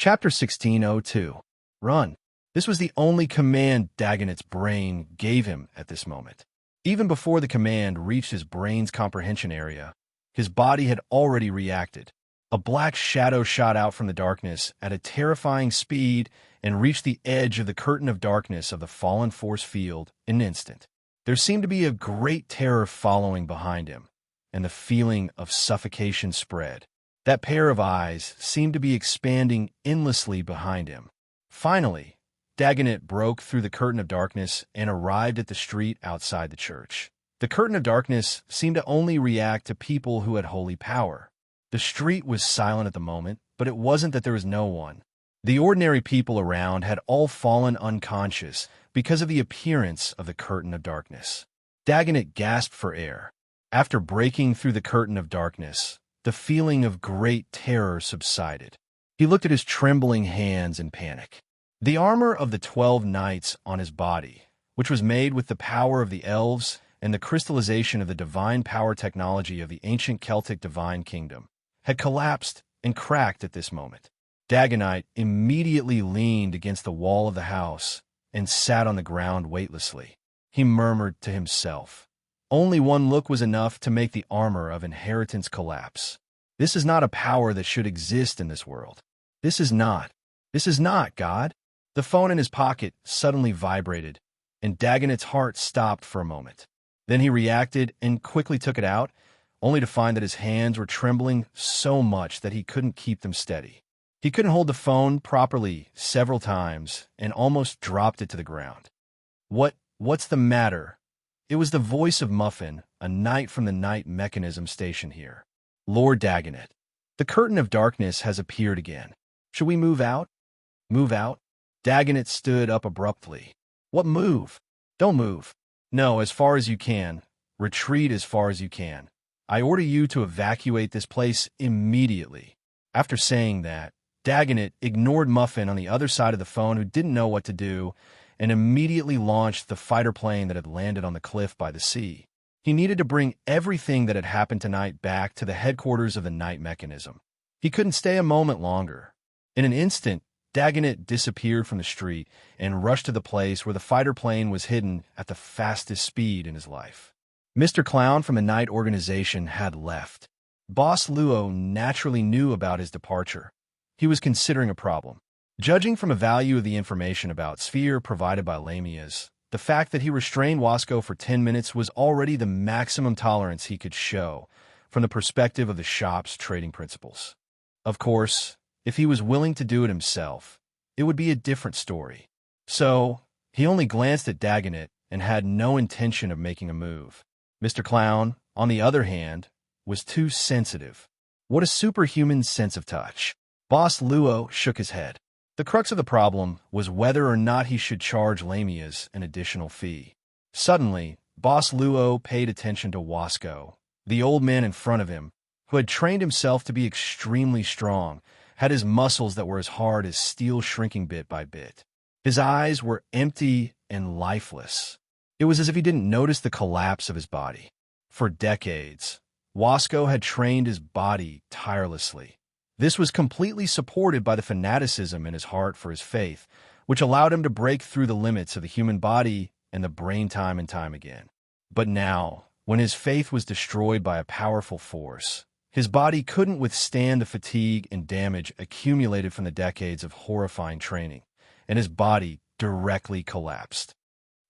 Chapter 16:02. Run. This was the only command Dagonet's brain gave him at this moment. Even before the command reached his brain's comprehension area, his body had already reacted. A black shadow shot out from the darkness at a terrifying speed and reached the edge of the curtain of darkness of the fallen force field in an instant. There seemed to be a great terror following behind him, and the feeling of suffocation spread. That pair of eyes seemed to be expanding endlessly behind him. Finally, Dagonet broke through the curtain of darkness and arrived at the street outside the church. The curtain of darkness seemed to only react to people who had holy power. The street was silent at the moment, but it wasn't that there was no one. The ordinary people around had all fallen unconscious because of the appearance of the curtain of darkness. Dagonet gasped for air. After breaking through the curtain of darkness, the feeling of great terror subsided. He looked at his trembling hands in panic. The armor of the 12 knights on his body, which was made with the power of the elves and the crystallization of the divine power technology of the ancient Celtic divine kingdom, had collapsed and cracked at this moment. Dagonet immediately leaned against the wall of the house and sat on the ground weightlessly. He murmured to himself. Only one look was enough to make the armor of inheritance collapse. This is not a power that should exist in this world. This is not, God. The phone in his pocket suddenly vibrated, and Dagonet's heart stopped for a moment. Then he reacted and quickly took it out, only to find that his hands were trembling so much that he couldn't keep them steady. He couldn't hold the phone properly several times and almost dropped it to the ground. What's the matter? It was the voice of Muffin, a knight from the night mechanism station here. Lord Dagonet, the curtain of darkness has appeared again. Should we move out? Move out? Dagonet stood up abruptly. What move? Don't move. No, as far as you can. Retreat as far as you can. I order you to evacuate this place immediately. After saying that, Dagonet ignored Muffin on the other side of the phone, who didn't know what to do, and immediately launched the fighter plane that had landed on the cliff by the sea. He needed to bring everything that had happened tonight back to the headquarters of the night mechanism. He couldn't stay a moment longer. In an instant, Dagonet disappeared from the street and rushed to the place where the fighter plane was hidden at the fastest speed in his life. Mr. Clown from the night organization had left. Boss Luo naturally knew about his departure. He was considering a problem. Judging from a value of the information about Sphere provided by Lamia's, the fact that he restrained Wasco for 10 minutes was already the maximum tolerance he could show from the perspective of the shop's trading principles. Of course, if he was willing to do it himself, it would be a different story. So, he only glanced at Dagonet and had no intention of making a move. Mr. Clown, on the other hand, was too sensitive. What a superhuman sense of touch. Boss Luo shook his head. The crux of the problem was whether or not he should charge Lamia's an additional fee. Suddenly, Boss Luo paid attention to Wasco. The old man in front of him, who had trained himself to be extremely strong, had his muscles that were as hard as steel shrinking bit by bit. His eyes were empty and lifeless. It was as if he didn't notice the collapse of his body. For decades, Wasco had trained his body tirelessly. This was completely supported by the fanaticism in his heart for his faith, which allowed him to break through the limits of the human body and the brain time and time again. But now, when his faith was destroyed by a powerful force, his body couldn't withstand the fatigue and damage accumulated from the decades of horrifying training, and his body directly collapsed.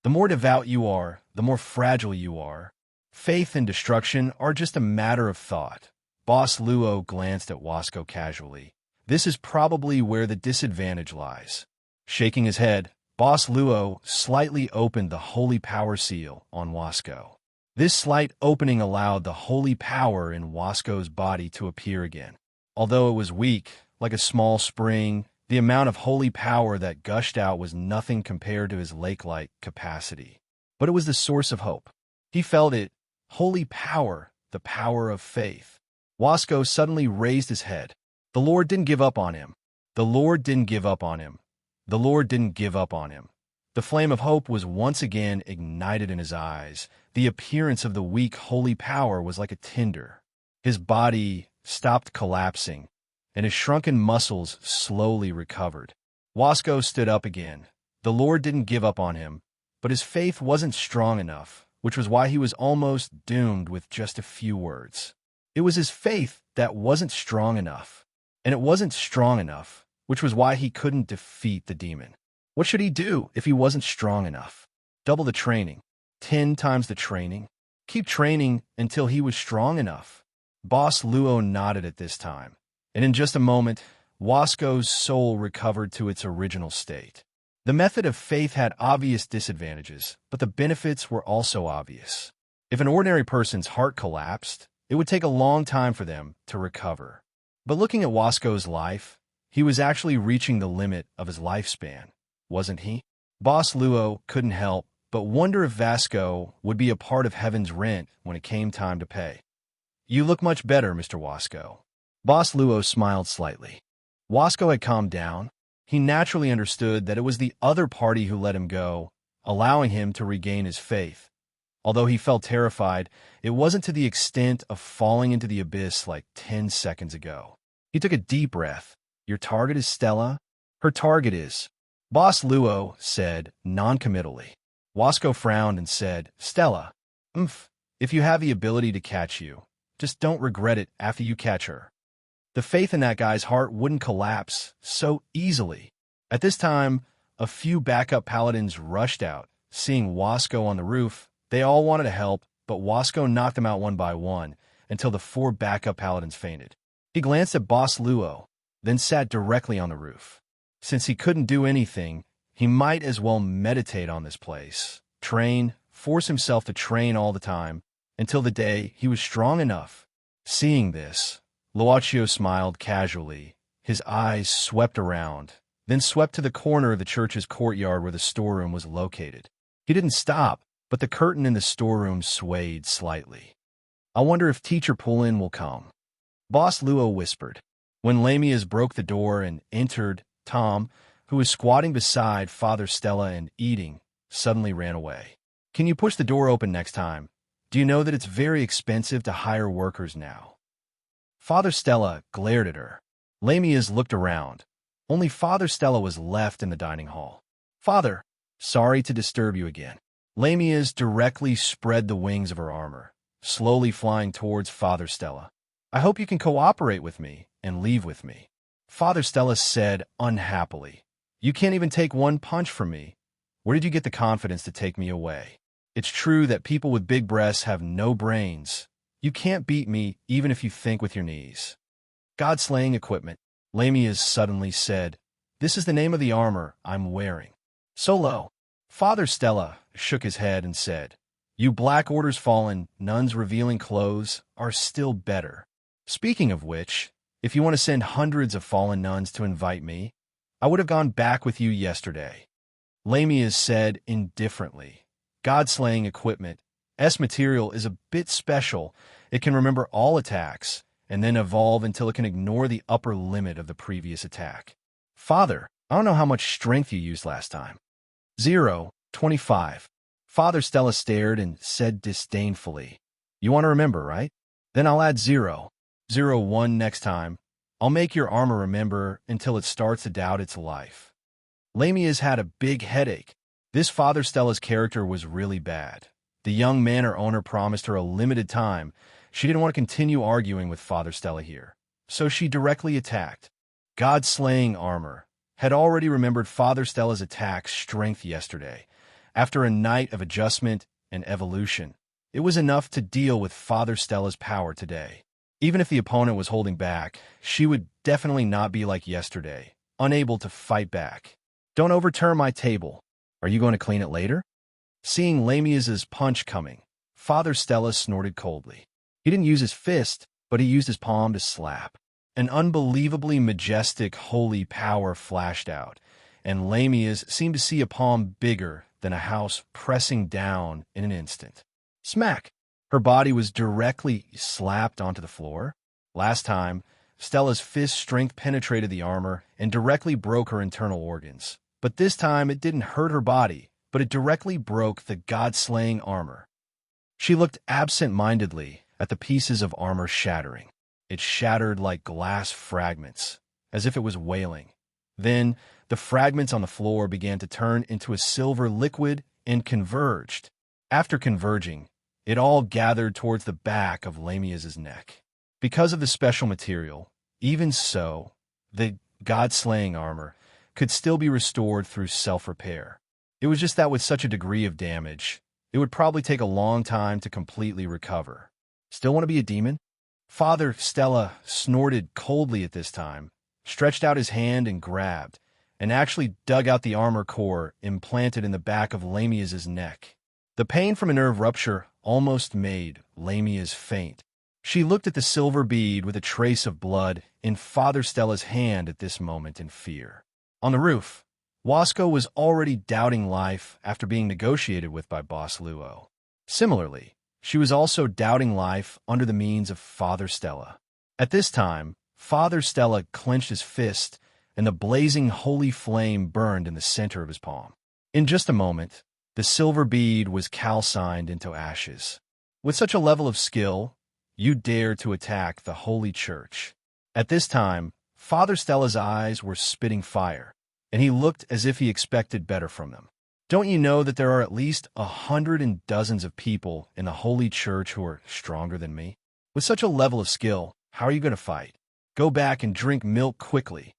The more devout you are, the more fragile you are. Faith and destruction are just a matter of thought. Boss Luo glanced at Wasco casually. This is probably where the disadvantage lies. Shaking his head, Boss Luo slightly opened the holy power seal on Wasco. This slight opening allowed the holy power in Wasco's body to appear again. Although it was weak, like a small spring, the amount of holy power that gushed out was nothing compared to his lake-like capacity. But it was the source of hope. He felt it. Holy power, the power of faith. Wasco suddenly raised his head. The Lord didn't give up on him. The Lord didn't give up on him. The Lord didn't give up on him. The flame of hope was once again ignited in his eyes. The appearance of the weak holy power was like a tinder. His body stopped collapsing. and his shrunken muscles slowly recovered. Wasco stood up again. The Lord didn't give up on him, but his faith wasn't strong enough, which was why he was almost doomed with just a few words. It was his faith that wasn't strong enough, and it wasn't strong enough, which was why he couldn't defeat the demon. What should he do if he wasn't strong enough? Double the training. 10 times the training. Keep training until he was strong enough. Boss Luo nodded at this time, and in just a moment, Wasco's soul recovered to its original state. The method of faith had obvious disadvantages, but the benefits were also obvious. If an ordinary person's heart collapsed, it would take a long time for them to recover. But looking at Wasco's life, he was actually reaching the limit of his lifespan, wasn't he? Boss Luo couldn't help but wonder if Vasco would be a part of heaven's rent when it came time to pay. "You look much better, Mr. Wasco." Boss Luo smiled slightly. Wasco had calmed down. He naturally understood that it was the other party who let him go, allowing him to regain his faith. Although he felt terrified, it wasn't to the extent of falling into the abyss like 10 seconds ago. He took a deep breath. "Your target is Stella?" "Her target is," Boss Luo said non-committally. Wasco frowned and said, "Stella, if you have the ability to catch you, just don't regret it after you catch her." The faith in that guy's heart wouldn't collapse so easily. At this time, a few backup paladins rushed out. Seeing Wasco on the roof, they all wanted to help, but Wasco knocked them out one by one until the 4 backup paladins fainted. He glanced at Boss Luo, then sat directly on the roof. Since he couldn't do anything, he might as well meditate on this place, train, force himself to train all the time, until the day he was strong enough. Seeing this, Luochio smiled casually. His eyes swept around, then swept to the corner of the church's courtyard where the storeroom was located. He didn't stop, but the curtain in the storeroom swayed slightly. "I wonder if Teacher Pullin will come," Boss Luo whispered. When Lamias broke the door and entered, Tom, who was squatting beside Father Stella and eating, suddenly ran away. "Can you push the door open next time? Do you know that it's very expensive to hire workers now?" Father Stella glared at her. Lamias looked around. Only Father Stella was left in the dining hall. "Father, sorry to disturb you again." Lamias directly spread the wings of her armor, slowly flying towards Father Stella. "I hope you can cooperate with me and leave with me." Father Stella said unhappily, "You can't even take one punch from me. Where did you get the confidence to take me away? It's true that people with big breasts have no brains. You can't beat me even if you think with your knees." "God-slaying equipment," Lamias suddenly said. "This is the name of the armor I'm wearing." "Solo." Father Stella shook his head and said, "You Black Order's fallen, nuns revealing clothes are still better. Speaking of which, if you want to send hundreds of fallen nuns to invite me, I would have gone back with you yesterday." Lamias said indifferently, "God-slaying equipment. S material is a bit special. It can remember all attacks, and then evolve until it can ignore the upper limit of the previous attack." "Father, I don't know how much strength you used last time." 0, 25. Father Stella stared and said disdainfully, "You want to remember, right? Then I'll add 0, 0, 1 next time. I'll make your armor remember until it starts to doubt its life." Lamias had a big headache. This Father Stella's character was really bad. The young manor owner promised her a limited time. She didn't want to continue arguing with Father Stella here, so she directly attacked. God-slaying armor had already remembered Father Stella's attack strength yesterday. After a night of adjustment and evolution, it was enough to deal with Father Stella's power today. Even if the opponent was holding back, she would definitely not be like yesterday, unable to fight back. "Don't overturn my table. Are you going to clean it later?" Seeing Lamias's punch coming, Father Stella snorted coldly. He didn't use his fist, but he used his palm to slap. An unbelievably majestic holy power flashed out, and Lamias seemed to see a palm bigger than a house pressing down in an instant. Smack! Her body was directly slapped onto the floor. Last time, Stella's fist strength penetrated the armor and directly broke her internal organs. But this time it didn't hurt her body, but it directly broke the God-slaying armor. She looked absent-mindedly at the pieces of armor shattering. It shattered like glass fragments, as if it was wailing. Then, the fragments on the floor began to turn into a silver liquid and converged. After converging, it all gathered towards the back of Lamia's neck. Because of the special material, even so, the god-slaying armor could still be restored through self-repair. It was just that with such a degree of damage, it would probably take a long time to completely recover. Still want to be a demon? Father Stella snorted coldly at this time, stretched out his hand and grabbed, and actually dug out the armor core implanted in the back of Lamia's neck. The pain from a nerve rupture almost made Lamia's faint. She looked at the silver bead with a trace of blood in Father Stella's hand at this moment in fear. On the roof, Wasco was already doubting life after being negotiated with by Boss Luo. Similarly, she was also doubting life under the means of Father Stella. At this time, Father Stella clenched his fist, and the blazing holy flame burned in the center of his palm. In just a moment, the silver bead was calcined into ashes. With such a level of skill, you dare to attack the Holy Church. At this time, Father Stella's eyes were spitting fire, and he looked as if he expected better from them. Don't you know that there are at least 100 and dozens of people in the Holy Church who are stronger than me? With such a level of skill, how are you going to fight? Go back and drink milk quickly.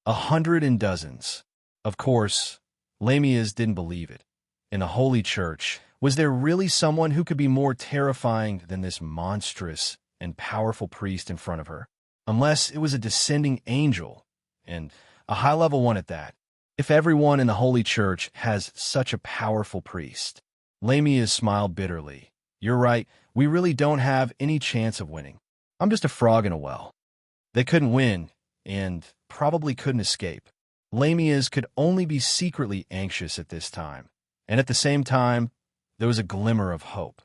100 and dozens. Of course, Lamias didn't believe it. In the Holy Church, was there really someone who could be more terrifying than this monstrous and powerful priest in front of her? Unless it was a descending angel, and a high-level one at that. If everyone in the Holy Church has such a powerful priest. Lamias smiled bitterly. You're right, we really don't have any chance of winning. I'm just a frog in a well. They couldn't win, and probably couldn't escape. Lamias could only be secretly anxious at this time, and at the same time, there was a glimmer of hope.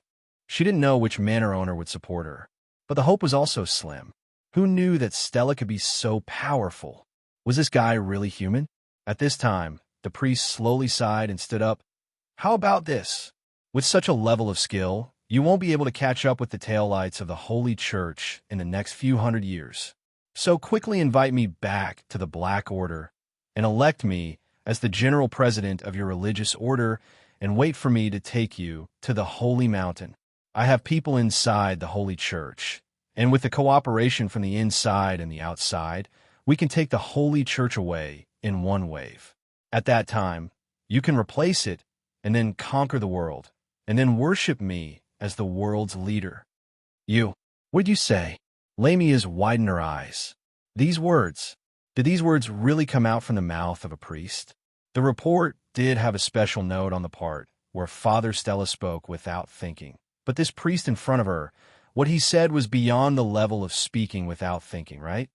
She didn't know which manor owner would support her, but the hope was also slim. Who knew that Stella could be so powerful? Was this guy really human? At this time, the priest slowly sighed and stood up. How about this? With such a level of skill, you won't be able to catch up with the taillights of the Holy Church in the next few hundred years. So quickly invite me back to the Black Order and elect me as the general president of your religious order and wait for me to take you to the Holy Mountain. I have people inside the Holy Church, and with the cooperation from the inside and the outside, we can take the Holy Church away in one wave. At that time, you can replace it and then conquer the world, and then worship me as the world's leader. What'd you say? Lamias widened her eyes. Did these words really come out from the mouth of a priest? The report did have a special note on the part where Father Stella spoke without thinking. But this priest in front of her, what he said was beyond the level of speaking without thinking, right?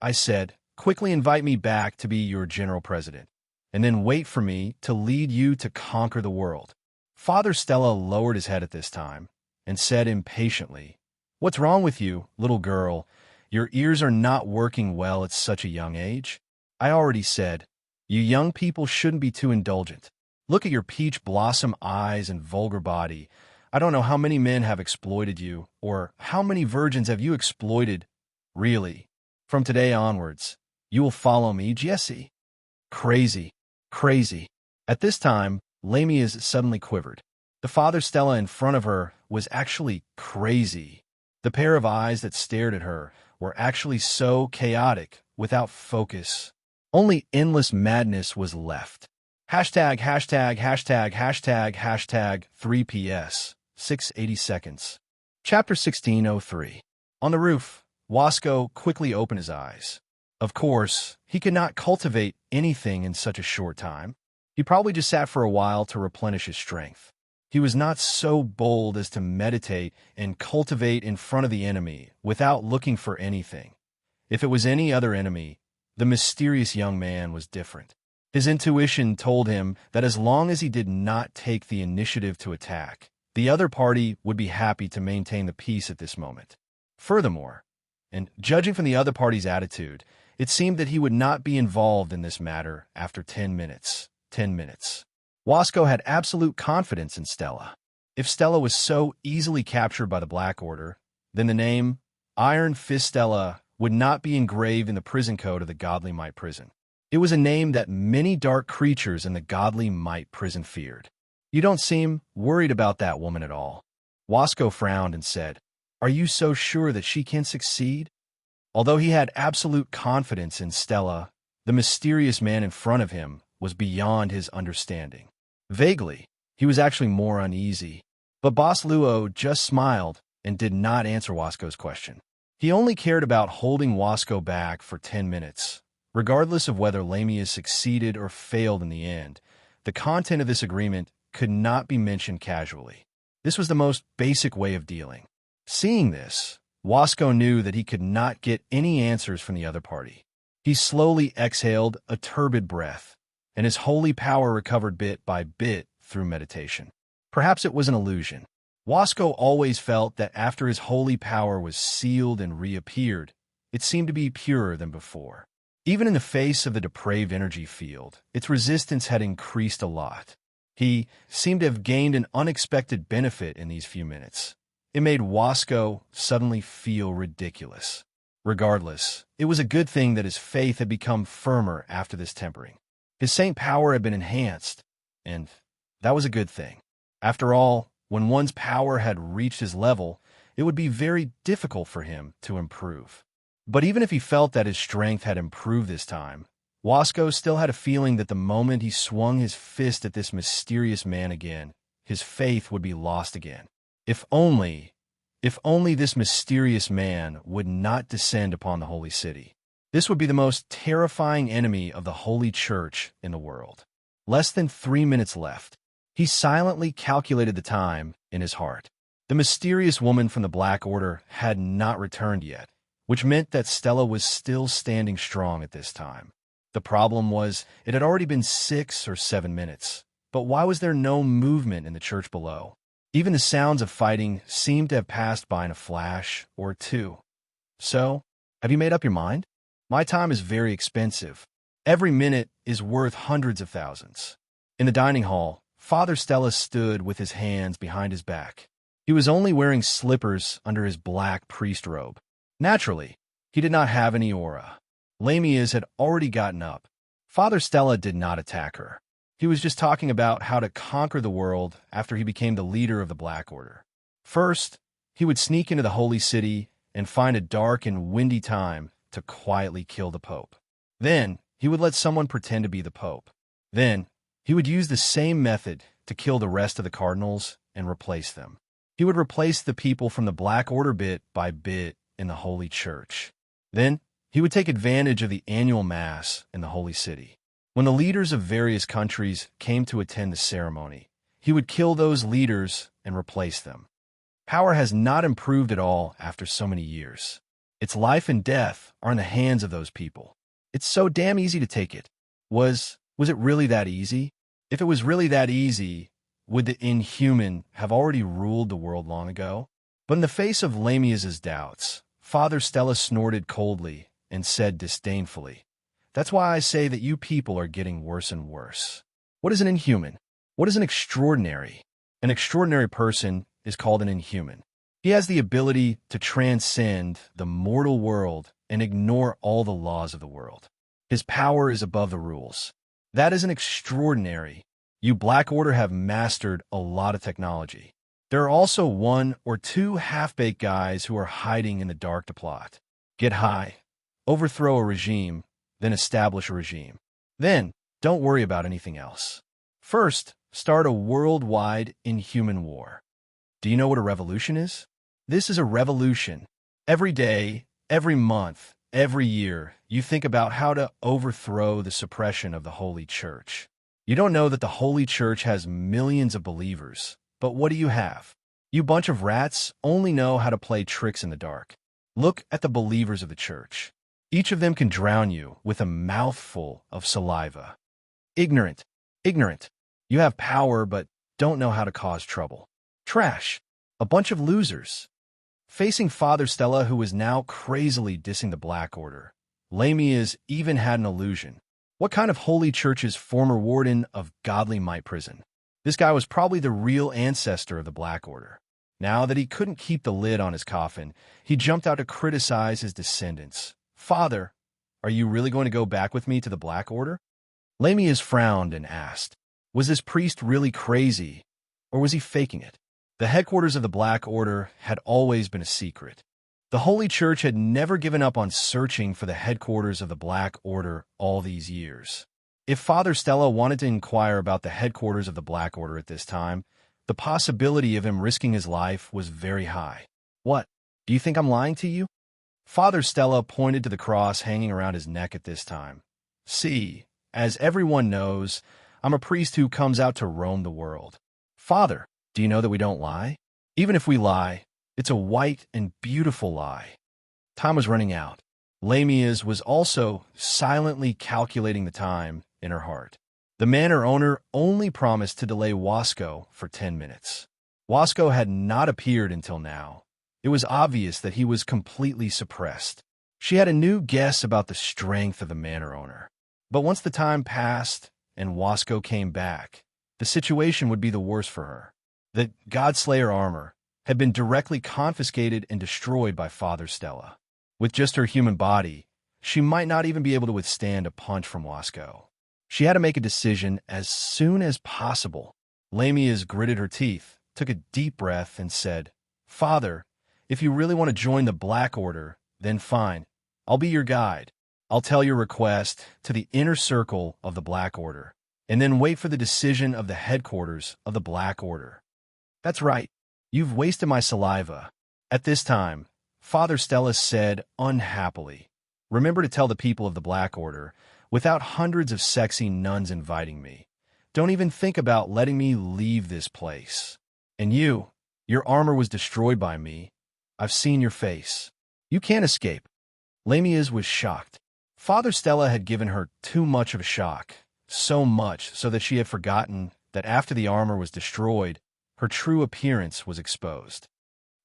I said, quickly invite me back to be your general president, and then wait for me to lead you to conquer the world. Father Stella lowered his head at this time and said impatiently, What's wrong with you, little girl? Your ears are not working well at such a young age. I already said, you young people shouldn't be too indulgent. Look at your peach blossom eyes and vulgar body. I don't know how many men have exploited you, or how many virgins have you exploited. Really, from today onwards, you will follow me, Jesse. Crazy. At this time, Lamias suddenly quivered. The Father Stella in front of her was actually crazy. The pair of eyes that stared at her were actually so chaotic, without focus. Only endless madness was left. Hashtag 3PS, 680 seconds. Chapter 1603. On the roof, Wasco quickly opened his eyes. Of course, he could not cultivate anything in such a short time. He probably just sat for a while to replenish his strength. He was not so bold as to meditate and cultivate in front of the enemy without looking for anything. If it was any other enemy, the mysterious young man was different. His intuition told him that as long as he did not take the initiative to attack, the other party would be happy to maintain the peace at this moment. Furthermore, and judging from the other party's attitude, it seemed that he would not be involved in this matter after 10 minutes. 10 minutes. Wasco had absolute confidence in Stella. If Stella was so easily captured by the Black Order, then the name Iron Fist Stella would not be engraved in the prison code of the Godly Might prison. It was a name that many dark creatures in the Godly Might prison feared. You don't seem worried about that woman at all. Wasco frowned and said, Are you so sure that she can succeed? Although he had absolute confidence in Stella, the mysterious man in front of him was beyond his understanding. Vaguely, he was actually more uneasy. But Boss Luo just smiled and did not answer Wasco's question. He only cared about holding Wasco back for 10 minutes. Regardless of whether Lamia succeeded or failed in the end, the content of this agreement could not be mentioned casually. This was the most basic way of dealing. Seeing this, Wasco knew that he could not get any answers from the other party. He slowly exhaled a turbid breath, and his holy power recovered bit by bit through meditation. Perhaps it was an illusion. Wasco always felt that after his holy power was sealed and reappeared, it seemed to be purer than before. Even in the face of the depraved energy field, its resistance had increased a lot. He seemed to have gained an unexpected benefit in these few minutes. It made Wasco suddenly feel ridiculous. Regardless, it was a good thing that his faith had become firmer after this tempering. His saint power had been enhanced, and that was a good thing. After all, when one's power had reached his level, it would be very difficult for him to improve. But even if he felt that his strength had improved this time, Wasco still had a feeling that the moment he swung his fist at this mysterious man again, his faith would be lost again. If only this mysterious man would not descend upon the holy city. This would be the most terrifying enemy of the Holy Church in the world. Less than 3 minutes left. He silently calculated the time in his heart. The mysterious woman from the Black Order had not returned yet, which meant that Stella was still standing strong at this time. The problem was, it had already been 6 or 7 minutes. But why was there no movement in the church below? Even the sounds of fighting seemed to have passed by in a flash or two. So, have you made up your mind? My time is very expensive. Every minute is worth hundreds of thousands. In the dining hall, Father Stella stood with his hands behind his back. He was only wearing slippers under his black priest robe. Naturally, he did not have any aura. Lamia's had already gotten up. Father Stella did not attack her. He was just talking about how to conquer the world after he became the leader of the Black Order. First, he would sneak into the holy city and find a dark and windy time to quietly kill the Pope. Then, he would let someone pretend to be the Pope. Then, he would use the same method to kill the rest of the cardinals and replace them. He would replace the people from the Black Order bit by bit in the Holy Church. Then, he would take advantage of the annual Mass in the Holy City. When the leaders of various countries came to attend the ceremony, he would kill those leaders and replace them. Power has not improved at all after so many years. Its life and death are in the hands of those people. It's so damn easy to take it. Was it really that easy? If it was really that easy, would the inhuman have already ruled the world long ago? But in the face of Lamia's doubts, Father Stella snorted coldly and said disdainfully, That's why I say that you people are getting worse and worse. What is an inhuman? What is an extraordinary? An extraordinary person is called an inhuman. He has the ability to transcend the mortal world and ignore all the laws of the world. His power is above the rules. That is an extraordinary. You Black Order have mastered a lot of technology. There are also 1 or 2 half-baked guys who are hiding in the dark to plot. Get high, overthrow a regime, then establish a regime. Then, don't worry about anything else. First, start a worldwide inhuman war. Do you know what a revolution is? This is a revolution. Every day, every month, every year, you think about how to overthrow the suppression of the Holy Church. You don't know that the Holy Church has millions of believers, but what do you have? You bunch of rats only know how to play tricks in the dark. Look at the believers of the church. Each of them can drown you with a mouthful of saliva. Ignorant. You have power but don't know how to cause trouble. Trash. A bunch of losers. Facing Father Stella, who was now crazily dissing the Black Order, Lamia's even had an illusion. What kind of Holy Church's former warden of Godly Might prison? This guy was probably the real ancestor of the Black Order. Now that he couldn't keep the lid on his coffin, he jumped out to criticize his descendants. "Father, are you really going to go back with me to the Black Order?" Lamius frowned and asked, was this priest really crazy, or was he faking it? The headquarters of the Black Order had always been a secret. The Holy Church had never given up on searching for the headquarters of the Black Order all these years. If Father Stella wanted to inquire about the headquarters of the Black Order at this time, the possibility of him risking his life was very high. "What? Do you think I'm lying to you?" Father Stella pointed to the cross hanging around his neck at this time. "See, as everyone knows, I'm a priest who comes out to roam the world." "Father, do you know that we don't lie? Even if we lie, it's a white and beautiful lie." Time was running out. Lamias was also silently calculating the time in her heart. The manor owner only promised to delay Wasco for 10 minutes. Wasco had not appeared until now. It was obvious that he was completely suppressed. She had a new guess about the strength of the manor owner. But once the time passed and Wasco came back, the situation would be the worse for her. The Godslayer armor had been directly confiscated and destroyed by Father Stella. With just her human body, she might not even be able to withstand a punch from Wasco. She had to make a decision as soon as possible. Lamias gritted her teeth, took a deep breath, and said, "Father, if you really want to join the Black Order, then fine. I'll be your guide. I'll tell your request to the inner circle of the Black Order, and then wait for the decision of the headquarters of the Black Order." "That's right. You've wasted my saliva." At this time, Father Stella said unhappily, "Remember to tell the people of the Black Order, without hundreds of sexy nuns inviting me. Don't even think about letting me leave this place. And you, your armor was destroyed by me. I've seen your face. You can't escape." Lamias was shocked. Father Stella had given her too much of a shock, so much so that she had forgotten that after the armor was destroyed, her true appearance was exposed.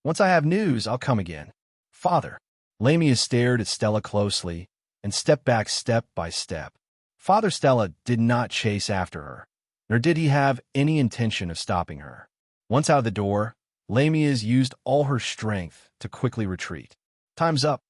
"Once I have news, I'll come again." "Father." Lamias stared at Stella closely and stepped back step by step. Father Stella did not chase after her, nor did he have any intention of stopping her. Once out of the door, Lamias used all her strength to quickly retreat. "Time's up."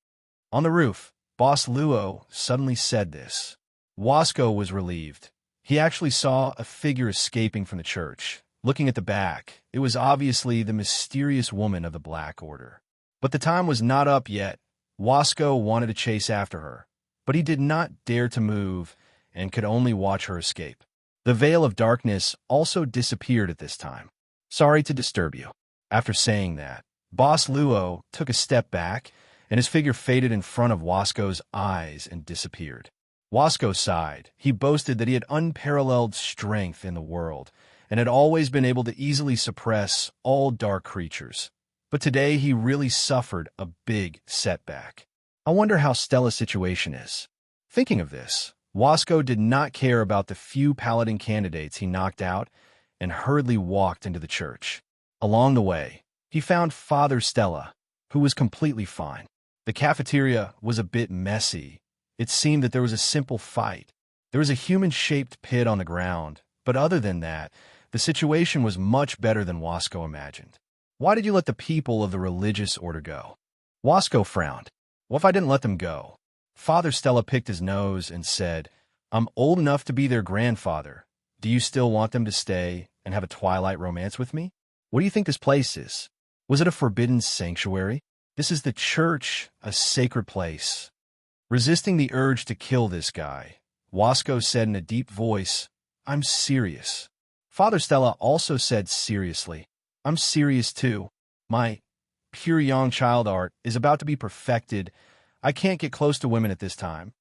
On the roof, Boss Luo suddenly said this. Wasco was relieved. He actually saw a figure escaping from the church. Looking at the back, it was obviously the mysterious woman of the Black Order. But the time was not up yet. Wasco wanted to chase after her, but he did not dare to move and could only watch her escape. The veil of darkness also disappeared at this time. "Sorry to disturb you." After saying that, Boss Luo took a step back, and his figure faded in front of Wasco's eyes and disappeared. Wasco sighed. He boasted that he had unparalleled strength in the world and had always been able to easily suppress all dark creatures. But today he really suffered a big setback. I wonder how Stella's situation is. Thinking of this, Wasco did not care about the few paladin candidates he knocked out and hurriedly walked into the church. Along the way, he found Father Stella, who was completely fine. The cafeteria was a bit messy. It seemed that there was a simple fight. There was a human-shaped pit on the ground, but other than that, the situation was much better than Wasco imagined. "Why did you let the people of the religious order go?" Wasco frowned. "What if I didn't let them go?" Father Stella picked his nose and said, "I'm old enough to be their grandfather. Do you still want them to stay and have a twilight romance with me? What do you think this place is? Was it a forbidden sanctuary? This is the church, a sacred place." Resisting the urge to kill this guy, Wasco said in a deep voice, "I'm serious." Father Stella also said seriously, "I'm serious too. My pure young child art is about to be perfected. I can't get close to women at this time."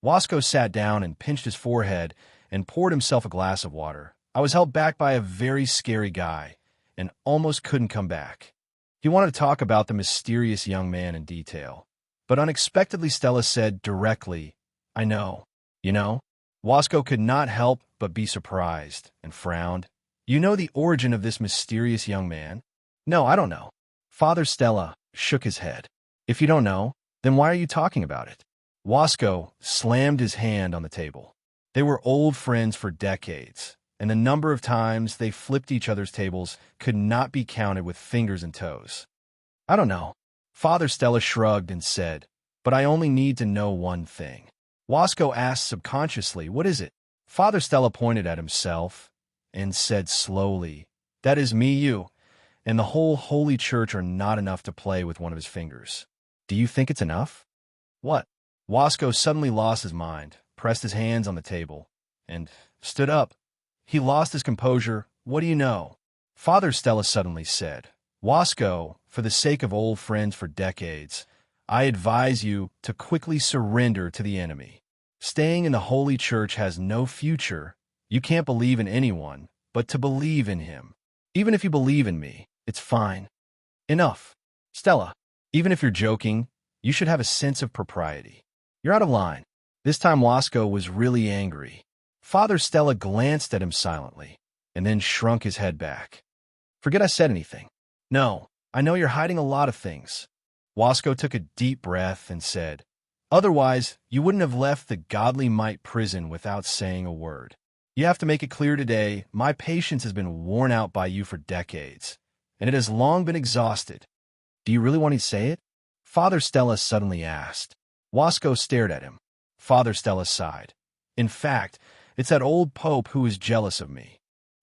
Wasco sat down and pinched his forehead and poured himself a glass of water. "I was held back by a very scary guy and almost couldn't come back." He wanted to talk about the mysterious young man in detail, but unexpectedly Stella said directly, "I know." "You know?" Wasco could not help but be surprised and frowned. "You know the origin of this mysterious young man?" "No, I don't know." Father Stella shook his head. "If you don't know, then why are you talking about it?" Wasco slammed his hand on the table. They were old friends for decades, and the number of times they flipped each other's tables could not be counted with fingers and toes. I don't know. Father Stella shrugged and said, but I only need to know one thing. Wasco asked subconsciously, what is it? Father Stella pointed at himself and said slowly, that is me, you, and the whole Holy Church are not enough to play with one of his fingers. Do you think it's enough? What? Wasco suddenly lost his mind, pressed his hands on the table, and stood up. He lost his composure. What do you know? Father Stella suddenly said, Wasco, for the sake of old friends for decades, I advise you to quickly surrender to the enemy. Staying in the Holy Church has no future. You can't believe in anyone, but to believe in him. Even if you believe in me, it's fine. Enough. Stella, even if you're joking, you should have a sense of propriety. You're out of line. This time Wasco was really angry. Father Stella glanced at him silently, and then shrunk his head back. Forget I said anything. No, I know you're hiding a lot of things. Wasco took a deep breath and said, otherwise, you wouldn't have left the Godly Might prison without saying a word. You have to make it clear today, my patience has been worn out by you for decades, and it has long been exhausted. Do you really want to say it? Father Stella suddenly asked. Wasco stared at him. Father Stella sighed. In fact, it's that old Pope who is jealous of me.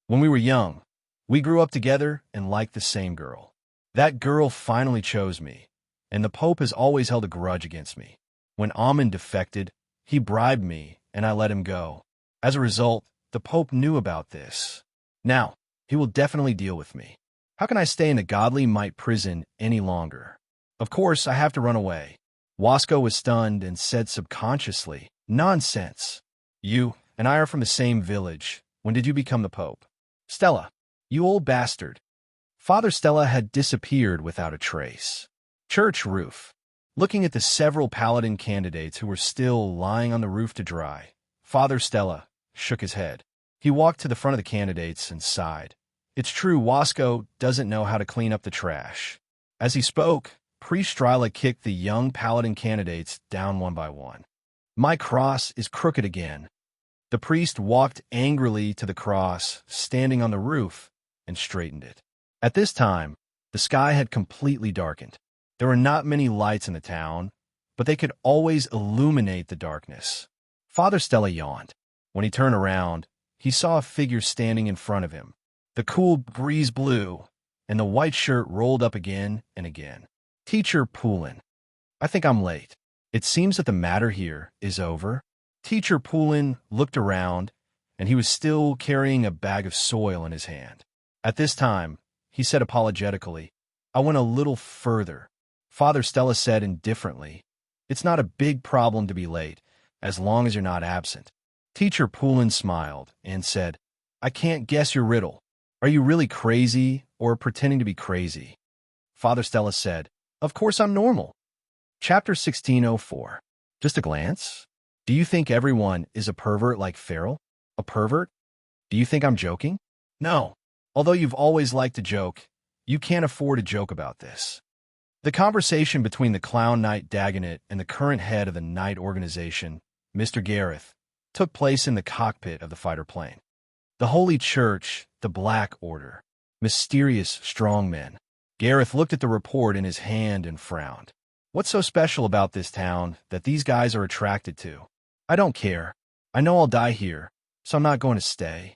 When we were young, we grew up together and liked the same girl. That girl finally chose me, and the Pope has always held a grudge against me. When Amun defected, he bribed me, and I let him go. As a result, the Pope knew about this. Now, he will definitely deal with me. How can I stay in the Godly Might prison any longer? Of course, I have to run away. Wasco was stunned and said subconsciously, nonsense. You and I are from the same village. When did you become the Pope? Stella, you old bastard. Father Stella had disappeared without a trace. Church roof. Looking at the several paladin candidates who were still lying on the roof to dry, Father Stella shook his head. He walked to the front of the candidates and sighed. It's true, Wasco doesn't know how to clean up the trash. As he spoke, Priest Stryla kicked the young paladin candidates down one by one. My cross is crooked again. The priest walked angrily to the cross, standing on the roof, and straightened it. At this time, the sky had completely darkened. There were not many lights in the town, but they could always illuminate the darkness. Father Stella yawned. When he turned around, he saw a figure standing in front of him. The cool breeze blew, and the white shirt rolled up again and again. Teacher Poulin. I think I'm late. It seems that the matter here is over. Teacher Poulin looked around, and he was still carrying a bag of soil in his hand. At this time, he said apologetically, I went a little further. Father Stella said indifferently, it's not a big problem to be late, as long as you're not absent. Teacher Poulin smiled and said, I can't guess your riddle. Are you really crazy or pretending to be crazy? Father Stella said, of course I'm normal. Chapter 1604. Just a glance? Do you think everyone is a pervert like Farrell? A pervert? Do you think I'm joking? No. Although you've always liked to joke, you can't afford to joke about this. The conversation between the clown knight Dagonet and the current head of the Knight organization, Mr. Gareth, took place in the cockpit of the fighter plane. The Holy Church, the Black Order, mysterious strongmen. Gareth looked at the report in his hand and frowned. What's so special about this town that these guys are attracted to? I don't care. I know I'll die here, so I'm not going to stay.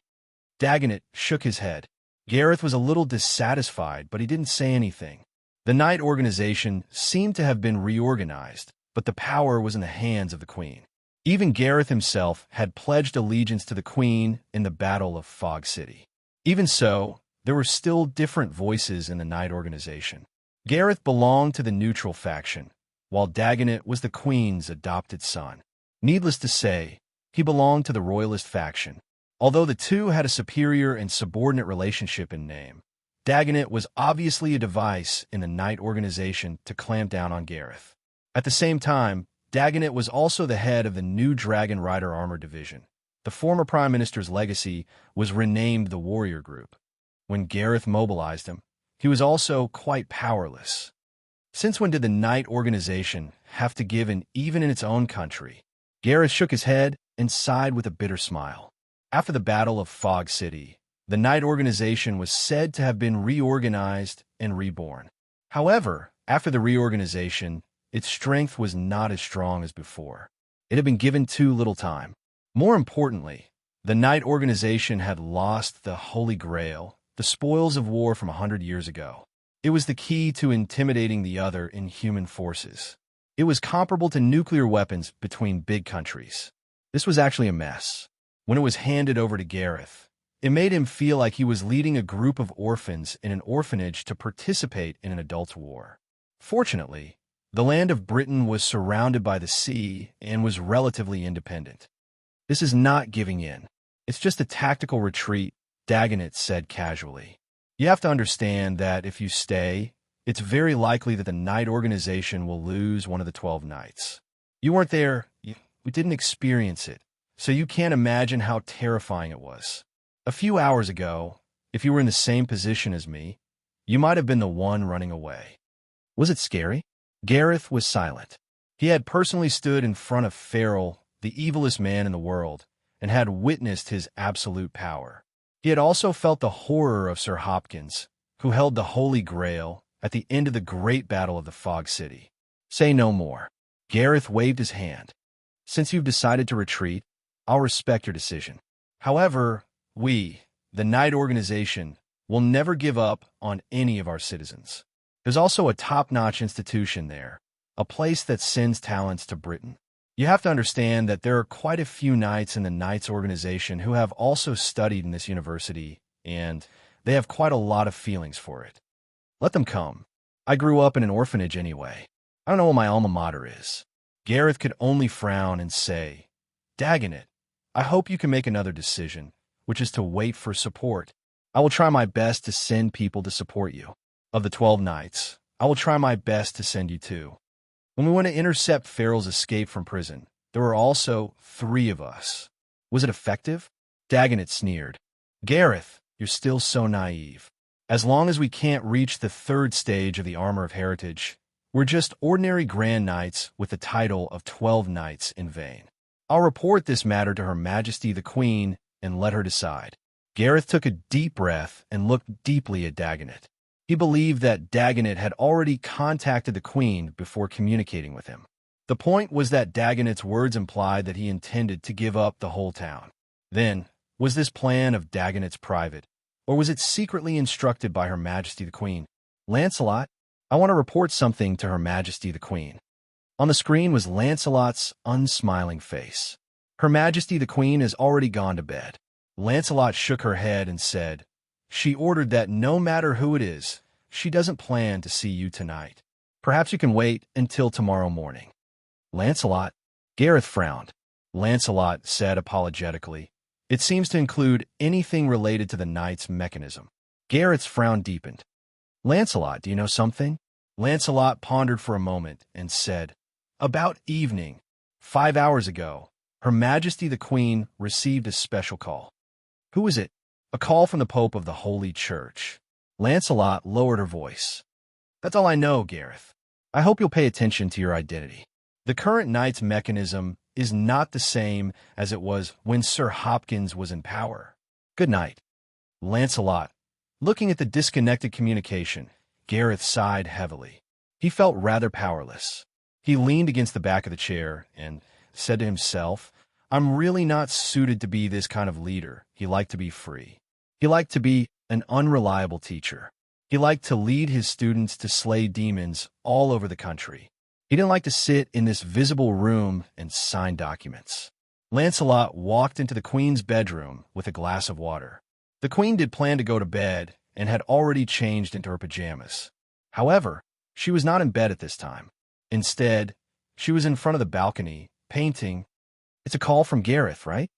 Dagonet shook his head. Gareth was a little dissatisfied, but he didn't say anything. The Knight organization seemed to have been reorganized, but the power was in the hands of the Queen. Even Gareth himself had pledged allegiance to the Queen in the Battle of Fog City. Even so, there were still different voices in the Knight organization. Gareth belonged to the neutral faction, while Dagonet was the Queen's adopted son. Needless to say, he belonged to the Royalist faction. Although the two had a superior and subordinate relationship in name, Dagonet was obviously a device in the Knight organization to clamp down on Gareth. At the same time, Dagonet was also the head of the new Dragon Rider Armor Division. The former Prime Minister's legacy was renamed the Warrior Group. When Gareth mobilized him, he was also quite powerless. Since when did the Knight organization have to give in even in its own country? Gareth shook his head and sighed with a bitter smile. After the Battle of Fog City, the Knight organization was said to have been reorganized and reborn. However, after the reorganization, its strength was not as strong as before. It had been given too little time. More importantly, the Knight organization had lost the Holy Grail, the spoils of war from 100 years ago. It was the key to intimidating the other inhuman forces. It was comparable to nuclear weapons between big countries. This was actually a mess. When it was handed over to Gareth, it made him feel like he was leading a group of orphans in an orphanage to participate in an adult's war. Fortunately, the land of Britain was surrounded by the sea and was relatively independent. "This is not giving in. It's just a tactical retreat," Dagonet said casually. "You have to understand that if you stay, it's very likely that the Knight organization will lose one of the 12 Knights. You weren't there, we didn't experience it, so you can't imagine how terrifying it was. A few hours ago, if you were in the same position as me, you might have been the one running away." "Was it scary?" Gareth was silent. He had personally stood in front of Farrell, the evilest man in the world, and had witnessed his absolute power. He had also felt the horror of Sir Hopkins, who held the Holy Grail, at the end of the great battle of the Fog City. "Say no more." Gareth waved his hand. "Since you've decided to retreat, I'll respect your decision. However, we, the Knight organization, will never give up on any of our citizens. There's also a top-notch institution there, a place that sends talents to Britain. You have to understand that there are quite a few Knights in the Knights organization who have also studied in this university, and they have quite a lot of feelings for it. Let them come. I grew up in an orphanage anyway. I don't know what my alma mater is." Gareth could only frown and say, "Dagonet, I hope you can make another decision, which is to wait for support. I will try my best to send people to support you. Of the 12 Knights, I will try my best to send you 2. When we went to intercept Farrell's escape from prison, there were also 3 of us. Was it effective?" Dagonet sneered. "Gareth, you're still so naive. As long as we can't reach the 3rd stage of the Armor of Heritage, we're just ordinary Grand Knights with the title of 12 Knights in vain. I'll report this matter to Her Majesty the Queen and let her decide." Gareth took a deep breath and looked deeply at Dagonet. He believed that Dagonet had already contacted the Queen before communicating with him. The point was that Dagonet's words implied that he intended to give up the whole town. Then, was this plan of Dagonet's private, or was it secretly instructed by Her Majesty the Queen? "Lancelot, I want to report something to Her Majesty the Queen." On the screen was Lancelot's unsmiling face. "Her Majesty the Queen has already gone to bed." Lancelot shook her head and said, "She ordered that no matter who it is, she doesn't plan to see you tonight. Perhaps you can wait until tomorrow morning." "Lancelot?" Gareth frowned. Lancelot said apologetically, "It seems to include anything related to the Knight's mechanism." Gareth's frown deepened. "Lancelot, do you know something?" Lancelot pondered for a moment and said, "About evening, 5 hours ago, Her Majesty the Queen received a special call." "Who is it?" "A call from the Pope of the Holy Church." Lancelot lowered her voice. "That's all I know, Gareth. I hope you'll pay attention to your identity. The current Knight's mechanism is not the same as it was when Sir Hopkins was in power. Good night." Lancelot, looking at the disconnected communication, Gareth sighed heavily. He felt rather powerless. He leaned against the back of the chair and said to himself, "I'm really not suited to be this kind of leader." He liked to be free. He liked to be an unreliable teacher. He liked to lead his students to slay demons all over the country. He didn't like to sit in this visible room and sign documents. Lancelot walked into the Queen's bedroom with a glass of water. The Queen did plan to go to bed and had already changed into her pajamas. However, she was not in bed at this time. Instead, she was in front of the balcony, painting. "It's a call from Gareth, right?"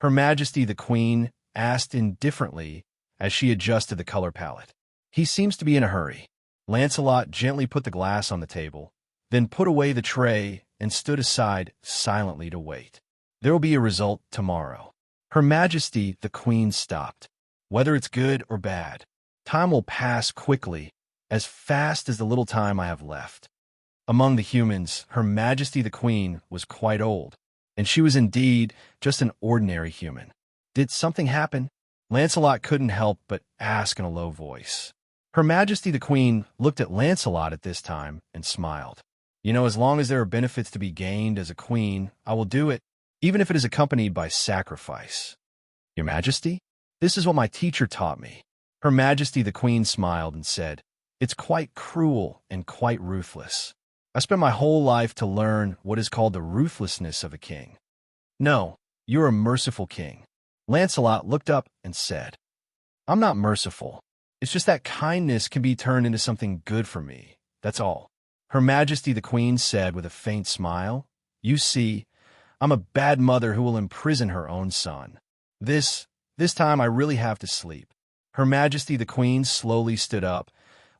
Her Majesty the Queen asked indifferently as she adjusted the color palette. "He seems to be in a hurry." Lancelot gently put the glass on the table, then put away the tray and stood aside silently to wait. "There will be a result tomorrow." Her Majesty the Queen stopped. "Whether it's good or bad, time will pass quickly, as fast as the little time I have left." Among the humans, Her Majesty the Queen was quite old, and she was indeed just an ordinary human. Did something happen? Lancelot couldn't help but ask in a low voice. Her Majesty the Queen looked at Lancelot at this time and smiled. As long as there are benefits to be gained as a queen, I will do it, even if it is accompanied by sacrifice. Your Majesty? This is what my teacher taught me. Her Majesty the Queen smiled and said, It's quite cruel and quite ruthless. I spent my whole life to learn what is called the ruthlessness of a king. No, you're a merciful king. Lancelot looked up and said, I'm not merciful. It's just that kindness can be turned into something good for me. That's all. Her Majesty the Queen said with a faint smile, You see, I'm a bad mother who will imprison her own son. This time I really have to sleep. Her Majesty the Queen slowly stood up.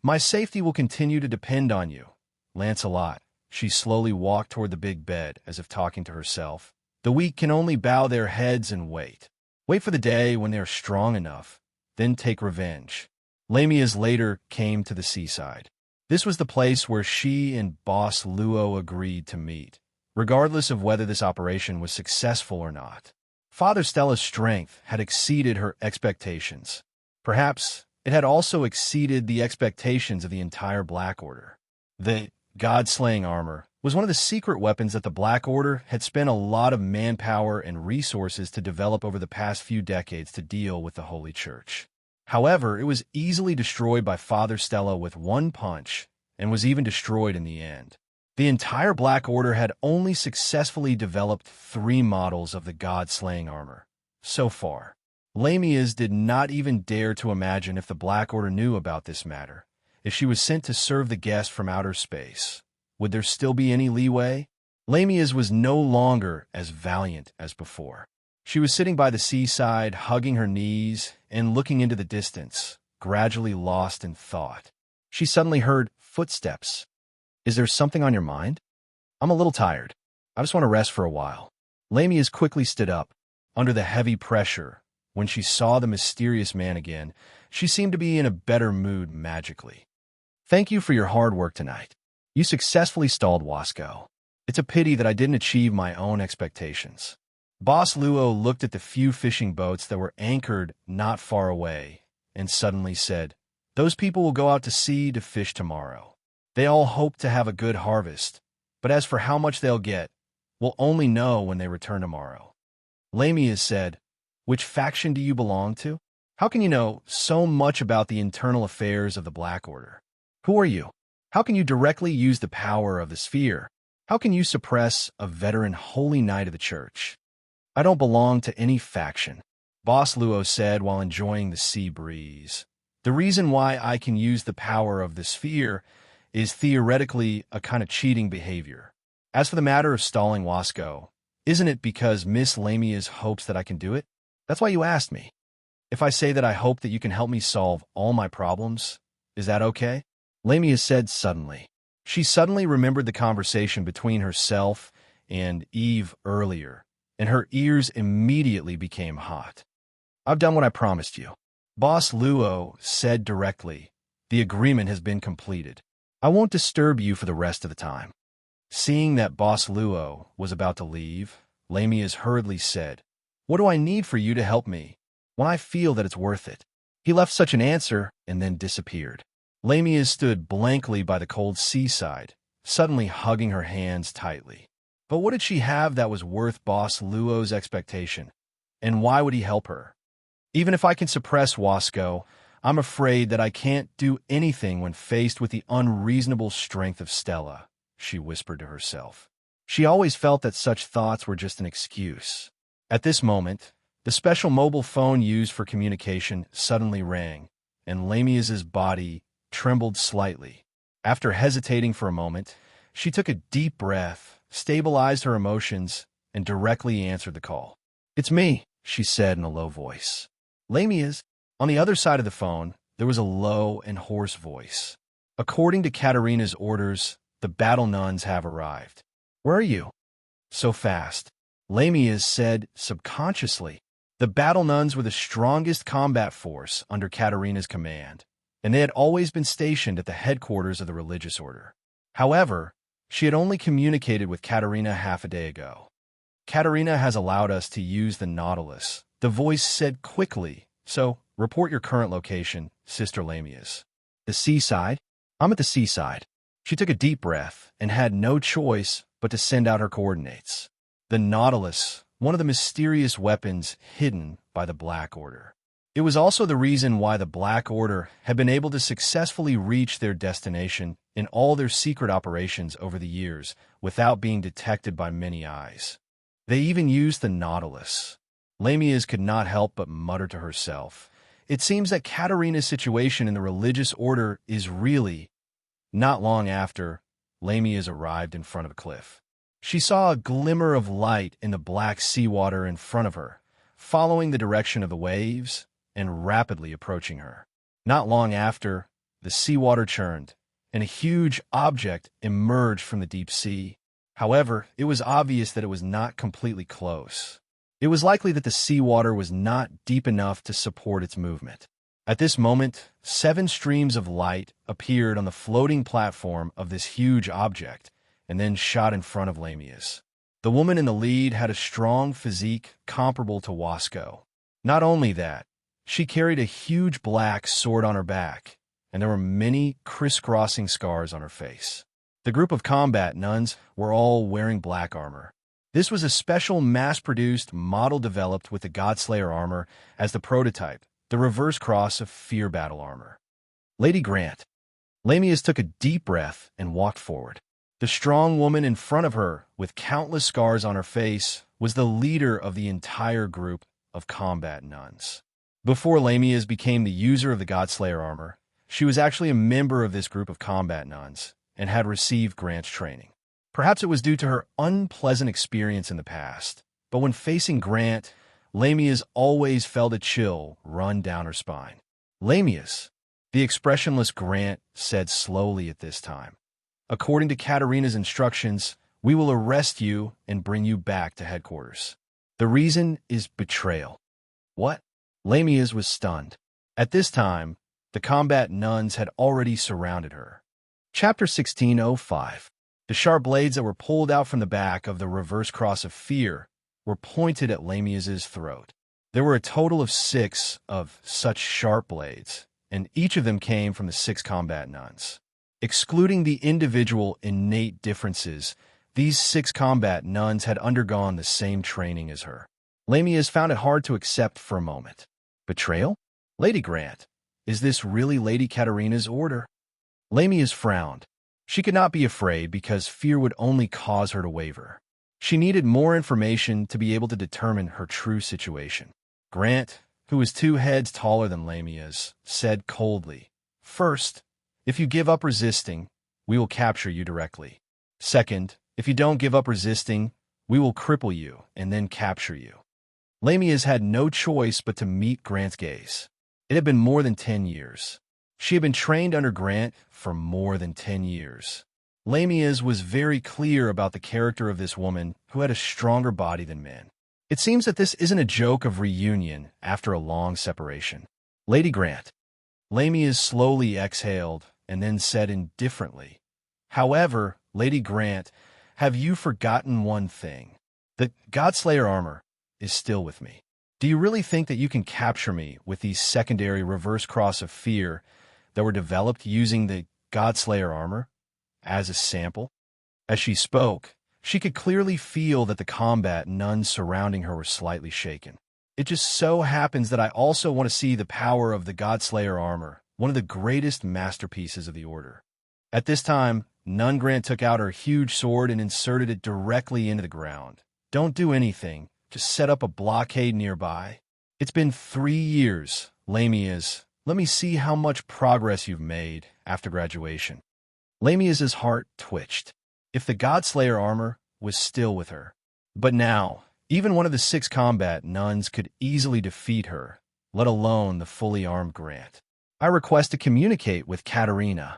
My safety will continue to depend on you. Lancelot, she slowly walked toward the big bed as if talking to herself. The weak can only bow their heads and wait. Wait for the day when they are strong enough, then take revenge. Lamia later came to the seaside. This was the place where she and Boss Luo agreed to meet, regardless of whether this operation was successful or not. Father Stella's strength had exceeded her expectations. Perhaps it had also exceeded the expectations of the entire Black Order. The God-slaying armor was one of the secret weapons that the Black Order had spent a lot of manpower and resources to develop over the past few decades to deal with the Holy Church. However, it was easily destroyed by Father Stella with one punch, and was even destroyed in the end. The entire Black Order had only successfully developed 3 models of the God-slaying armor. So far, Lamia's did not even dare to imagine if the Black Order knew about this matter. If she was sent to serve the guest from outer space, would there still be any leeway? Lamia's was no longer as valiant as before. She was sitting by the seaside, hugging her knees and looking into the distance, gradually lost in thought. She suddenly heard footsteps. Is there something on your mind? I'm a little tired. I just want to rest for a while. Lamia's quickly stood up. Under the heavy pressure, when she saw the mysterious man again, she seemed to be in a better mood magically. Thank you for your hard work tonight. You successfully stalled Wasco. It's a pity that I didn't achieve my own expectations. Boss Luo looked at the few fishing boats that were anchored not far away and suddenly said, Those people will go out to sea to fish tomorrow. They all hope to have a good harvest, but as for how much they'll get, we'll only know when they return tomorrow. Lamia said, Which faction do you belong to? How can you know so much about the internal affairs of the Black Order? Who are you? How can you directly use the power of the sphere? How can you suppress a veteran holy knight of the church? I don't belong to any faction, Boss Luo said while enjoying the sea breeze. The reason why I can use the power of the sphere is theoretically a kind of cheating behavior. As for the matter of stalling Wasco, isn't it because Miss Lamia's hopes that I can do it? That's why you asked me. If I say that I hope that you can help me solve all my problems, is that okay? Lamia said suddenly. She suddenly remembered the conversation between herself and Eve earlier, and her ears immediately became hot. I've done what I promised you. Boss Luo said directly, The agreement has been completed. I won't disturb you for the rest of the time. Seeing that Boss Luo was about to leave, Lamia's hurriedly said, What do I need for you to help me when I feel that it's worth it? He left such an answer and then disappeared. Lamia stood blankly by the cold seaside, suddenly hugging her hands tightly. But what did she have that was worth Boss Luo's expectation? And why would he help her? Even if I can suppress Wasco, I'm afraid that I can't do anything when faced with the unreasonable strength of Stella, she whispered to herself. She always felt that such thoughts were just an excuse. At this moment, the special mobile phone used for communication suddenly rang, and Lamia's body trembled slightly. After hesitating for a moment, she took a deep breath, stabilized her emotions, and directly answered the call. It's me, she said in a low voice. Lamia's. On the other side of the phone, there was a low and hoarse voice. According to Katarina's orders, the battle nuns have arrived. Where are you? So fast. Lamia's said subconsciously. The battle nuns were the strongest combat force under Katarina's command, and they had always been stationed at the headquarters of the religious order. However, she had only communicated with Katarina half a day ago. Katarina has allowed us to use the Nautilus, The voice said quickly, "So, report your current location, Sister Lamia's." "The seaside?" "I'm at the seaside." She took a deep breath and had no choice but to send out her coordinates. The Nautilus, one of the mysterious weapons hidden by the Black Order. It was also the reason why the Black Order had been able to successfully reach their destination in all their secret operations over the years without being detected by many eyes. They even used the Nautilus. Lamias could not help but mutter to herself, "It seems that Katerina's situation in the religious order is really—" Not long after, Lamias arrived in front of a cliff. She saw a glimmer of light in the black seawater in front of her, following the direction of the waves and rapidly approaching her. Not long after, the seawater churned, and a huge object emerged from the deep sea. However, it was obvious that it was not completely close. It was likely that the seawater was not deep enough to support its movement. At this moment, 7 streams of light appeared on the floating platform of this huge object and then shot in front of Lamias. The woman in the lead had a strong physique comparable to Wasco. Not only that, she carried a huge black sword on her back, and there were many crisscrossing scars on her face. The group of combat nuns were all wearing black armor. This was a special mass-produced model developed with the Godslayer armor as the prototype, the reverse cross of fear battle armor. "Lady Grant." Lamias took a deep breath and walked forward. The strong woman in front of her, with countless scars on her face, was the leader of the entire group of combat nuns. Before Lamias became the user of the Godslayer armor, she was actually a member of this group of combat nuns and had received Grant's training. Perhaps it was due to her unpleasant experience in the past, but when facing Grant, Lamias always felt a chill run down her spine. "Lamias," the expressionless Grant said slowly at this time. "According to Katerina's instructions, we will arrest you and bring you back to headquarters. The reason is betrayal." "What?" Lamias was stunned. At this time, the combat nuns had already surrounded her. Chapter 16:05. The sharp blades that were pulled out from the back of the reverse cross of fear were pointed at Lamias's throat. There were a total of 6 of such sharp blades, and each of them came from the 6 combat nuns. Excluding the individual innate differences, these 6 combat nuns had undergone the same training as her. Lamias found it hard to accept for a moment. Betrayal? "Lady Grant, is this really Lady Katerina's order?" Lamias frowned. She could not be afraid because fear would only cause her to waver. She needed more information to be able to determine her true situation. Grant, who was 2 heads taller than Lamias, said coldly, "First, if you give up resisting, we will capture you directly. Second, if you don't give up resisting, we will cripple you and then capture you." Lamias had no choice but to meet Grant's gaze. It had been more than 10 years. She had been trained under Grant for more than 10 years. Lamias was very clear about the character of this woman who had a stronger body than men. It seems that this isn't a joke of reunion after a long separation. "Lady Grant." Lamias slowly exhaled and then said indifferently, "However, Lady Grant, have you forgotten one thing? The Godslayer armor is still with me. Do you really think that you can capture me with these secondary reverse cross of fear that were developed using the Godslayer armor as a sample?" As she spoke, she could clearly feel that the combat nuns surrounding her were slightly shaken. "It just so happens that I also want to see the power of the Godslayer armor, one of the greatest masterpieces of the Order." At this time, Nun Grant took out her huge sword and inserted it directly into the ground. "Don't do anything. Just set up a blockade nearby. It's been 3 years, Lamias. Let me see how much progress you've made after graduation." Lamias's heart twitched. If the Godslayer armor was still with her. But now, even one of the 6 combat nuns could easily defeat her, let alone the fully armed Grant. "I request to communicate with Katerina."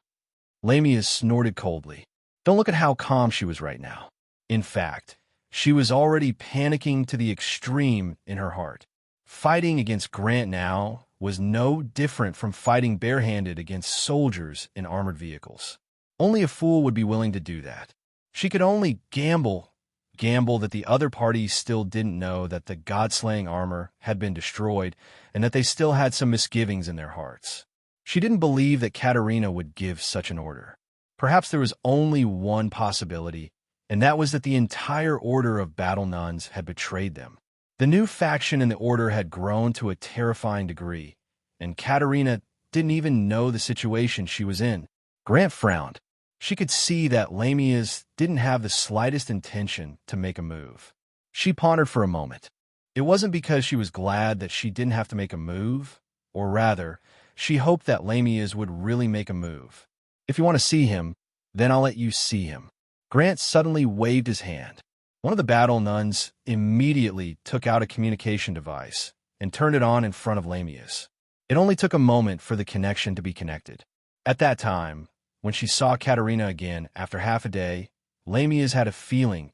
Lamias snorted coldly. Don't look at how calm she was right now. In fact, she was already panicking to the extreme in her heart. Fighting against Grant now was no different from fighting barehanded against soldiers in armored vehicles. Only a fool would be willing to do that. She could only gamble gamble that the other party still didn't know that the god-slaying armor had been destroyed and that they still had some misgivings in their hearts. She didn't believe that Katerina would give such an order. Perhaps there was only one possibility, and that was that the entire order of battle nuns had betrayed them. The new faction in the order had grown to a terrifying degree, and Katerina didn't even know the situation she was in. Grant frowned. She could see that Lamias didn't have the slightest intention to make a move. She pondered for a moment. It wasn't because she was glad that she didn't have to make a move, or rather, she hoped that Lamias would really make a move. If you want to see him, then I'll let you see him. Grant suddenly waved his hand. One of the battle nuns immediately took out a communication device and turned it on in front of Lamias. It only took a moment for the connection to be connected. At that time, when she saw Katerina again after half a day, Lamias had a feeling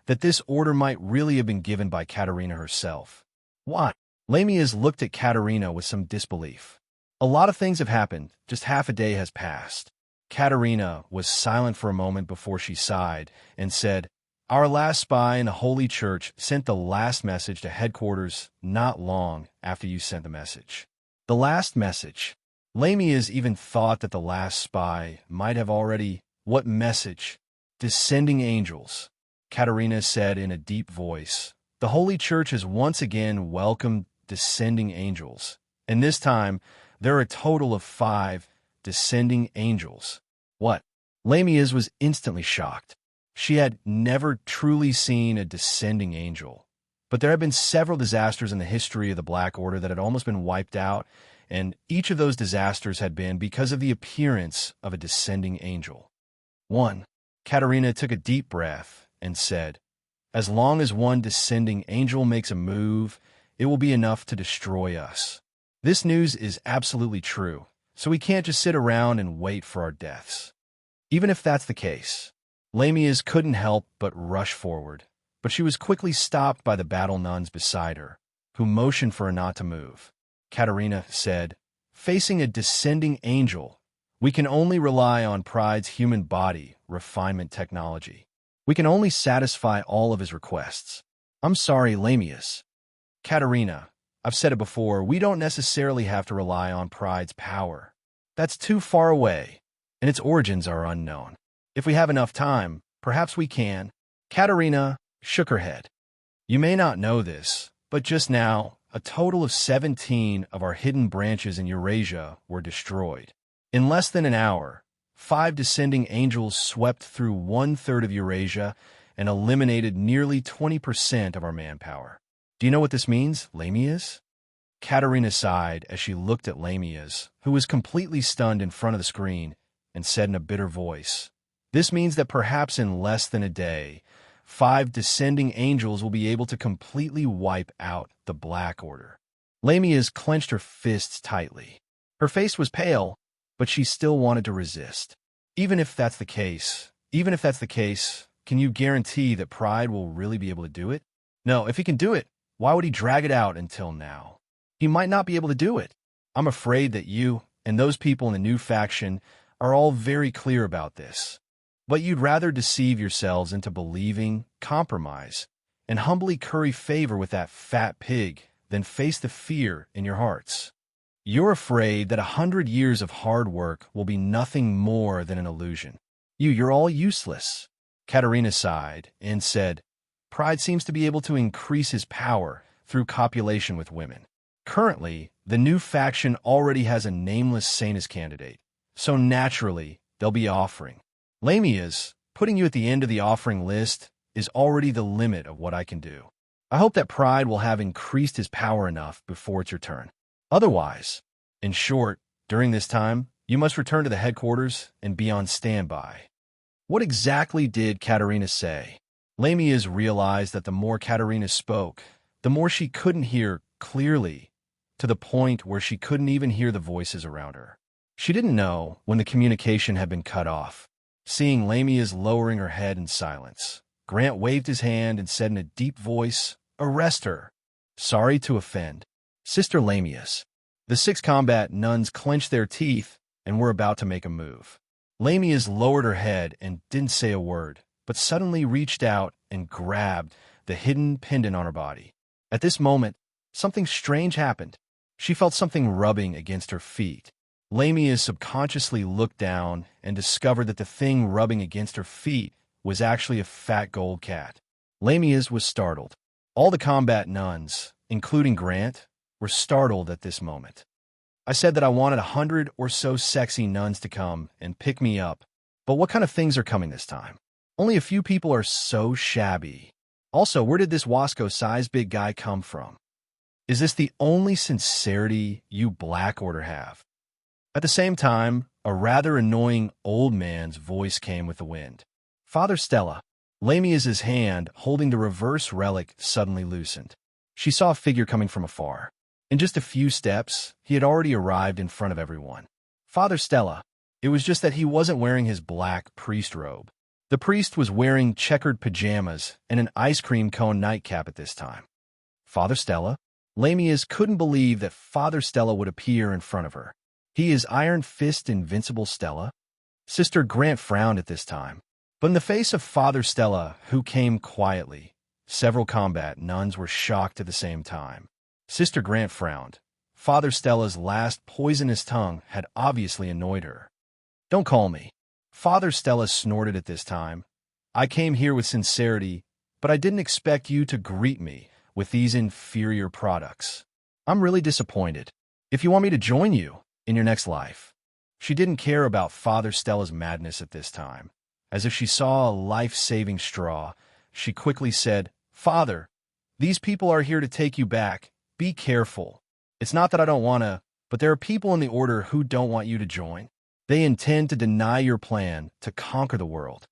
that this order might really have been given by Katerina herself. Why? Lamias looked at Katerina with some disbelief. A lot of things have happened, just half a day has passed. Katerina was silent for a moment before she sighed and said, "Our last spy in the Holy Church sent the last message to headquarters not long after you sent the message." The last message. Lamias even thought that the last spy might have already... What message? Descending angels. Katerina said in a deep voice. The Holy Church has once again welcomed descending angels, and this time there are a total of 5 descending angels. What? Lamias was instantly shocked. She had never truly seen a descending angel, but there had been several disasters in the history of the Black Order that had almost been wiped out, and each of those disasters had been because of the appearance of a descending angel. 1. Katerina took a deep breath and said, "As long as one descending angel makes a move, it will be enough to destroy us. This news is absolutely true, so we can't just sit around and wait for our deaths." Even if that's the case, Lamias couldn't help but rush forward, but she was quickly stopped by the battle nuns beside her, who motioned for her not to move. Katerina said, "Facing a descending angel, we can only rely on Pride's human body refinement technology. We can only satisfy all of his requests. I'm sorry, Lamias." "Katerina, I've said it before, we don't necessarily have to rely on Pride's power. That's too far away, and its origins are unknown. If we have enough time, perhaps we can." Katerina shook her head. "You may not know this, but just now, a total of 17 of our hidden branches in Eurasia were destroyed. In less than an hour, 5 descending angels swept through 1/3 of Eurasia and eliminated nearly 20% of our manpower. Do you know what this means, Lamias?" Katerina sighed as she looked at Lamias, who was completely stunned in front of the screen, and said in a bitter voice, "This means that perhaps in less than a day, 5 descending angels will be able to completely wipe out the Black Order." Lamias clenched her fists tightly. Her face was pale, but she still wanted to resist. Even if that's the case, can you guarantee that Pride will really be able to do it?" "No, if he can do it, why would he drag it out until now? He might not be able to do it. I'm afraid that you and those people in the new faction are all very clear about this. But you'd rather deceive yourselves into believing, compromise, and humbly curry favor with that fat pig than face the fear in your hearts. You're afraid that 100 years of hard work will be nothing more than an illusion. You're all useless." Katerina sighed and said, "Pride seems to be able to increase his power through copulation with women. Currently, the new faction already has a nameless Sanus candidate, so naturally, they'll be offering. Lamias, putting you at the end of the offering list is already the limit of what I can do. I hope that Pride will have increased his power enough before it's your turn. Otherwise, in short, during this time, you must return to the headquarters and be on standby." What exactly did Katerina say? Lamias realized that the more Katerina spoke, the more she couldn't hear clearly, to the point where she couldn't even hear the voices around her. She didn't know when the communication had been cut off. Seeing Lamias lowering her head in silence, Grant waved his hand and said in a deep voice, "Arrest her." "Sorry to offend, Sister Lamias." The 6 combat nuns clenched their teeth and were about to make a move. Lamias lowered her head and didn't say a word, but suddenly reached out and grabbed the hidden pendant on her body. At this moment, something strange happened. She felt something rubbing against her feet. Lamia subconsciously looked down and discovered that the thing rubbing against her feet was actually a fat gold cat. Lamia was startled. All the combat nuns, including Grant, were startled at this moment. I said that I wanted 100 or so sexy nuns to come and pick me up, but what kind of things are coming this time? Only a few people are so shabby. Also, where did this Wasco-sized big guy come from? Is this the only sincerity you Black Order have? At the same time, a rather annoying old man's voice came with the wind. Father Stella. Lamia's hand, holding the reverse relic, suddenly loosened. She saw a figure coming from afar. In just a few steps, he had already arrived in front of everyone. Father Stella. It was just that he wasn't wearing his black priest robe. The priest was wearing checkered pajamas and an ice cream cone nightcap at this time. Father Stella? Lamia's couldn't believe that Father Stella would appear in front of her. He is Iron Fist Invincible Stella? Sister Grant frowned at this time. But in the face of Father Stella, who came quietly, several combat nuns were shocked at the same time. Sister Grant frowned. Father Stella's last poisonous tongue had obviously annoyed her. Don't call me. Father Stella snorted at this time. I came here with sincerity, but I didn't expect you to greet me with these inferior products. I'm really disappointed. If you want me to join you in your next life. She didn't care about Father Stella's madness at this time. As if she saw a life-saving straw, she quickly said, Father, these people are here to take you back. Be careful. It's not that I don't want to, but there are people in the Order who don't want you to join. They intend to deny your plan to conquer the world.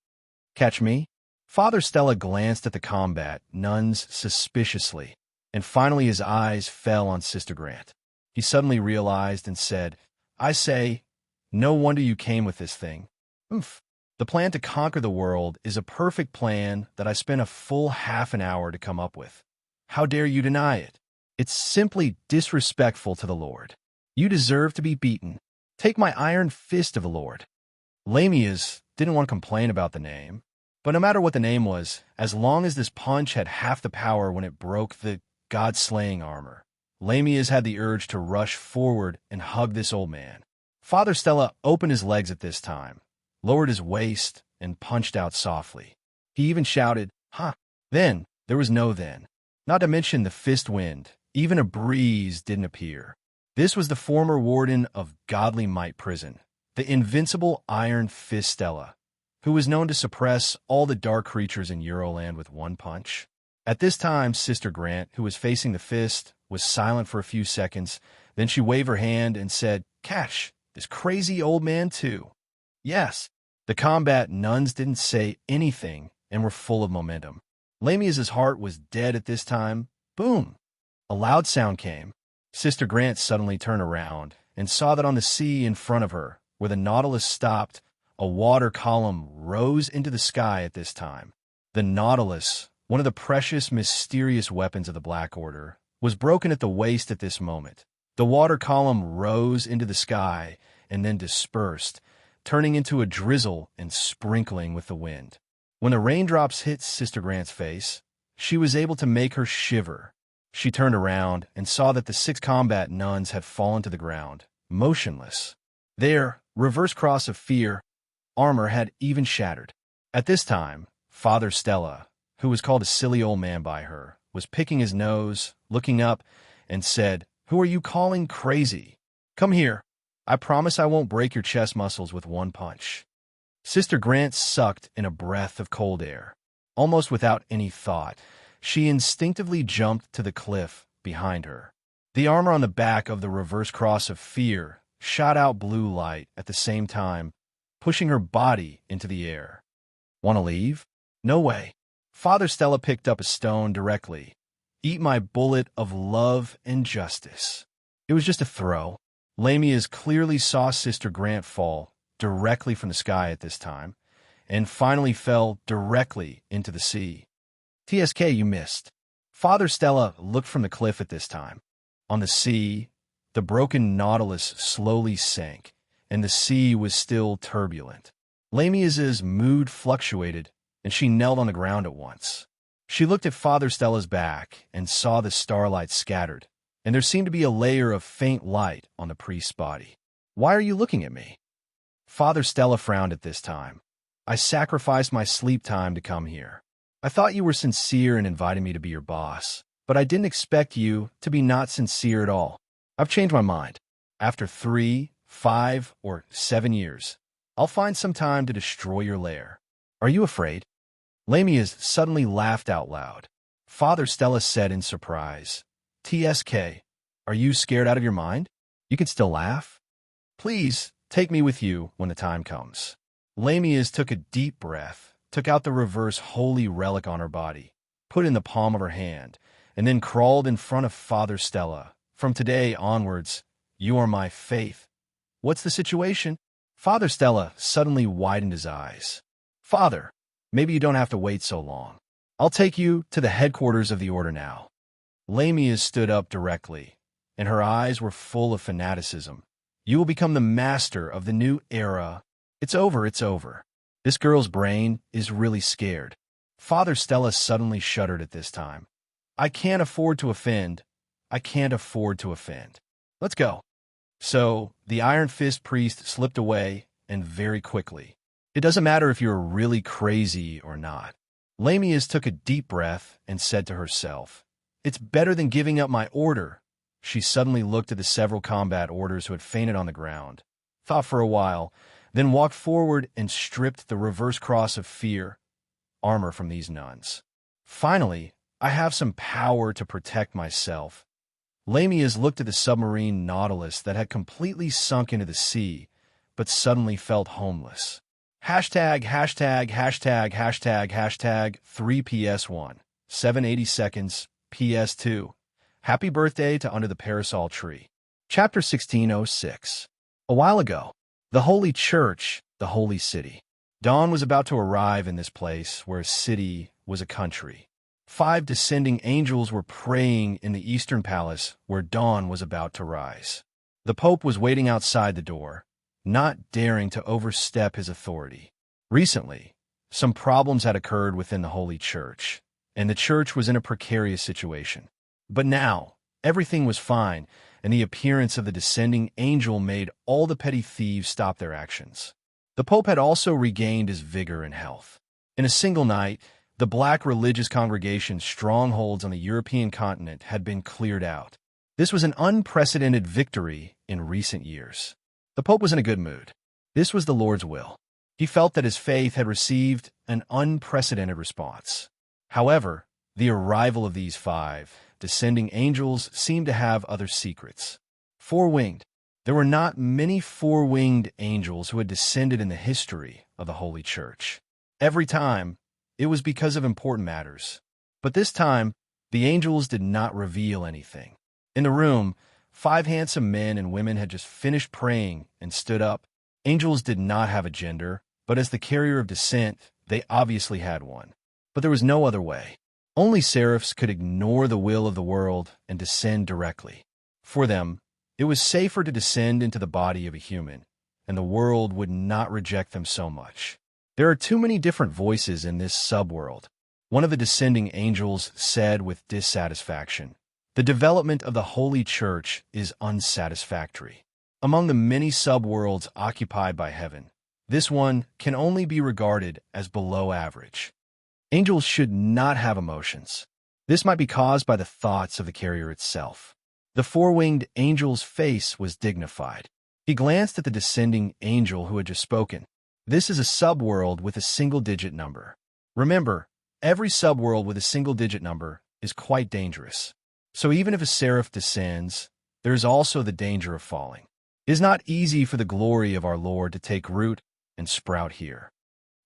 Catch me? Father Stella glanced at the combat nuns suspiciously, and finally his eyes fell on Sister Grant. He suddenly realized and said, I say, no wonder you came with this thing. Oomph. The plan to conquer the world is a perfect plan that I spent a full half an hour to come up with. How dare you deny it? It's simply disrespectful to the Lord. You deserve to be beaten. Take my iron fist of the Lord. Lamia's didn't want to complain about the name, but no matter what the name was, as long as this punch had half the power when it broke the God-slaying armor, Lamia's had the urge to rush forward and hug this old man. Father Stella opened his legs at this time, lowered his waist, and punched out softly. He even shouted, "Ha!" Then, there was no then. Not to mention the fist wind, even a breeze didn't appear. This was the former warden of Godly Might Prison, the invincible Iron Fist Stella, who was known to suppress all the dark creatures in Euroland with one punch. At this time, Sister Grant, who was facing the fist, was silent for a few seconds. Then she waved her hand and said, Catch, this crazy old man too. Yes, the combat nuns didn't say anything and were full of momentum. Lamia's heart was dead at this time. Boom! A loud sound came. Sister Grant suddenly turned around and saw that on the sea in front of her, where the Nautilus stopped, a water column rose into the sky at this time. The Nautilus, one of the precious, mysterious weapons of the Black Order, was broken at the waist at this moment. The water column rose into the sky and then dispersed, turning into a drizzle and sprinkling with the wind. When the raindrops hit Sister Grant's face, she was able to make her shiver. She turned around and saw that the 6 combat nuns had fallen to the ground, motionless. Their reverse cross of fear armor had even shattered. At this time, Father Stella, who was called a silly old man by her, was picking his nose, looking up, and said, Who are you calling crazy? Come here. I promise I won't break your chest muscles with one punch. Sister Grant sucked in a breath of cold air. Almost without any thought, she instinctively jumped to the cliff behind her. The armor on the back of the reverse cross of fear shot out blue light at the same time, pushing her body into the air. Want to leave? No way. Father Stella picked up a stone directly. Eat my bullet of love and justice. It was just a throw. Lamia's clearly saw Sister Grant fall directly from the sky at this time, and finally fell directly into the sea. TSK, you missed. Father Stella looked from the cliff at this time. On the sea, the broken Nautilus slowly sank, and the sea was still turbulent. Lamia's mood fluctuated, and she knelt on the ground at once. She looked at Father Stella's back and saw the starlight scattered, and there seemed to be a layer of faint light on the priest's body. "Why are you looking at me?" Father Stella frowned at this time. "I sacrificed my sleep time to come here. I thought you were sincere in inviting me to be your boss, but I didn't expect you to be not sincere at all. I've changed my mind. After 3, 5, or 7 years, I'll find some time to destroy your lair. Are you afraid?" Lamias suddenly laughed out loud. Father Stella said in surprise, "TSK, are you scared out of your mind? You can still laugh? Please, take me with you when the time comes." Lamias took a deep breath, took out the reverse holy relic on her body, put it in the palm of her hand, and then crawled in front of Father Stella. "From today onwards, you are my faith. What's the situation?" Father Stella suddenly widened his eyes. "Father, maybe you don't have to wait so long. I'll take you to the headquarters of the order now." Lamias stood up directly, and her eyes were full of fanaticism. "You will become the master of the new era. It's over, it's over." This girl's brain is really scared. Father Stella suddenly shuddered at this time. "I can't afford to offend. I can't afford to offend. Let's go." So the Iron Fist priest slipped away, and very quickly. It doesn't matter if you're really crazy or not. Lamias took a deep breath and said to herself, "It's better than giving up my order." She suddenly looked at the several combat orders who had fainted on the ground, thought for a while, then walked forward and stripped the reverse cross of fear armor from these nuns. "Finally, I have some power to protect myself." Lamias looked at the submarine Nautilus that had completely sunk into the sea, but suddenly felt homeless. Hashtag, hashtag, hashtag, hashtag, hashtag 3PS1, 780 seconds, PS2. Happy birthday to Under the Parasol Tree. Chapter 1606. A while ago, the Holy Church, the Holy City. Dawn was about to arrive in this place where a city was a country. 5 descending angels were praying in the Eastern Palace where dawn was about to rise. The Pope was waiting outside the door, not daring to overstep his authority. Recently, some problems had occurred within the Holy Church, and the Church was in a precarious situation. But now, everything was fine, and the appearance of the descending angel made all the petty thieves stop their actions. The Pope had also regained his vigor and health. In a single night, the black religious congregation's strongholds on the European continent had been cleared out. This was an unprecedented victory in recent years. The Pope was in a good mood. This was the Lord's will. He felt that his faith had received an unprecedented response. However, the arrival of these 5 descending angels seemed to have other secrets. 4-winged. There were not many 4-winged angels who had descended in the history of the Holy Church. Every time, it was because of important matters. But this time, the angels did not reveal anything. In the room, 5 handsome men and women had just finished praying and stood up. Angels did not have a gender, but as the carrier of descent, they obviously had one. But there was no other way. Only seraphs could ignore the will of the world and descend directly. For them, it was safer to descend into the body of a human, and the world would not reject them so much. There are too many different voices in this subworld. One of the descending angels said with dissatisfaction, "The development of the Holy Church is unsatisfactory. Among the many subworlds occupied by heaven, this one can only be regarded as below average. Angels should not have emotions. This might be caused by the thoughts of the carrier itself." The 4-winged angel's face was dignified. He glanced at the descending angel who had just spoken. "This is a subworld with a single-digit number. Remember, every subworld with a single-digit number is quite dangerous. So even if a seraph descends, there is also the danger of falling. It is not easy for the glory of our Lord to take root and sprout here.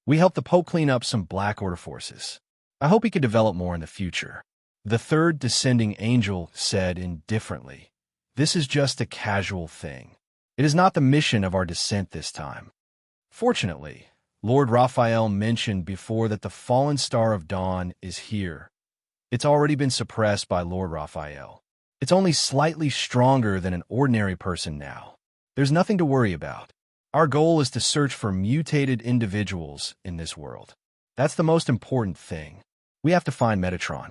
We helped the Pope clean up some Black Order forces. I hope he could develop more in the future." The 3rd descending angel said indifferently, "This is just a casual thing. It is not the mission of our descent this time. Fortunately, Lord Raphael mentioned before that the fallen star of dawn is here. It's already been suppressed by Lord Raphael. It's only slightly stronger than an ordinary person now. There's nothing to worry about. Our goal is to search for mutated individuals in this world. That's the most important thing. We have to find Metatron.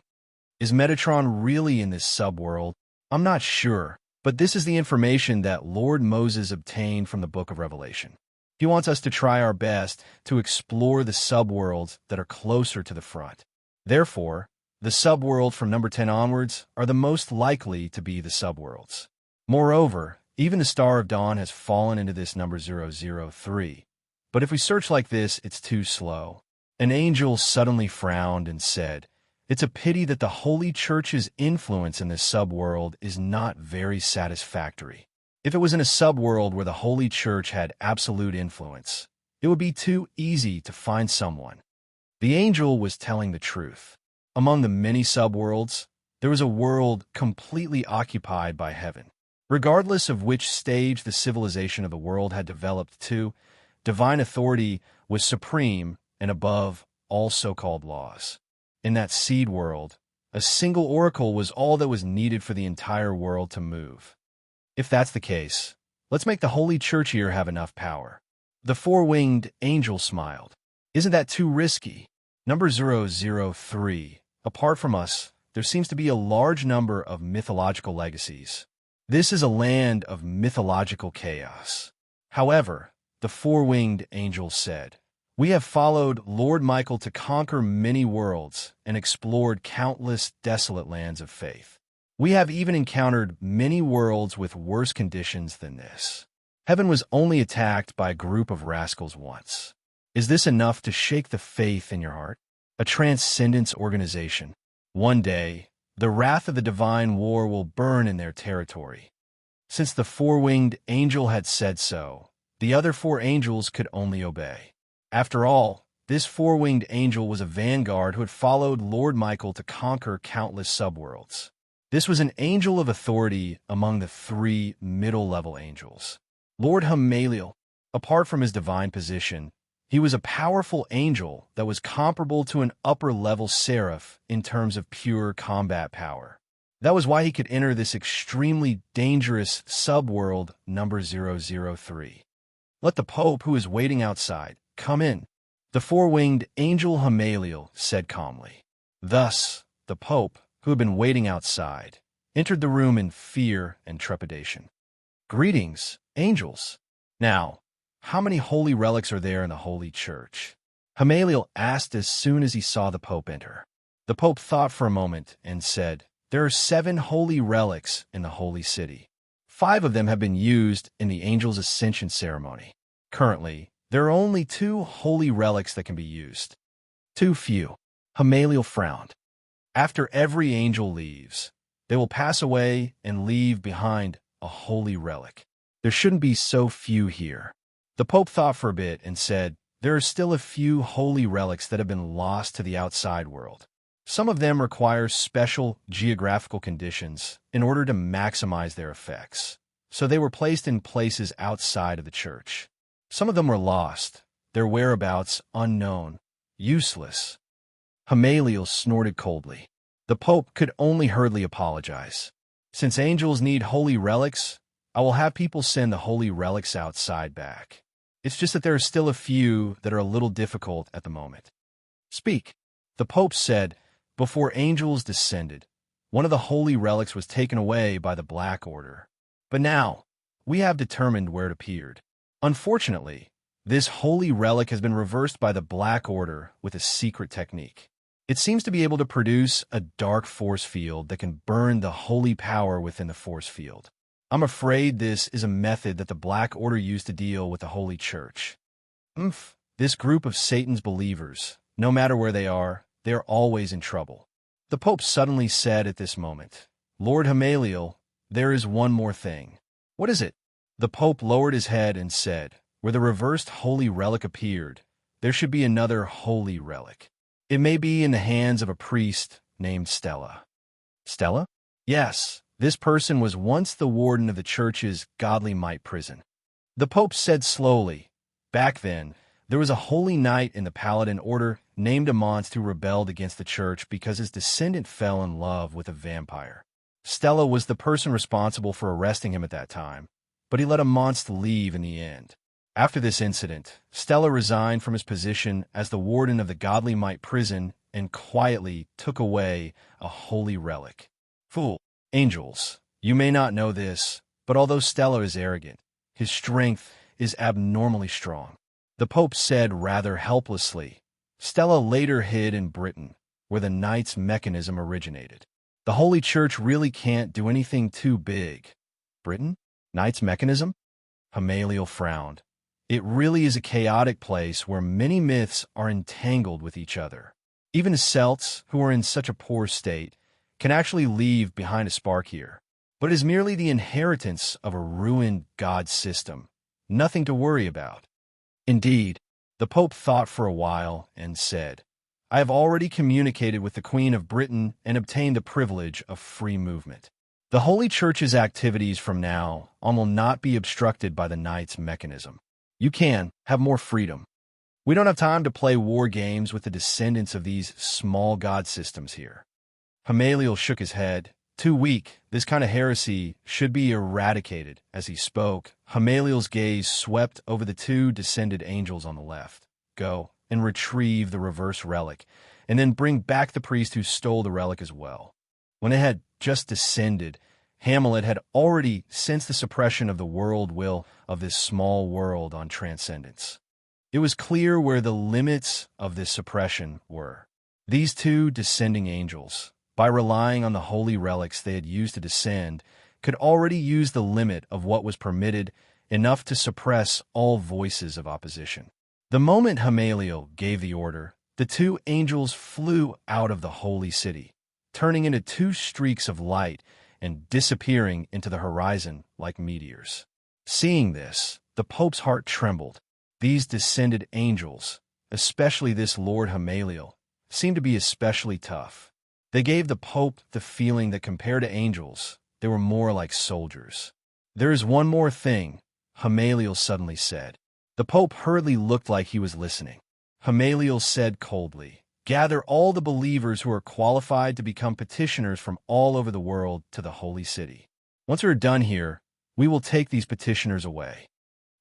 Is Metatron really in this subworld? I'm not sure, but this is the information that Lord Moses obtained from the Book of Revelation. He wants us to try our best to explore the subworlds that are closer to the front. Therefore, the subworld from number 10 onwards are the most likely to be the subworlds. Moreover, even the Star of Dawn has fallen into this number 003. But if we search like this, it's too slow. An angel suddenly frowned and said, "It's a pity that the Holy Church's influence in this subworld is not very satisfactory. If it was in a subworld where the Holy Church had absolute influence, it would be too easy to find someone." The angel was telling the truth. Among the many subworlds, there was a world completely occupied by heaven. Regardless of which stage the civilization of the world had developed to, divine authority was supreme and above all so-called laws. In that seed world, a single oracle was all that was needed for the entire world to move. If that's the case, let's make the Holy Church here have enough power. The four-winged angel smiled. Isn't that too risky? Number 003. Apart from us, there seems to be a large number of mythological legacies. This is a land of mythological chaos. However, the four-winged angel said, "We have followed Lord Michael to conquer many worlds and explored countless desolate lands of faith. We have even encountered many worlds with worse conditions than this. Heaven was only attacked by a group of rascals once. Is this enough to shake the faith in your heart? A transcendence organization. One day, the wrath of the divine war will burn in their territory." Since the four-winged angel had said so, the other four angels could only obey. After all, this four-winged angel was a vanguard who had followed Lord Michael to conquer countless subworlds. This was an angel of authority among the three middle-level angels. Lord Hamaliel, apart from his divine position, he was a powerful angel that was comparable to an upper-level seraph in terms of pure combat power. That was why he could enter this extremely dangerous subworld number 003. "Let the Pope, who is waiting outside, come in," the four-winged angel Hamaliel said calmly. Thus, the Pope, who had been waiting outside, entered the room in fear and trepidation. "Greetings, angels. Now, how many holy relics are there in the Holy Church?" Hamaliel asked as soon as he saw the Pope enter. The Pope thought for a moment and said, "There are 7 holy relics in the Holy City. 5 of them have been used in the angel's ascension ceremony. Currently, there are only 2 holy relics that can be used." "Too few." Hamaliel frowned. "After every angel leaves, they will pass away and leave behind a holy relic. There shouldn't be so few here." The Pope thought for a bit and said, "There are still a few holy relics that have been lost to the outside world. Some of them require special geographical conditions in order to maximize their effects, so they were placed in places outside of the church. Some of them were lost, their whereabouts unknown, useless." Hamaliel snorted coldly. The Pope could only hurriedly apologize. "Since angels need holy relics, I will have people send the holy relics outside back. It's just that there are still a few that are a little difficult at the moment." "Speak," the Pope said. Before angels descended, one of the holy relics was taken away by the Black Order. But now, we have determined where it appeared. Unfortunately, this holy relic has been reversed by the Black Order with a secret technique. It seems to be able to produce a dark force field that can burn the holy power within the force field. I'm afraid this is a method that the Black Order used to deal with the Holy Church. This group of Satan's believers, no matter where they are always in trouble." The Pope suddenly said at this moment, "Lord Hamaliel, there is one more thing." "What is it?" The Pope lowered his head and said, "Where the reversed holy relic appeared, there should be another holy relic. It may be in the hands of a priest named Stella." "Stella?" "Yes. This person was once the warden of the church's godly might prison." The Pope said slowly, "Back then, there was a holy knight in the Paladin order named Amant who rebelled against the church because his descendant fell in love with a vampire. Stella was the person responsible for arresting him at that time, but he let Amant leave in the end. After this incident, Stella resigned from his position as the warden of the godly might prison and quietly took away a holy relic. Fool, angels, you may not know this, but although Stella is arrogant, his strength is abnormally strong. The Pope said rather helplessly. Stella later hid in Britain, where the Knight's mechanism originated. The Holy Church really can't do anything too big. Britain? Knight's mechanism? Gamaliel frowned. It really is a chaotic place where many myths are entangled with each other. Even Celts, who are in such a poor state, can actually leave behind a spark here. But it is merely the inheritance of a ruined god system. Nothing to worry about. Indeed, the Pope thought for a while and said, I have already communicated with the Queen of Britain and obtained the privilege of free movement. The Holy Church's activities from now on will not be obstructed by the Knight's mechanism. You can have more freedom. We don't have time to play war games with the descendants of these small god systems here. Gamaliel shook his head. Too weak, this kind of heresy should be eradicated. As he spoke, Gamaliel's gaze swept over the two descended angels on the left. Go and retrieve the reverse relic, and then bring back the priest who stole the relic as well. When it had just descended, Hamlet had already sensed the suppression of the world will of this small world on transcendence. It was clear where the limits of this suppression were. These two descending angels, by relying on the holy relics they had used to descend, could already use the limit of what was permitted, enough to suppress all voices of opposition. The moment Gamaliel gave the order, the two angels flew out of the holy city, turning into two streaks of light and disappearing into the horizon like meteors. Seeing this, the Pope's heart trembled. These descended angels, especially this Lord Gamaliel, seemed to be especially tough. They gave the Pope the feeling that compared to angels, they were more like soldiers. There is one more thing, Gamaliel suddenly said. The Pope hurriedly looked like he was listening. Gamaliel said coldly, gather all the believers who are qualified to become petitioners from all over the world to the holy city. Once we are done here, we will take these petitioners away.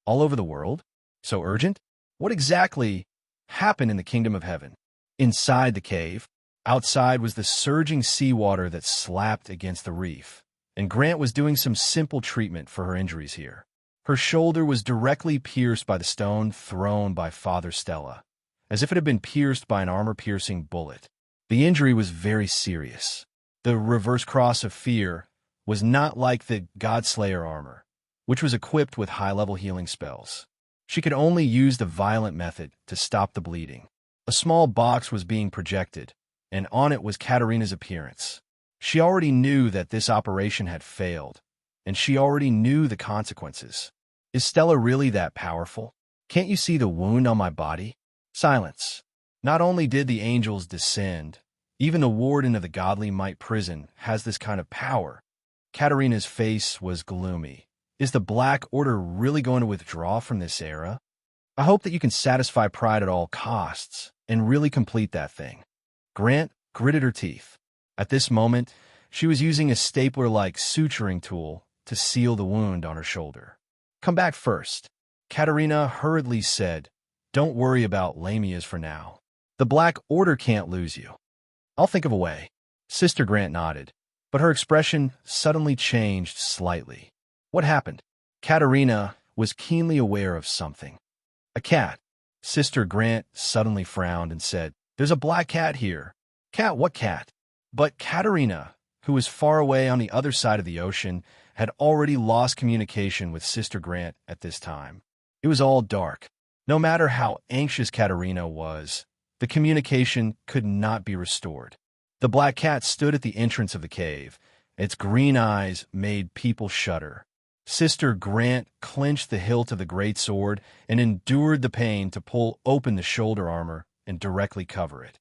All over the world? So urgent? What exactly happened in the kingdom of heaven? Inside the cave, outside was the surging seawater that slapped against the reef, and Grant was doing some simple treatment for her injuries here. Her shoulder was directly pierced by the stone thrown by Father Stella, as if it had been pierced by an armor-piercing bullet. The injury was very serious. The reverse cross of fear was not like the Godslayer armor, which was equipped with high-level healing spells. She could only use the violent method to stop the bleeding. A small box was being projected, and on it was Katerina's appearance. She already knew that this operation had failed, and she already knew the consequences. Is Stella really that powerful? Can't you see the wound on my body? Silence. Not only did the angels descend, even the warden of the Godly Might prison has this kind of power. Katerina's face was gloomy. Is the Black Order really going to withdraw from this era? I hope that you can satisfy pride at all costs and really complete that thing. Grant gritted her teeth. At this moment, she was using a stapler-like suturing tool to seal the wound on her shoulder. Come back first. Katerina hurriedly said, don't worry about lamias for now. The Black Order can't lose you. I'll think of a way. Sister Grant nodded, but her expression suddenly changed slightly. What happened? Katerina was keenly aware of something. A cat. Sister Grant suddenly frowned and said, there's a black cat here. Cat, what cat? But Katerina, who was far away on the other side of the ocean, had already lost communication with Sister Grant at this time. It was all dark. No matter how anxious Katerina was, the communication could not be restored. The black cat stood at the entrance of the cave. Its green eyes made people shudder. Sister Grant clenched the hilt of the great sword and endured the pain to pull open the shoulder armor and directly cover it.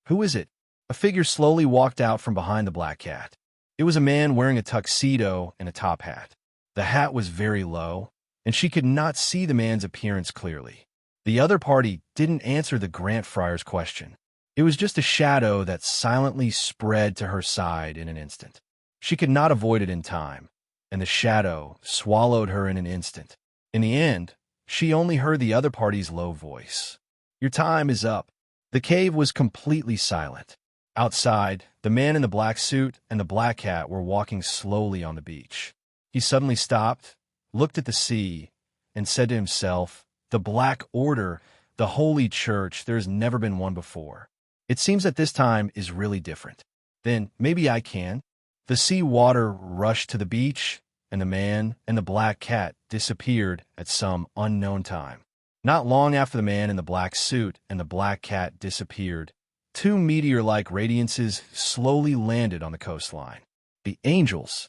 Who is it? A figure slowly walked out from behind the black cat. It was a man wearing a tuxedo and a top hat. The hat was very low, and she could not see the man's appearance clearly. The other party didn't answer the Grant Friar's question. It was just a shadow that silently spread to her side in an instant. She could not avoid it in time, and the shadow swallowed her in an instant. In the end, she only heard the other party's low voice. Your time is up. The cave was completely silent. Outside, the man in the black suit and the black cat were walking slowly on the beach. He suddenly stopped, looked at the sea, and said to himself, "The Black Order, the Holy Church, there's never been one before. It seems that this time is really different. Then maybe I can." The sea water rushed to the beach, and the man and the black cat disappeared at some unknown time. Not long after the man in the black suit and the black cat disappeared, two meteor-like radiances slowly landed on the coastline. The angels.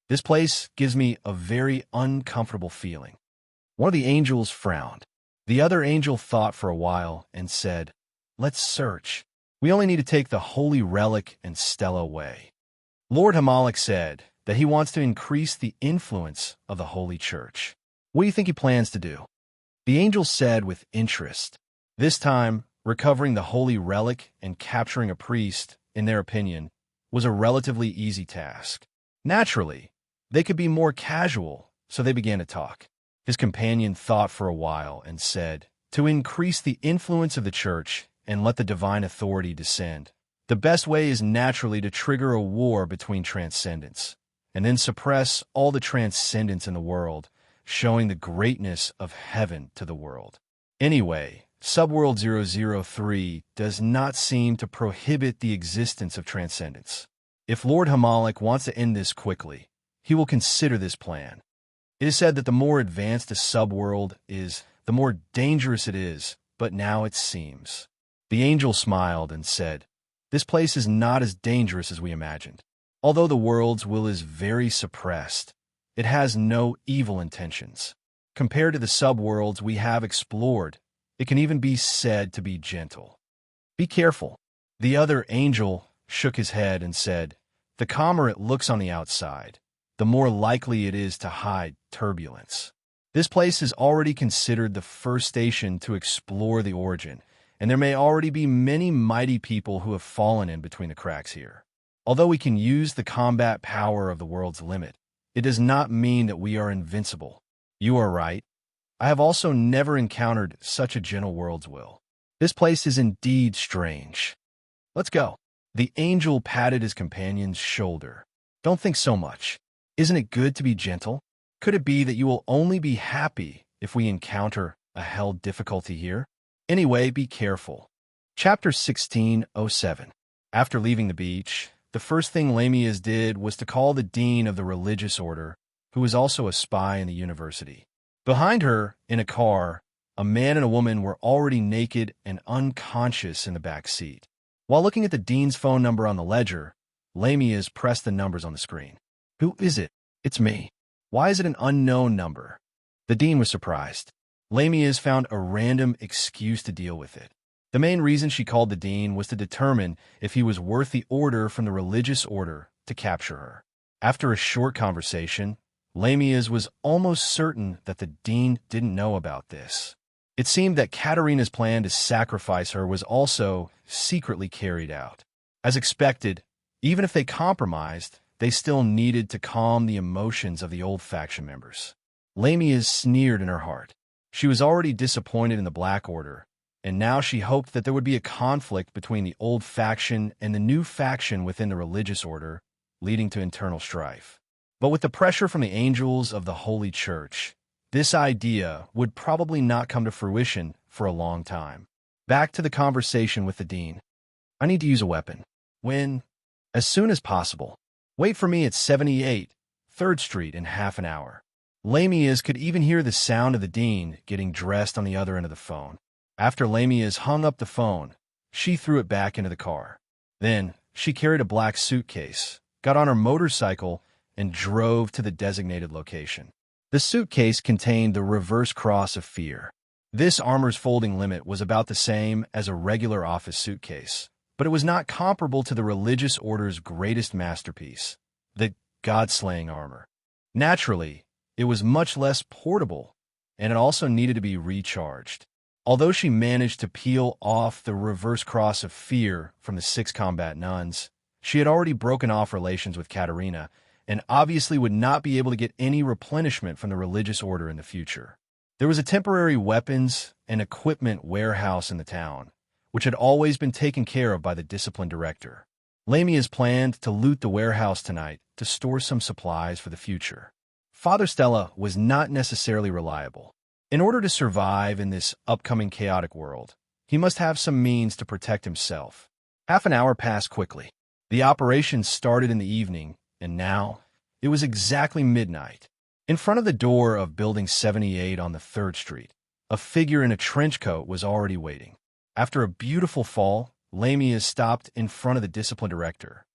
This place gives me a very uncomfortable feeling. One of the angels frowned. The other angel thought for a while and said, "Let's search. We only need to take the holy relic and stella away." Lord Hamalek said that he wants to increase the influence of the Holy Church. What do you think he plans to do? The angel said with interest. This time, recovering the holy relic and capturing a priest, in their opinion, was a relatively easy task. Naturally, they could be more casual, so they began to talk. His companion thought for a while and said, "To increase the influence of the church and let the divine authority descend, the best way is naturally to trigger a war between transcendents, and then suppress all the transcendents in the world, showing the greatness of heaven to the world. Anyway, Subworld 003 does not seem to prohibit the existence of transcendence. If Lord Hamalek wants to end this quickly, he will consider this plan. It is said that the more advanced a subworld is, the more dangerous it is, but now it seems." The angel smiled and said, "This place is not as dangerous as we imagined. Although the world's will is very suppressed, it has no evil intentions. Compared to the subworlds we have explored, it can even be said to be gentle. Be careful." The other angel shook his head and said, "The calmer it looks on the outside, the more likely it is to hide turbulence. This place is already considered the first station to explore the origin, and there may already be many mighty people who have fallen in between the cracks here. Although we can use the combat power of the world's limit, it does not mean that we are invincible. You are right. I have also never encountered such a gentle world's will. This place is indeed strange. Let's go." The angel patted his companion's shoulder. "Don't think so much. Isn't it good to be gentle? Could it be that you will only be happy if we encounter a hell difficulty here? Anyway, be careful." Chapter 16:07. After leaving the beach, the first thing Lamias did was to call the dean of the religious order, who was also a spy in the university. Behind her, in a car, a man and a woman were already naked and unconscious in the back seat. While looking at the dean's phone number on the ledger, Lamias pressed the numbers on the screen. "Who is it?" "It's me." "Why is it an unknown number?" The dean was surprised. Lamias found a random excuse to deal with it. The main reason she called the dean was to determine if he was worth the order from the religious order to capture her. After a short conversation, Lamias was almost certain that the dean didn't know about this. It seemed that Katerina's plan to sacrifice her was also secretly carried out. As expected, even if they compromised, they still needed to calm the emotions of the old faction members. Lamias sneered in her heart. She was already disappointed in the Black Order, and now she hoped that there would be a conflict between the old faction and the new faction within the religious order, leading to internal strife. But with the pressure from the angels of the Holy Church, this idea would probably not come to fruition for a long time. Back to the conversation with the dean. "I need to use a weapon." "When?" "As soon as possible. Wait for me at 78 3rd Street in half an hour." Lamias could even hear the sound of the dean getting dressed on the other end of the phone. After Lamias hung up the phone, she threw it back into the car. Then, she carried a black suitcase, got on her motorcycle, and drove to the designated location. The suitcase contained the reverse cross of fear. This armor's folding limit was about the same as a regular office suitcase, but it was not comparable to the religious order's greatest masterpiece, the God-slaying armor. Naturally, it was much less portable, and it also needed to be recharged. Although she managed to peel off the reverse cross of fear from the 6 combat nuns, she had already broken off relations with Katerina, and obviously would not be able to get any replenishment from the religious order in the future. There was a temporary weapons and equipment warehouse in the town, which had always been taken care of by the discipline director. Lamia's planned to loot the warehouse tonight to store some supplies for the future. Father Stella was not necessarily reliable. In order to survive in this upcoming chaotic world, he must have some means to protect himself. Half an hour passed quickly. The operation started in the evening, and now it was exactly midnight. In front of the door of Building 78 on the 3rd Street, a figure in a trench coat was already waiting. After a beautiful fall, Lamia stopped in front of the discipline director.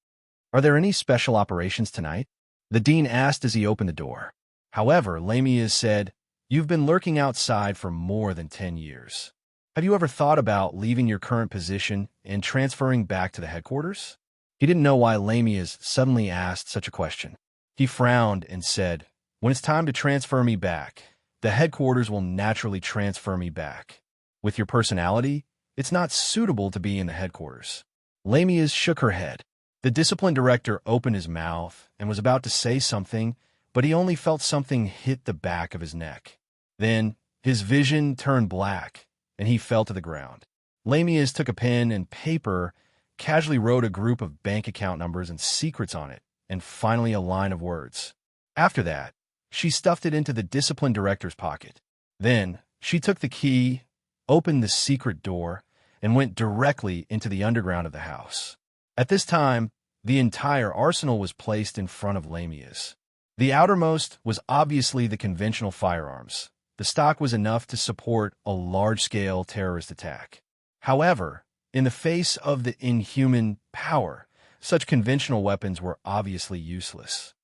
"Are there any special operations tonight?" the dean asked as he opened the door. However, Lamia said, "You've been lurking outside for more than 10 years. Have you ever thought about leaving your current position and transferring back to the headquarters?" He didn't know why Lamia's suddenly asked such a question. He frowned and said, "When it's time to transfer me back, the headquarters will naturally transfer me back. With your personality, it's not suitable to be in the headquarters." Lamia shook her head. The discipline director opened his mouth and was about to say something, but he only felt something hit the back of his neck. Then his vision turned black, and he fell to the ground. Lamia took a pen and paper, casually wrote a group of bank account numbers and secrets on it, and finally a line of words. After that, she stuffed it into the discipline director's pocket. Then she took the key, opened the secret door, and went directly into the underground of the house. At this time, the entire arsenal was placed in front of Lamia's. The outermost was obviously the conventional firearms. The stock was enough to support a large-scale terrorist attack. However, in the face of the inhuman power, such conventional weapons were obviously useless.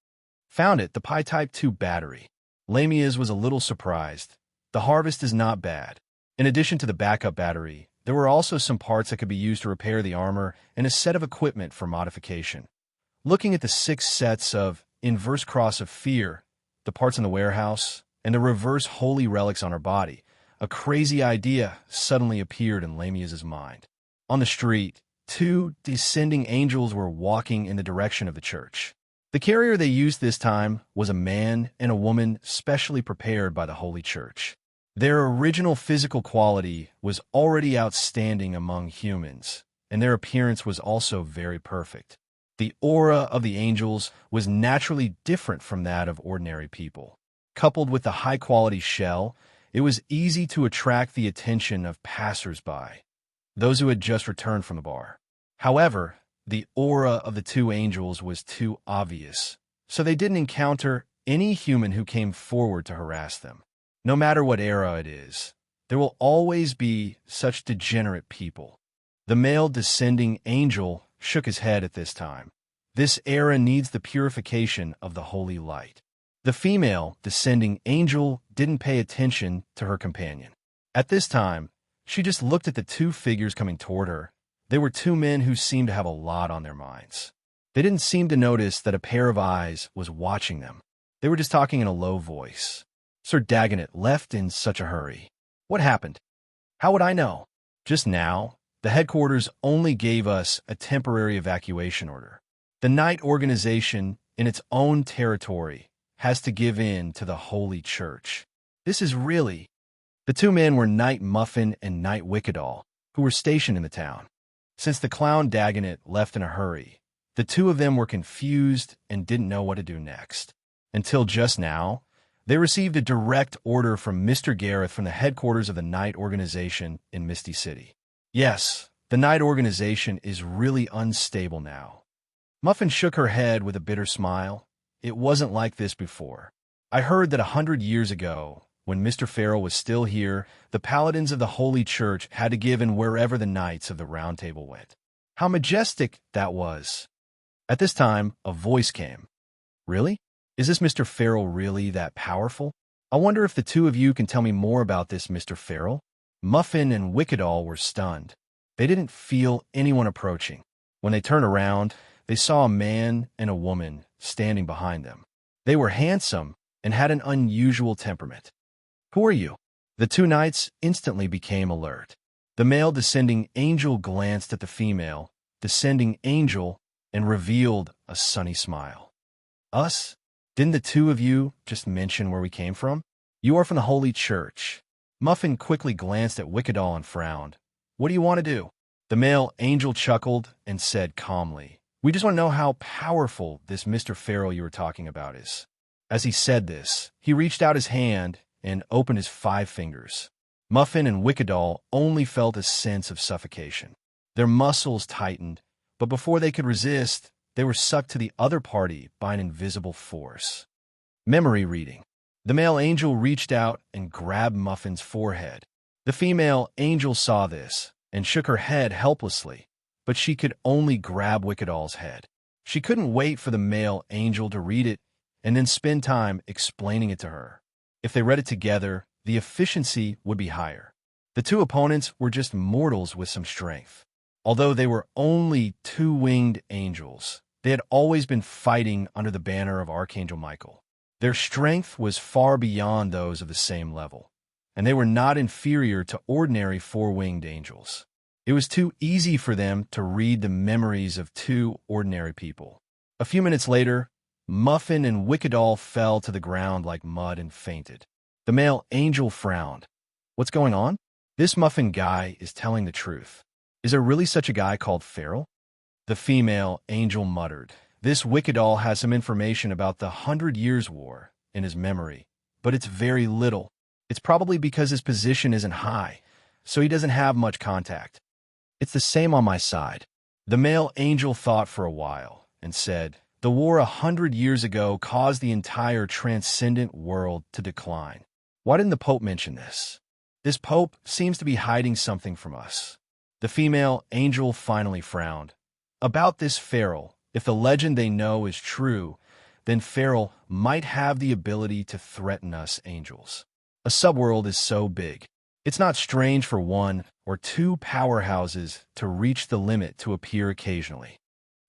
Found it, the Pi Type 2 battery. Lamia's was a little surprised. The harvest is not bad. In addition to the backup battery, there were also some parts that could be used to repair the armor and a set of equipment for modification. Looking at the 6 sets of inverse cross of fear, the parts in the warehouse, and the reverse holy relics on her body, a crazy idea suddenly appeared in Lamia's mind. On the street, 2 descending angels were walking in the direction of the church. The carrier they used this time was a man and a woman specially prepared by the Holy Church. Their original physical quality was already outstanding among humans, and their appearance was also very perfect. The aura of the angels was naturally different from that of ordinary people. Coupled with the high-quality shell, it was easy to attract the attention of passers-by, those who had just returned from the bar. However, the aura of the 2 angels was too obvious, so they didn't encounter any human who came forward to harass them. No matter what era it is, there will always be such degenerate people. The male descending angel shook his head at this time. This era needs the purification of the holy light. The female descending angel didn't pay attention to her companion. At this time, she just looked at the 2 figures coming toward her. They were 2 men who seemed to have a lot on their minds. They didn't seem to notice that a pair of eyes was watching them. They were just talking in a low voice. "Sir Dagonet left in such a hurry. What happened?" "How would I know? Just now, the headquarters only gave us a temporary evacuation order. The Knight organization, in its own territory, has to give in to the Holy Church. This is really..." The 2 men were Knight Muffin and Knight Wickedall, who were stationed in the town. Since the clown Dagonet left in a hurry, the 2 of them were confused and didn't know what to do next. Until just now, they received a direct order from Mr. Gareth from the headquarters of the Knight organization in Misty City. Yes, the Knight organization is really unstable now. Muffin shook her head with a bitter smile. It wasn't like this before. I heard that 100 years ago, when Mr. Farrell was still here, the paladins of the Holy Church had to give in wherever the Knights of the Round Table went. How majestic that was. At this time, a voice came. "Really? Is this Mr. Farrell really that powerful? I wonder if the 2 of you can tell me more about this Mr. Farrell?" Muffin and Wickedall were stunned. They didn't feel anyone approaching. When they turned around, they saw a man and a woman standing behind them. They were handsome and had an unusual temperament. "Who are you?" The 2 knights instantly became alert. The male descending angel glanced at the female descending angel and revealed a sunny smile. "Us? Didn't the 2 of you just mention where we came from? You are from the Holy Church." Muffin quickly glanced at Wickedall and frowned. "What do you want to do?" The male angel chuckled and said calmly, "We just want to know how powerful this Mr. Farrell you were talking about is." As he said this, he reached out his hand and opened his 5 fingers. Muffin and Wickedall only felt a sense of suffocation. Their muscles tightened, but before they could resist, they were sucked to the other party by an invisible force. Memory reading. The male angel reached out and grabbed Muffin's forehead. The female angel saw this and shook her head helplessly, but she could only grab Wickedall's head. She couldn't wait for the male angel to read it and then spend time explaining it to her. If they read it together, the efficiency would be higher. The 2 opponents were just mortals with some strength. Although they were only 2-winged angels, they had always been fighting under the banner of Archangel Michael. Their strength was far beyond those of the same level, and they were not inferior to ordinary 4-winged angels. It was too easy for them to read the memories of 2 ordinary people. A few minutes later, Muffin and Wickedall fell to the ground like mud and fainted. The male angel frowned. "What's going on?" "This Muffin guy is telling the truth. Is there really such a guy called Farrell?" The female angel muttered, "This Wickedall has some information about the 100 Years' War in his memory, but it's very little. It's probably because his position isn't high, so he doesn't have much contact. It's the same on my side." The male angel thought for a while and said, "The war 100 years ago caused the entire transcendent world to decline. Why didn't the Pope mention this? This Pope seems to be hiding something from us." The female angel finally frowned. "About this Farrell, if the legend they know is true, then Farrell might have the ability to threaten us angels. A subworld is so big. It's not strange for 1 or 2 powerhouses to reach the limit to appear occasionally."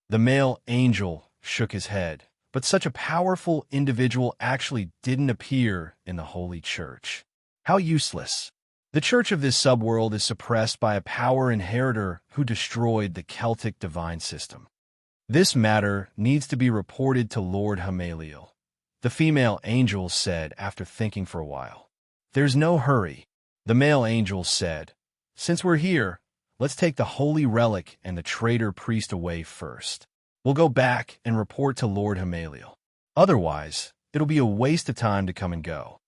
The male angel shook his head, but such a powerful individual actually didn't appear in the Holy Church. How useless. The church of this subworld is suppressed by a power inheritor who destroyed the Celtic divine system. This matter needs to be reported to Lord Hamaliel, the female angel said after thinking for a while. "There's no hurry." The male angel said, "Since we're here, let's take the holy relic and the traitor priest away first. We'll go back and report to Lord Hamaliel. Otherwise, it'll be a waste of time to come and go."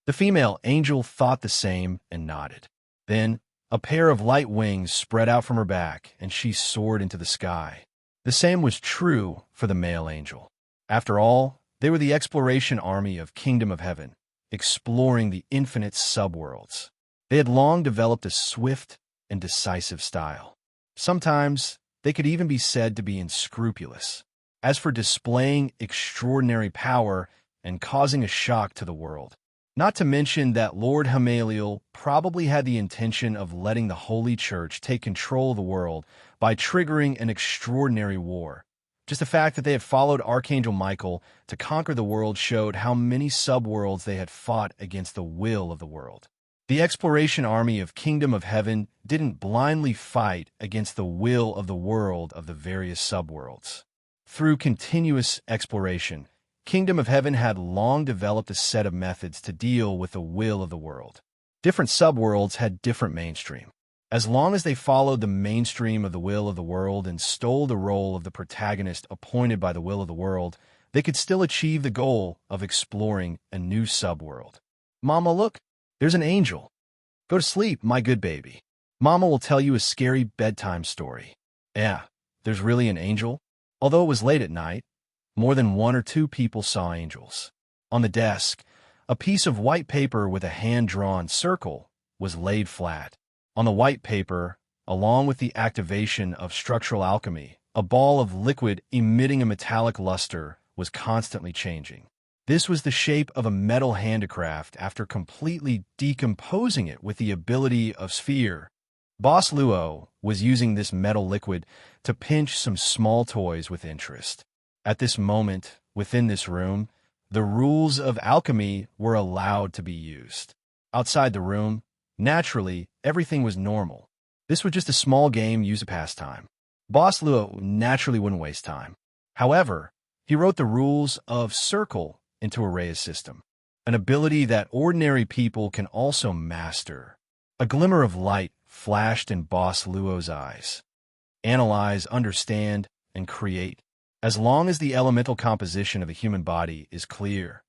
The female angel thought the same and nodded. Then, a pair of light wings spread out from her back, and she soared into the sky. The same was true for the male angel. After all, they were the exploration army of Kingdom of Heaven, exploring the infinite subworlds. They had long developed a swift and decisive style. Sometimes, they could even be said to be unscrupulous. As for displaying extraordinary power and causing a shock to the world. Not to mention that Lord Hamaliel probably had the intention of letting the Holy Church take control of the world by triggering an extraordinary war. Just the fact that they had followed Archangel Michael to conquer the world showed how many subworlds they had fought against the will of the world. The exploration army of Kingdom of Heaven didn't blindly fight against the will of the world of the various subworlds. Through continuous exploration, Kingdom of Heaven had long developed a set of methods to deal with the will of the world. Different subworlds had different mainstream. As long as they followed the mainstream of the will of the world and stole the role of the protagonist appointed by the will of the world, they could still achieve the goal of exploring a new subworld. "Mama, look, there's an angel. Go to sleep, my good baby. Mama will tell you a scary bedtime story." Yeah, there's really an angel? Although it was late at night, more than 1 or 2 people saw angels. On the desk, a piece of white paper with a hand-drawn circle was laid flat. On the white paper, along with the activation of structural alchemy, a ball of liquid emitting a metallic luster was constantly changing. This was the shape of a metal handicraft after completely decomposing it with the ability of sphere. Boss Luo was using this metal liquid to pinch some small toys with interest. At this moment, within this room, the rules of alchemy were allowed to be used. Outside the room, naturally, everything was normal. This was just a small game used as pastime. Boss Luo naturally wouldn't waste time. However, he wrote the rules of circle into Array's system, an ability that ordinary people can also master. A glimmer of light flashed in Boss Luo's eyes. Analyze, understand, and create. As long as the elemental composition of a human body is clear.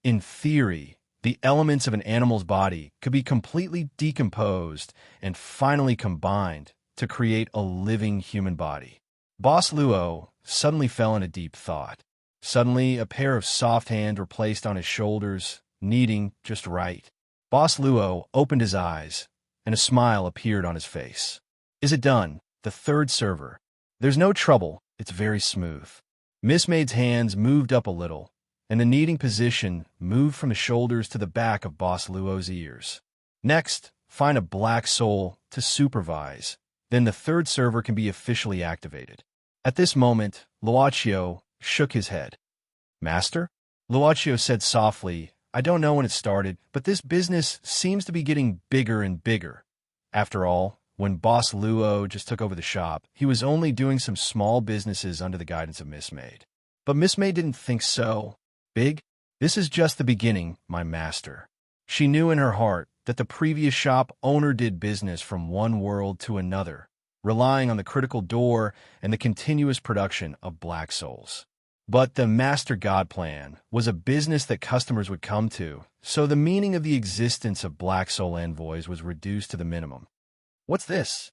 In theory, the elements of an animal's body could be completely decomposed and finally combined to create a living human body. Boss Luo suddenly fell into deep thought. Suddenly, a pair of soft hands were placed on his shoulders, kneading just right. Boss Luo opened his eyes, and a smile appeared on his face. Is it done? The third server. There's no trouble, it's very smooth. Miss Maid's hands moved up a little, and the kneading position moved from the shoulders to the back of Boss Luo's ears. Next, find a black soul to supervise. Then the third server can be officially activated. At this moment, Luochio shook his head. Master? Luochio said softly, I don't know when it started, but this business seems to be getting bigger and bigger. After all, when Boss Luo just took over the shop, he was only doing some small businesses under the guidance of Miss Maid. But Miss Maid didn't think so. Big? This is just the beginning, my master. She knew in her heart that the previous shop owner did business from one world to another, relying on the critical door and the continuous production of black souls. But the Master God plan was a business that customers would come to, so the meaning of the existence of black soul envoys was reduced to the minimum. What's this?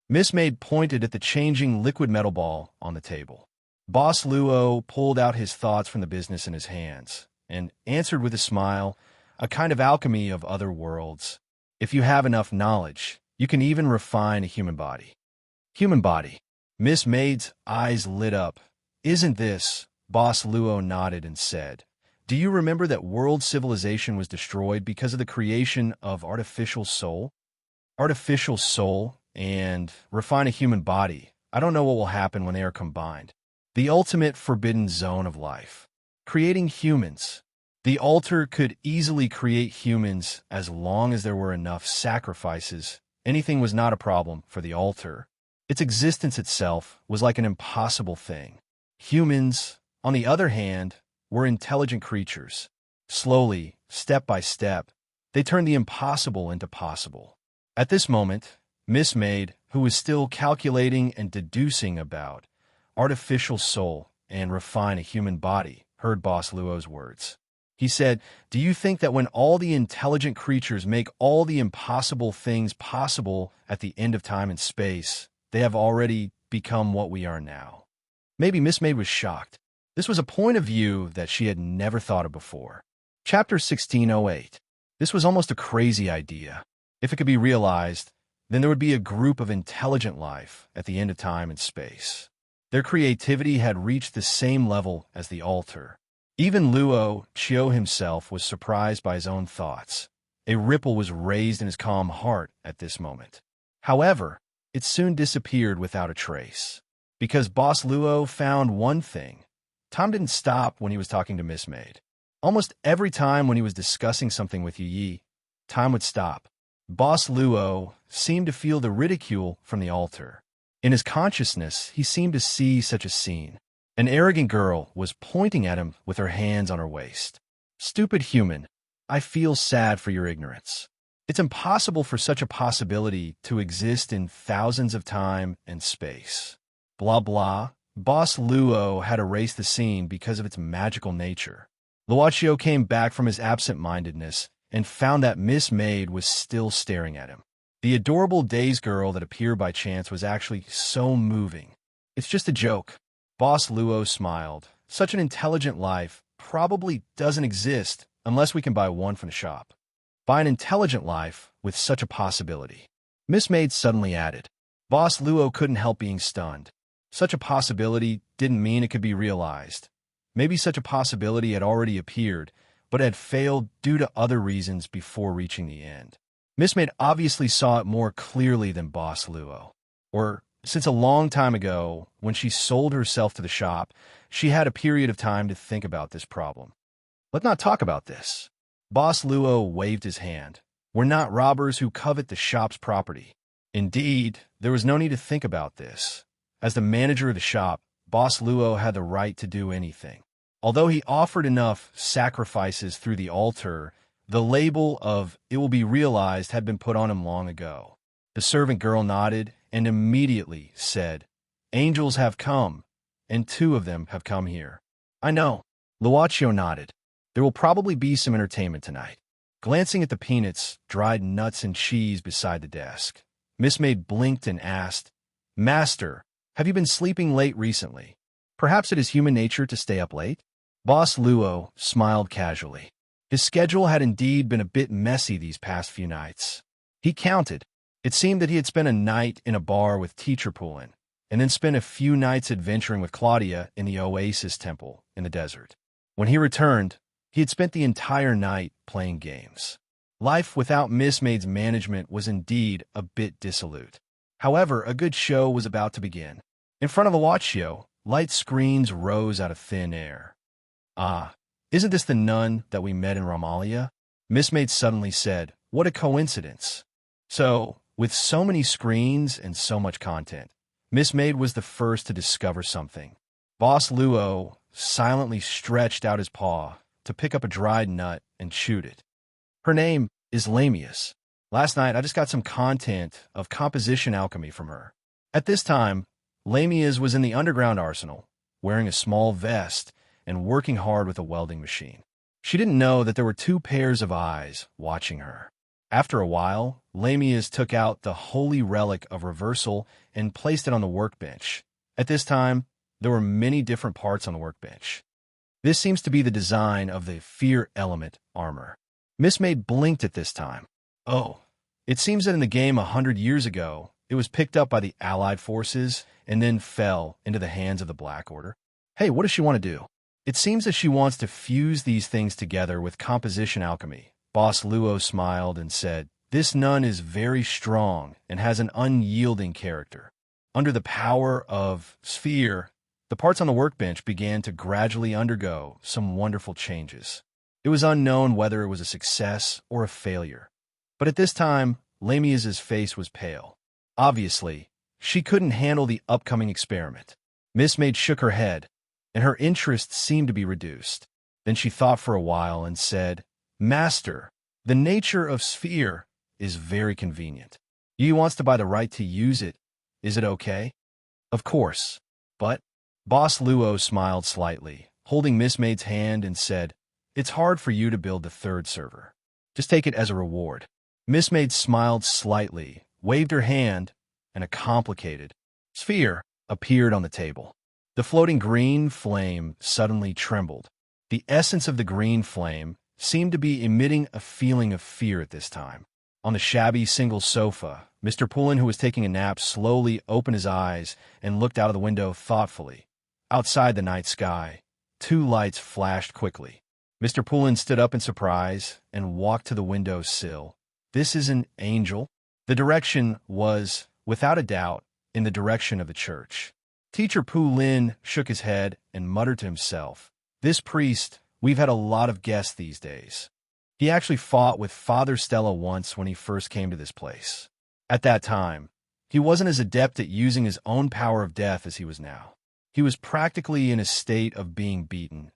Miss Maid pointed at the changing liquid metal ball on the table. Boss Luo pulled out his thoughts from the business in his hands and answered with a smile, a kind of alchemy of other worlds. If you have enough knowledge, you can even refine a human body. Human body. Miss Maid's eyes lit up. Isn't this? Boss Luo nodded and said, do you remember that world civilization was destroyed because of the creation of artificial soul? Artificial soul and refine a human body. I don't know what will happen when they are combined. The ultimate forbidden zone of life. Creating humans. The altar could easily create humans as long as there were enough sacrifices. Anything was not a problem for the altar. Its existence itself was like an impossible thing. Humans, on the other hand, were intelligent creatures. Slowly, step by step, they turned the impossible into possible. At this moment, Miss Maid, who was still calculating and deducing about artificial soul and refine a human body, heard Boss Luo's words. He said, do you think that when all the intelligent creatures make all the impossible things possible at the end of time and space, they have already become what we are now? Maybe Miss Maid was shocked. This was a point of view that she had never thought of before. Chapter 1608. This was almost a crazy idea. If it could be realized, then there would be a group of intelligent life at the end of time and space. Their creativity had reached the same level as the altar. Even Luo Chio himself was surprised by his own thoughts. A ripple was raised in his calm heart at this moment. However, it soon disappeared without a trace. Because Boss Luo found one thing. Time didn't stop when he was talking to Miss Maid. Almost every time when he was discussing something with Yi, time would stop. Boss Luo seemed to feel the ridicule from the altar. In his consciousness, he seemed to see such a scene. An arrogant girl was pointing at him with her hands on her waist. Stupid human, I feel sad for your ignorance. It's impossible for such a possibility to exist in thousands of time and space. Blah blah. Boss Luo had erased the scene because of its magical nature. Luochio came back from his absent-mindedness and found that Miss Maid was still staring at him. The adorable Days girl that appeared by chance was actually so moving. It's just a joke. Boss Luo smiled. Such an intelligent life probably doesn't exist unless we can buy one from the shop. Buy an intelligent life with such a possibility. Miss Maid suddenly added. Boss Luo couldn't help being stunned. Such a possibility didn't mean it could be realized. Maybe such a possibility had already appeared, but had failed due to other reasons before reaching the end. Miss Maid obviously saw it more clearly than Boss Luo. Or, since a long time ago, when she sold herself to the shop, she had a period of time to think about this problem. Let's not talk about this. Boss Luo waved his hand. We're not robbers who covet the shop's property. Indeed, there was no need to think about this. As the manager of the shop, Boss Luo had the right to do anything. Although he offered enough sacrifices through the altar, The label of "it will be realized" had been put on him long ago. The servant girl nodded and immediately said, "Angels have come, and 2 of them have come here." "I know." Luaccio nodded. "There will probably be some entertainment tonight." Glancing at the peanuts, dried nuts, and cheese beside the desk, Miss Maid blinked and asked, "Master, have you been sleeping late recently? Perhaps it is human nature to stay up late?" Boss Luo smiled casually. His schedule had indeed been a bit messy these past few nights. He counted. It seemed that he had spent a night in a bar with Teacher Poulin, and then spent a few nights adventuring with Claudia in the Oasis Temple in the desert. When he returned, he had spent the entire night playing games. Life without Miss Maid's management was indeed a bit dissolute. However, a good show was about to begin. In front of Luaccio, light screens rose out of thin air. "Ah, isn't this the nun that we met in Romalia?" Miss Maid suddenly said. "What a coincidence." So, with so many screens and so much content, Miss Maid was the first to discover something. Boss Luo silently stretched out his paw to pick up a dried nut and chewed it. "Her name is Lamius. Last night, I just got some content of composition alchemy from her." At this time, Lamius was in the underground arsenal, wearing a small vest and working hard with a welding machine. She didn't know that there were 2 pairs of eyes watching her. After a while, Lamius took out the holy relic of reversal and placed it on the workbench. At this time, there were many different parts on the workbench. This seems to be the design of the fear element armor. Miss Maid blinked at this time. Oh, it seems that in the game 100 years ago, it was picked up by the Allied forces and then fell into the hands of the Black Order. Hey, what does she want to do? It seems that she wants to fuse these things together with composition alchemy. Boss Luo smiled and said, "This nun is very strong and has an unyielding character." Under the power of sphere, the parts on the workbench began to gradually undergo some wonderful changes. It was unknown whether it was a success or a failure. But at this time, Lamius's face was pale. Obviously, she couldn't handle the upcoming experiment. Miss Maid shook her head, and her interest seemed to be reduced. Then she thought for a while and said, "Master, the nature of sphere is very convenient. He wants to buy the right to use it. Is it okay?" "Of course. But..." Boss Luo smiled slightly, holding Miss Maid's hand, and said, "It's hard for you to build the 3rd server. Just take it as a reward." Miss Maid smiled slightly, waved her hand, and a complicated sphere appeared on the table. The floating green flame suddenly trembled. The essence of the green flame seemed to be emitting a feeling of fear at this time. On the shabby single sofa, Mr. Poulin, who was taking a nap, slowly opened his eyes and looked out of the window thoughtfully. Outside the night sky, 2 lights flashed quickly. Mr. Poulin stood up in surprise and walked to the window sill. "This is an angel?" The direction was, without a doubt, in the direction of the church. Teacher Poulin shook his head and muttered to himself, "This priest, we've had a lot of guests these days." He actually fought with Father Stella once when he first came to this place. At that time, he wasn't as adept at using his own power of death as he was now. He was practically in a state of being beaten.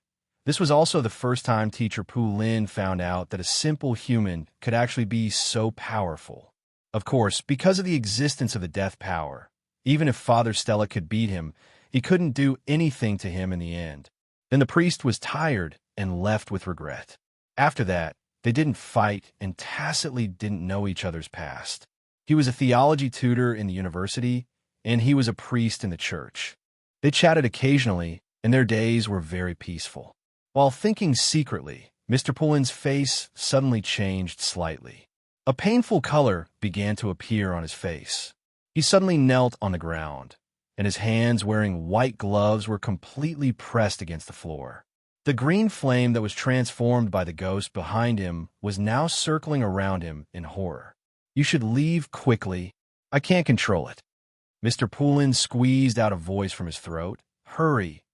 This was also the first time Teacher Poulin found out that a simple human could actually be so powerful. Of course, because of the existence of the death power, even if Father Stella could beat him, he couldn't do anything to him in the end. Then the priest was tired and left with regret. After that, they didn't fight and tacitly didn't know each other's past. He was a theology tutor in the university, and he was a priest in the church. They chatted occasionally, and their days were very peaceful. While thinking secretly, Mr. Poulin's face suddenly changed slightly. A painful color began to appear on his face. He suddenly knelt on the ground, and his hands, wearing white gloves, were completely pressed against the floor. The green flame that was transformed by the ghost behind him was now circling around him in horror. "You should leave quickly. I can't control it." Mr. Poulin squeezed out a voice from his throat. "Hurry."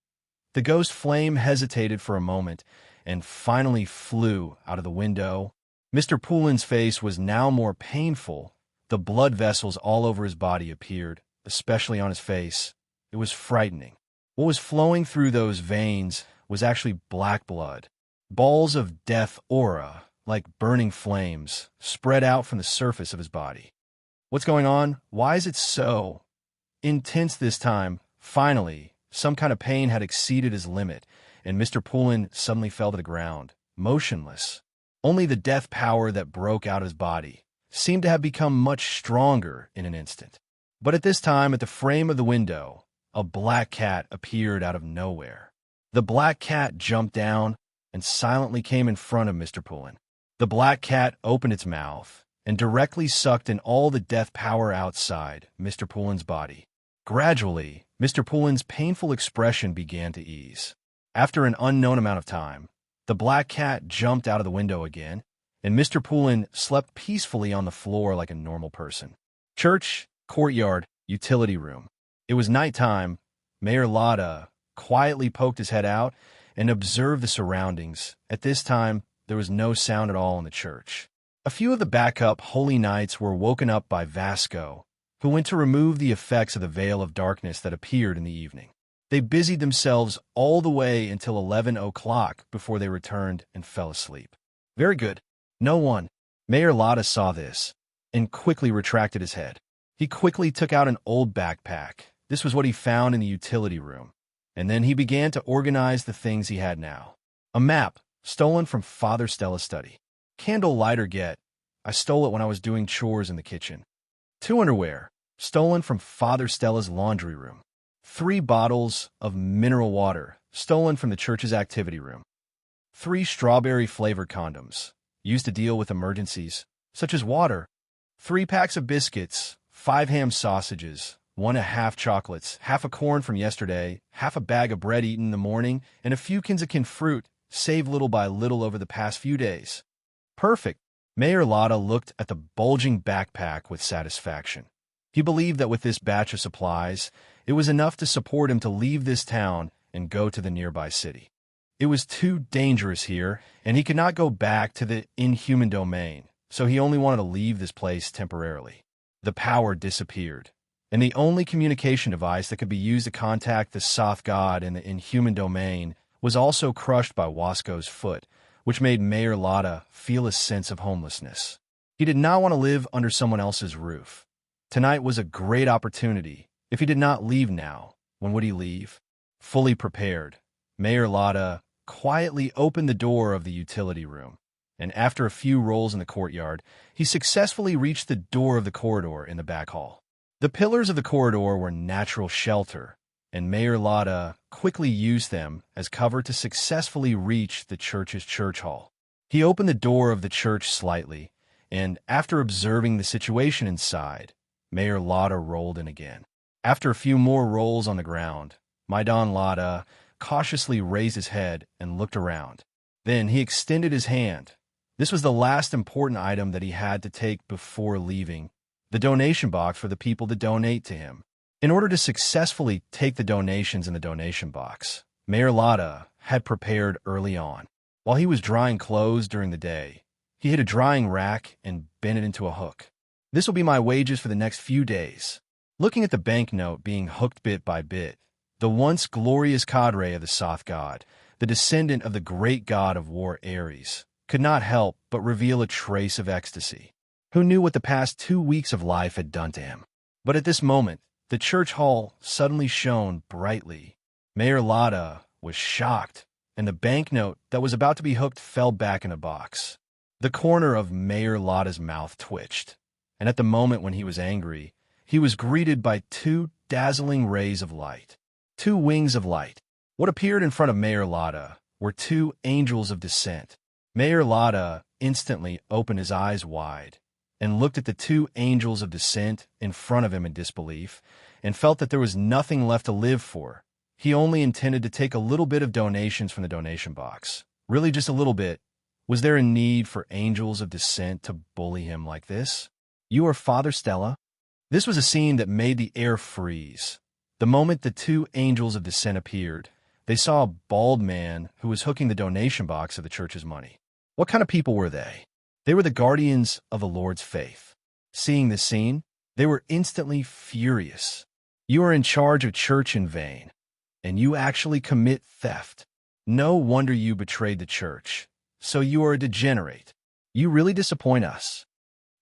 The ghost flame hesitated for a moment and finally flew out of the window. Mr. Poulin's face was now more painful. The blood vessels all over his body appeared, especially on his face. It was frightening. What was flowing through those veins was actually black blood. Balls of death aura like burning flames, spread out from the surface of his body. What's going on? Why is it so intense this time? Finally, some kind of pain had exceeded his limit, and Mr. Poulin suddenly fell to the ground, motionless. Only the death power that broke out his body seemed to have become much stronger in an instant. But at this time, at the frame of the window, a black cat appeared out of nowhere. The black cat jumped down and silently came in front of Mr. Poulin. The black cat opened its mouth and directly sucked in all the death power outside Mr. Poulin's body. Gradually, Mr. Poulin's painful expression began to ease. After an unknown amount of time, the black cat jumped out of the window again, and Mr. Poulin slept peacefully on the floor like a normal person. Church, courtyard, utility room. It was nighttime. Mayor Lotta quietly poked his head out and observed the surroundings. At this time, there was no sound at all in the church. A few of the backup holy knights were woken up by Vasco, who went to remove the effects of the veil of darkness that appeared in the evening. They busied themselves all the way until 11 o'clock before they returned and fell asleep. Very good. No one. Mayor Lotta saw this and quickly retracted his head. He quickly took out an old backpack. This was what he found in the utility room. And then he began to organize the things he had now. A map, stolen from Father Stella's study. Candle lighter get. I stole it when I was doing chores in the kitchen. 2 underwear, stolen from Father Stella's laundry room. 3 bottles of mineral water, stolen from the church's activity room. 3 strawberry-flavored condoms, used to deal with emergencies, such as water. 3 packs of biscuits, 5 ham sausages, 1.5 chocolates, half a corn from yesterday, half a bag of bread eaten in the morning, and a few cans of canned fruit, saved little by little over the past few days. Perfect. Mayor Lotta looked at the bulging backpack with satisfaction. He believed that with this batch of supplies, it was enough to support him to leave this town and go to the nearby city. It was too dangerous here, and he could not go back to the inhuman domain, so he only wanted to leave this place temporarily. The power disappeared, and the only communication device that could be used to contact the Soth God in the inhuman domain was also crushed by Wasco's foot, which made Mayor Lotta feel a sense of homelessness. He did not want to live under someone else's roof. Tonight was a great opportunity. If he did not leave now, when would he leave? Fully prepared, Mayor Lotta quietly opened the door of the utility room, and after a few rolls in the courtyard, he successfully reached the door of the corridor in the back hall. The pillars of the corridor were natural shelter, and Mayor Lotta quickly used them as cover to successfully reach the church's church hall. He opened the door of the church slightly, and after observing the situation inside, Mayor Lotta rolled in again. After a few more rolls on the ground, Maidan Lotta cautiously raised his head and looked around. Then he extended his hand. This was the last important item that he had to take before leaving, the donation box for the people to donate to him. In order to successfully take the donations in the donation box, Mayor Lotta had prepared early on. While he was drying clothes during the day, he hid a drying rack and bent it into a hook. This will be my wages for the next few days. Looking at the banknote being hooked bit by bit, the once glorious cadre of the Soth God, the descendant of the great god of war Ares, could not help but reveal a trace of ecstasy. Who knew what the past 2 weeks of life had done to him? But at this moment, the church hall suddenly shone brightly. Mayor Lotta was shocked, and the banknote that was about to be hooked fell back in a box. The corner of Mayor Lotta's mouth twitched, and at the moment when he was angry, he was greeted by 2 dazzling rays of light. 2 wings of light. What appeared in front of Mayor Lotta were 2 angels of descent. Mayor Lotta instantly opened his eyes wide and looked at the 2 angels of descent in front of him in disbelief, and felt that there was nothing left to live for. He only intended to take a little bit of donations from the donation box. Really just a little bit. Was there a need for angels of descent to bully him like this? You are Father Stella? This was a scene that made the air freeze. The moment the 2 angels of descent appeared, they saw a bald man who was hooking the donation box of the church's money. What kind of people were they? They were the guardians of the Lord's faith. Seeing this scene, they were instantly furious. You are in charge of church in vain, and you actually commit theft. No wonder you betrayed the church. So you are a degenerate. You really disappoint us.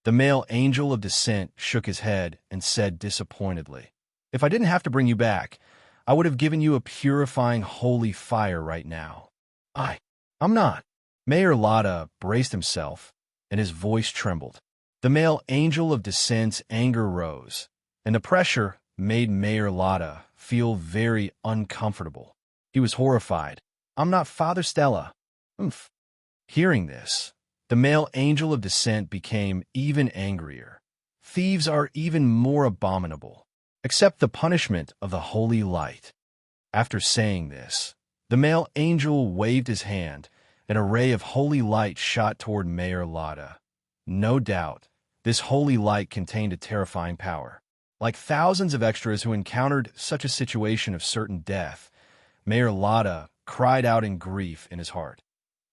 The male angel of descent shook his head and said disappointedly, If I didn't have to bring you back, I would have given you a purifying holy fire right now. I'm not. Mayor Lotta braced himself, and his voice trembled. The male angel of descent's anger rose, and the pressure made Mayor Lotta feel very uncomfortable. He was horrified. I'm not Father Stella. Oomph. Hearing this, the male angel of descent became even angrier. Thieves are even more abominable. Accept the punishment of the holy light. After saying this, the male angel waved his hand. An array of holy light shot toward Mayor Lotta. No doubt, this holy light contained a terrifying power. Like thousands of extras who encountered such a situation of certain death, Mayor Lotta cried out in grief in his heart.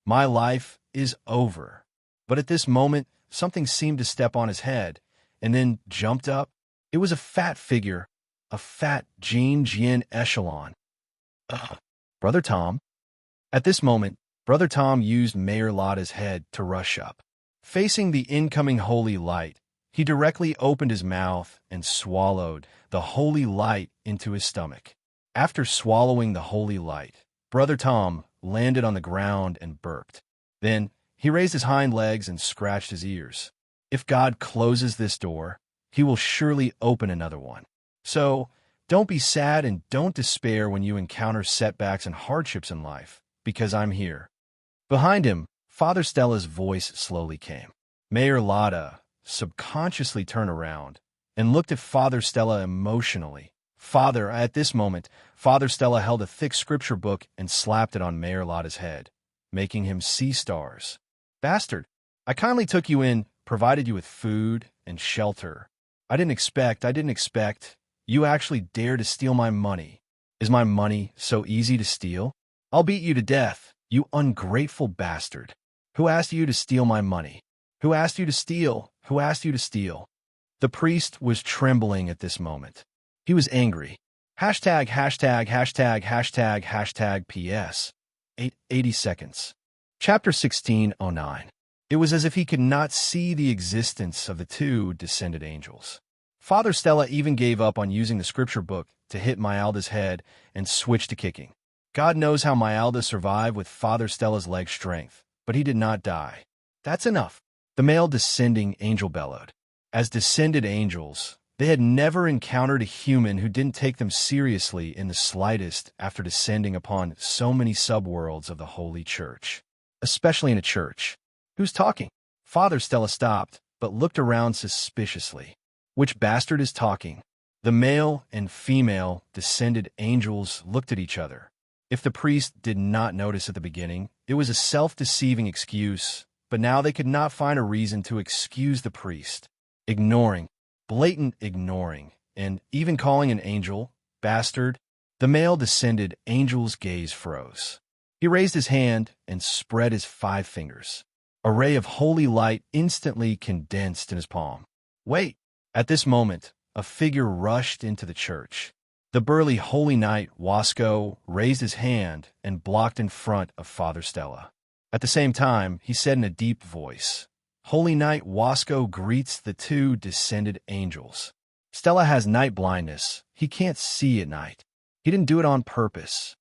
My life is over. But at this moment, something seemed to step on his head, and then jumped up. It was a fat figure, a fat Jean echelon. Brother Tom. At this moment, Brother Tom used Mayor Lotta's head to rush up. Facing the incoming holy light, he directly opened his mouth and swallowed the holy light into his stomach. After swallowing the holy light, Brother Tom landed on the ground and burped. Then he raised his hind legs and scratched his ears. If God closes this door, he will surely open another one. So, don't be sad and don't despair when you encounter setbacks and hardships in life, because I'm here. Behind him, Father Stella's voice slowly came. Mayor Lotta subconsciously turned around and looked at Father Stella emotionally. At this moment, Father Stella held a thick scripture book and slapped it on Mayor Lotta's head, making him see stars. Bastard, I kindly took you in, provided you with food and shelter. I didn't expect. You actually dare to steal my money. Is my money so easy to steal? I'll beat you to death, you ungrateful bastard. Who asked you to steal my money? Who asked you to steal? Who asked you to steal? The priest was trembling at this moment. He was angry. Hashtag PS. 80 seconds. Chapter 1609. It was as if he could not see the existence of the two descended angels. Father Stella even gave up on using the scripture book to hit Mayalda's head and switched to kicking. God knows how Mayalda survived with Father Stella's leg strength, but he did not die. That's enough. The male descending angel bellowed. As descended angels, they had never encountered a human who didn't take them seriously in the slightest after descending upon so many subworlds of the Holy Church, especially in a church. Who's talking? Father Stella stopped, but looked around suspiciously. Which bastard is talking? The male and female descended angels looked at each other. If the priest did not notice at the beginning, it was a self-deceiving excuse, but now they could not find a reason to excuse the priest. Ignoring, blatant ignoring, and even calling an angel bastard, the male descended angel's gaze froze. He raised his hand and spread his 5 fingers. A ray of holy light instantly condensed in his palm. Wait! At this moment, a figure rushed into the church. The burly holy knight Wasco raised his hand and blocked in front of Father Stella. At the same time, he said in a deep voice, Holy Knight Wasco greets the two descended angels. Stella has night blindness. He can't see at night. He didn't do it on purpose.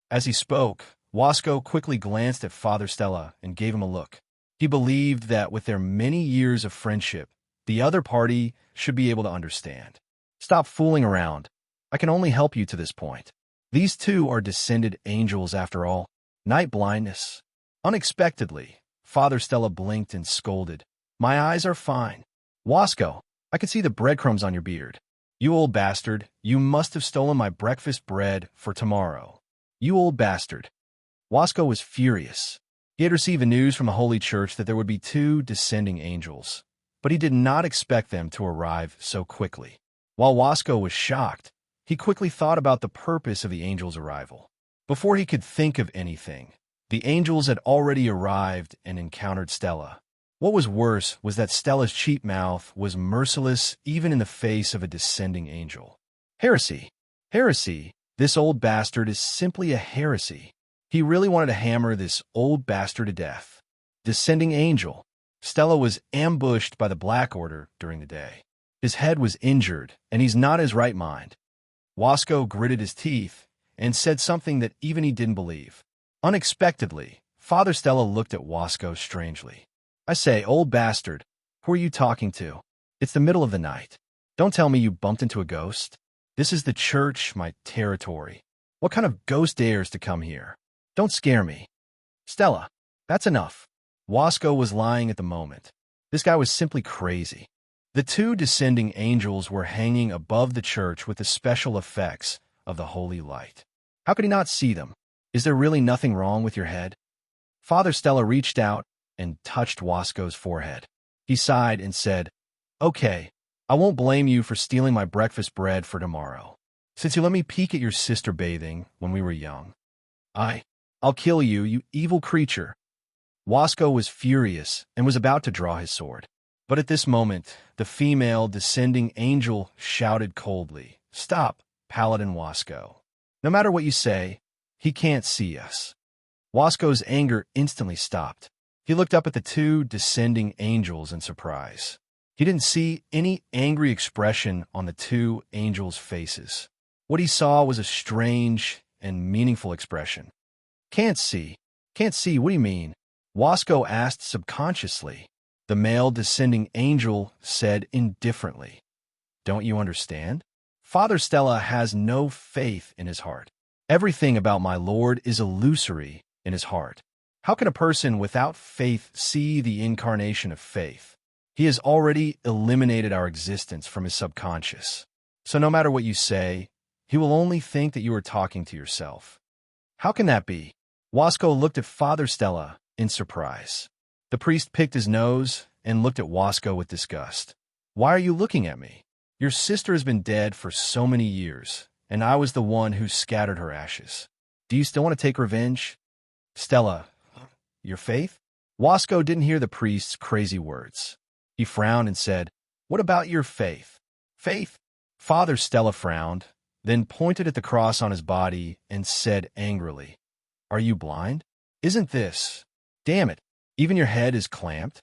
As he spoke, Wasco quickly glanced at Father Stella and gave him a look. He believed that with their many years of friendship, the other party should be able to understand. Stop fooling around. I can only help you to this point. These two are descended angels after all. Night blindness. Unexpectedly, Father Stella blinked and scolded. My eyes are fine. Wasco, I can see the breadcrumbs on your beard. You old bastard, you must have stolen my breakfast bread for tomorrow. You old bastard. Wasco was furious. He had received the news from the Holy Church that there would be 2 descending angels, but he did not expect them to arrive so quickly. While Wasco was shocked, he quickly thought about the purpose of the angels' arrival. Before he could think of anything, the angels had already arrived and encountered Stella. What was worse was that Stella's cheap mouth was merciless even in the face of a descending angel. Heresy. Heresy. This old bastard is simply a heresy. He really wanted to hammer this old bastard to death. Descending angel. Stella was ambushed by the Black Order during the day. His head was injured, and he's not in his right mind. Wasco gritted his teeth and said something that even he didn't believe. Unexpectedly, Father Stella looked at Wasco strangely. "I say, old bastard, who are you talking to? It's the middle of the night. Don't tell me you bumped into a ghost. This is the church, my territory. What kind of ghost dares to come here? Don't scare me." "Stella, that's enough." Wasco was lying at the moment. This guy was simply crazy. The two descending angels were hanging above the church with the special effects of the holy light. How could he not see them? Is there really nothing wrong with your head? Father Stella reached out and touched Wasco's forehead. He sighed and said, "Okay, I won't blame you for stealing my breakfast bread for tomorrow, since you let me peek at your sister bathing when we were young. I'll kill you, you evil creature." Wasco was furious and was about to draw his sword. But at this moment, the female descending angel shouted coldly, "Stop, Paladin Wasco. No matter what you say, he can't see us." Wasco's anger instantly stopped. He looked up at the two descending angels in surprise. He didn't see any angry expression on the two angels' faces. What he saw was a strange and meaningful expression. "Can't see? Can't see? What do you mean?" Wasco asked subconsciously. The male descending angel said indifferently, "Don't you understand? Father Stella has no faith in his heart. Everything about my Lord is illusory in his heart. How can a person without faith see the incarnation of faith? He has already eliminated our existence from his subconscious. So no matter what you say, he will only think that you are talking to yourself." "How can that be?" Wasco looked at Father Stella in surprise. The priest picked his nose and looked at Wasco with disgust. "Why are you looking at me? Your sister has been dead for so many years, and I was the one who scattered her ashes. Do you still want to take revenge?" "Stella, your faith?" Wasco didn't hear the priest's crazy words. He frowned and said, "What about your faith?" "Faith?" Father Stella frowned, then pointed at the cross on his body and said angrily, "Are you blind? Isn't this? Damn it, even your head is clamped."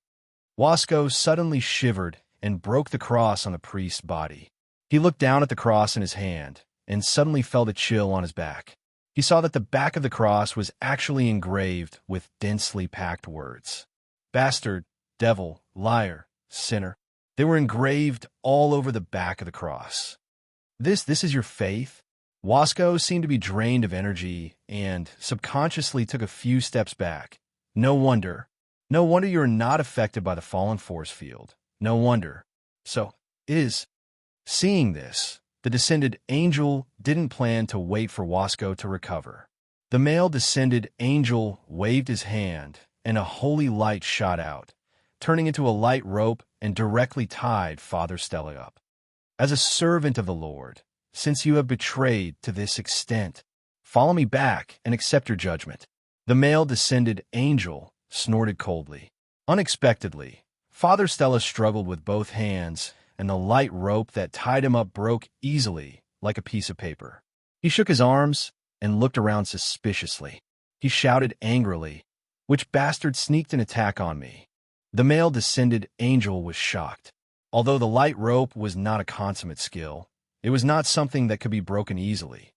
Wasco suddenly shivered and broke the cross on the priest's body. He looked down at the cross in his hand and suddenly felt a chill on his back. He saw that the back of the cross was actually engraved with densely packed words. Bastard, devil, liar, sinner. They were engraved all over the back of the cross. This is your faith?" Wasco seemed to be drained of energy and subconsciously took a few steps back. No wonder you're not affected by the fallen force field. No wonder. So, seeing this, the descended angel didn't plan to wait for Wasco to recover. The male descended angel waved his hand, and a holy light shot out, turning into a light rope and directly tied Father Stella up. "As a servant of the Lord, since you have betrayed to this extent, follow me back and accept your judgment." The male descended angel snorted coldly. Unexpectedly, Father Stella struggled with both hands, and the light rope that tied him up broke easily like a piece of paper. He shook his arms and looked around suspiciously. He shouted angrily, "Which bastard sneaked an attack on me?" The male descended angel was shocked. Although the light rope was not a consummate skill, it was not something that could be broken easily.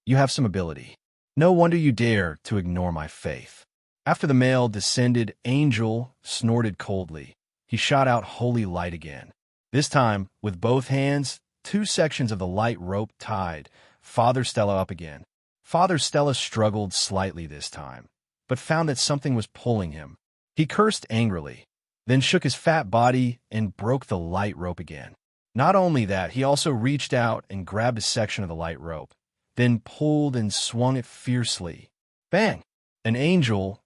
You have some ability. No wonder you dare to ignore my faith." After the male descended angel snorted coldly, he shot out holy light again. This time, with both hands, two sections of the light rope tied Father Stella up again. Father Stella struggled slightly this time, but found that something was pulling him. He cursed angrily, then shook his fat body and broke the light rope again. Not only that, he also reached out and grabbed a section of the light rope, then pulled and swung it fiercely. Bang! An angel,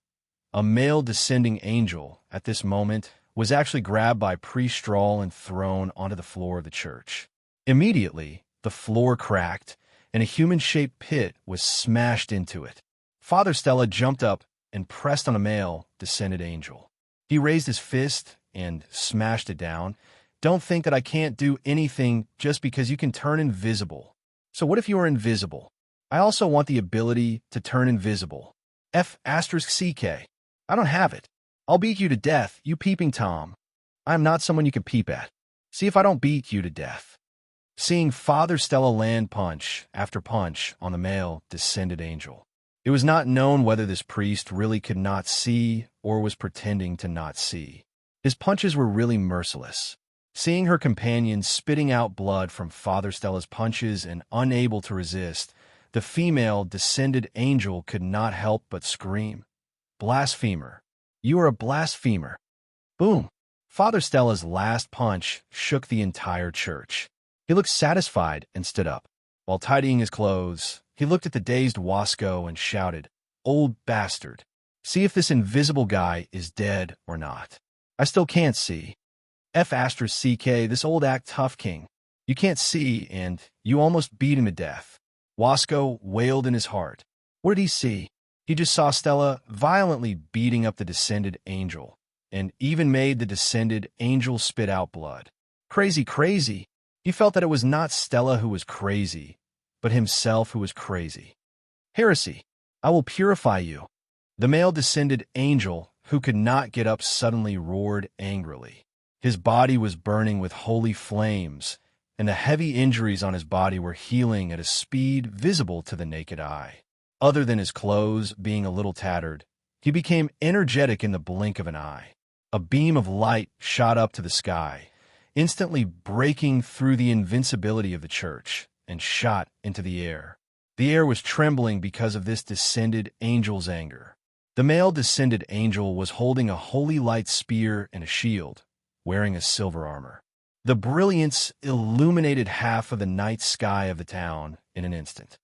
a male descending angel, at this moment, was actually grabbed by Priest Strahl and thrown onto the floor of the church. Immediately, the floor cracked, and a human-shaped pit was smashed into it. Father Stella jumped up and pressed on a male descended angel. He raised his fist and smashed it down. "Don't think that I can't do anything just because you can turn invisible. So what if you are invisible? I also want the ability to turn invisible. F***ck. I don't have it. I'll beat you to death, you peeping Tom. I am not someone you can peep at. See if I don't beat you to death. Seeing Father Stella land punch after punch on the male descended angel. It was not known whether this priest really could not see or was pretending to not see. His punches were really merciless. Seeing her companion spitting out blood from Father Stella's punches and unable to resist, the female descended angel could not help but scream, "Blasphemer! You are a blasphemer!" Boom! Father Stella's last punch shook the entire church. He looked satisfied and stood up. While tidying his clothes, he looked at the dazed Wasco and shouted, "Old bastard! See if this invisible guy is dead or not. I still can't see. F***, this old act tough king. You can't see, and you almost beat him to death." Wasco wailed in his heart. What did he see? He just saw Stella violently beating up the descended angel, and even made the descended angel spit out blood. Crazy, crazy! He felt that it was not Stella who was crazy, but himself who was crazy. Heresy! I will purify you. The male descended angel, who could not get up, suddenly roared angrily. His body was burning with holy flames, and the heavy injuries on his body were healing at a speed visible to the naked eye. Other than his clothes being a little tattered, he became energetic in the blink of an eye. A beam of light shot up to the sky, instantly breaking through the invincibility of the church, and shot into the air. The air was trembling because of this descended angel's anger. The male descended angel was holding a holy light spear and a shield, wearing a silver armor. The brilliance illuminated half of the night sky of the town in an instant.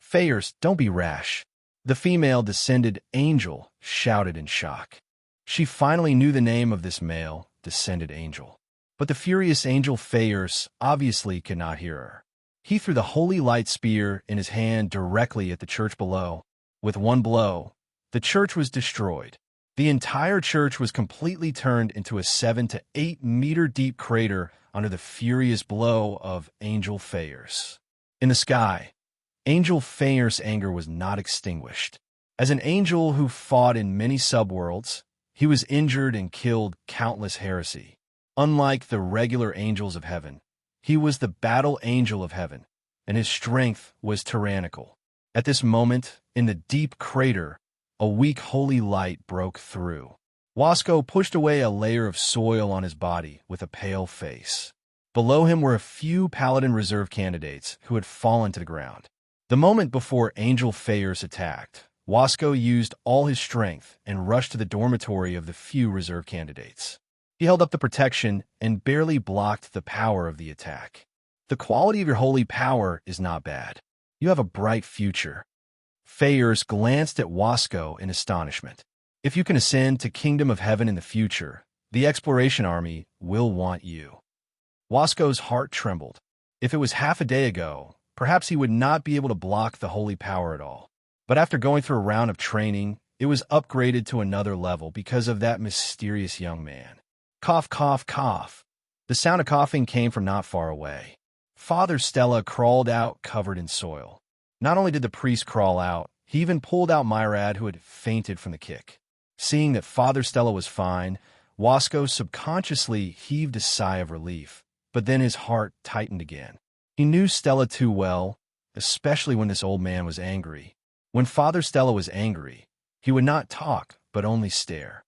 "Fayers, don't be rash," the female descended angel shouted in shock. She finally knew the name of this male descended angel. But the furious angel Fayers obviously could not hear her. He threw the holy light spear in his hand directly at the church below. With one blow, the church was destroyed. The entire church was completely turned into a 7 to 8 meter deep crater under the furious blow of Angel Fayers. In the sky, Angel Fayers' anger was not extinguished. As an angel who fought in many subworlds, he was injured and killed countless heresy. Unlike the regular angels of heaven, he was the battle angel of heaven, and his strength was tyrannical. At this moment, in the deep crater, a weak holy light broke through. Wasco pushed away a layer of soil on his body with a pale face. Below him were a few Paladin reserve candidates who had fallen to the ground. The moment before Angel Fayers attacked, Wasco used all his strength and rushed to the dormitory of the few reserve candidates. He held up the protection and barely blocked the power of the attack. The quality of your holy power is not bad. You have a bright future. Fayers glanced at Wasco in astonishment. If you can ascend to Kingdom of Heaven in the future, the Exploration Army will want you. Wasco's heart trembled. If it was half a day ago, perhaps he would not be able to block the holy power at all. But after going through a round of training, it was upgraded to another level because of that mysterious young man. Cough, cough, cough. The sound of coughing came from not far away. Father Stella crawled out covered in soil. Not only did the priest crawl out, he even pulled out Myrad, who had fainted from the kick. Seeing that Father Stella was fine, Wasco subconsciously heaved a sigh of relief, but then his heart tightened again. He knew Stella too well, especially when this old man was angry. When Father Stella was angry, he would not talk, but only stare.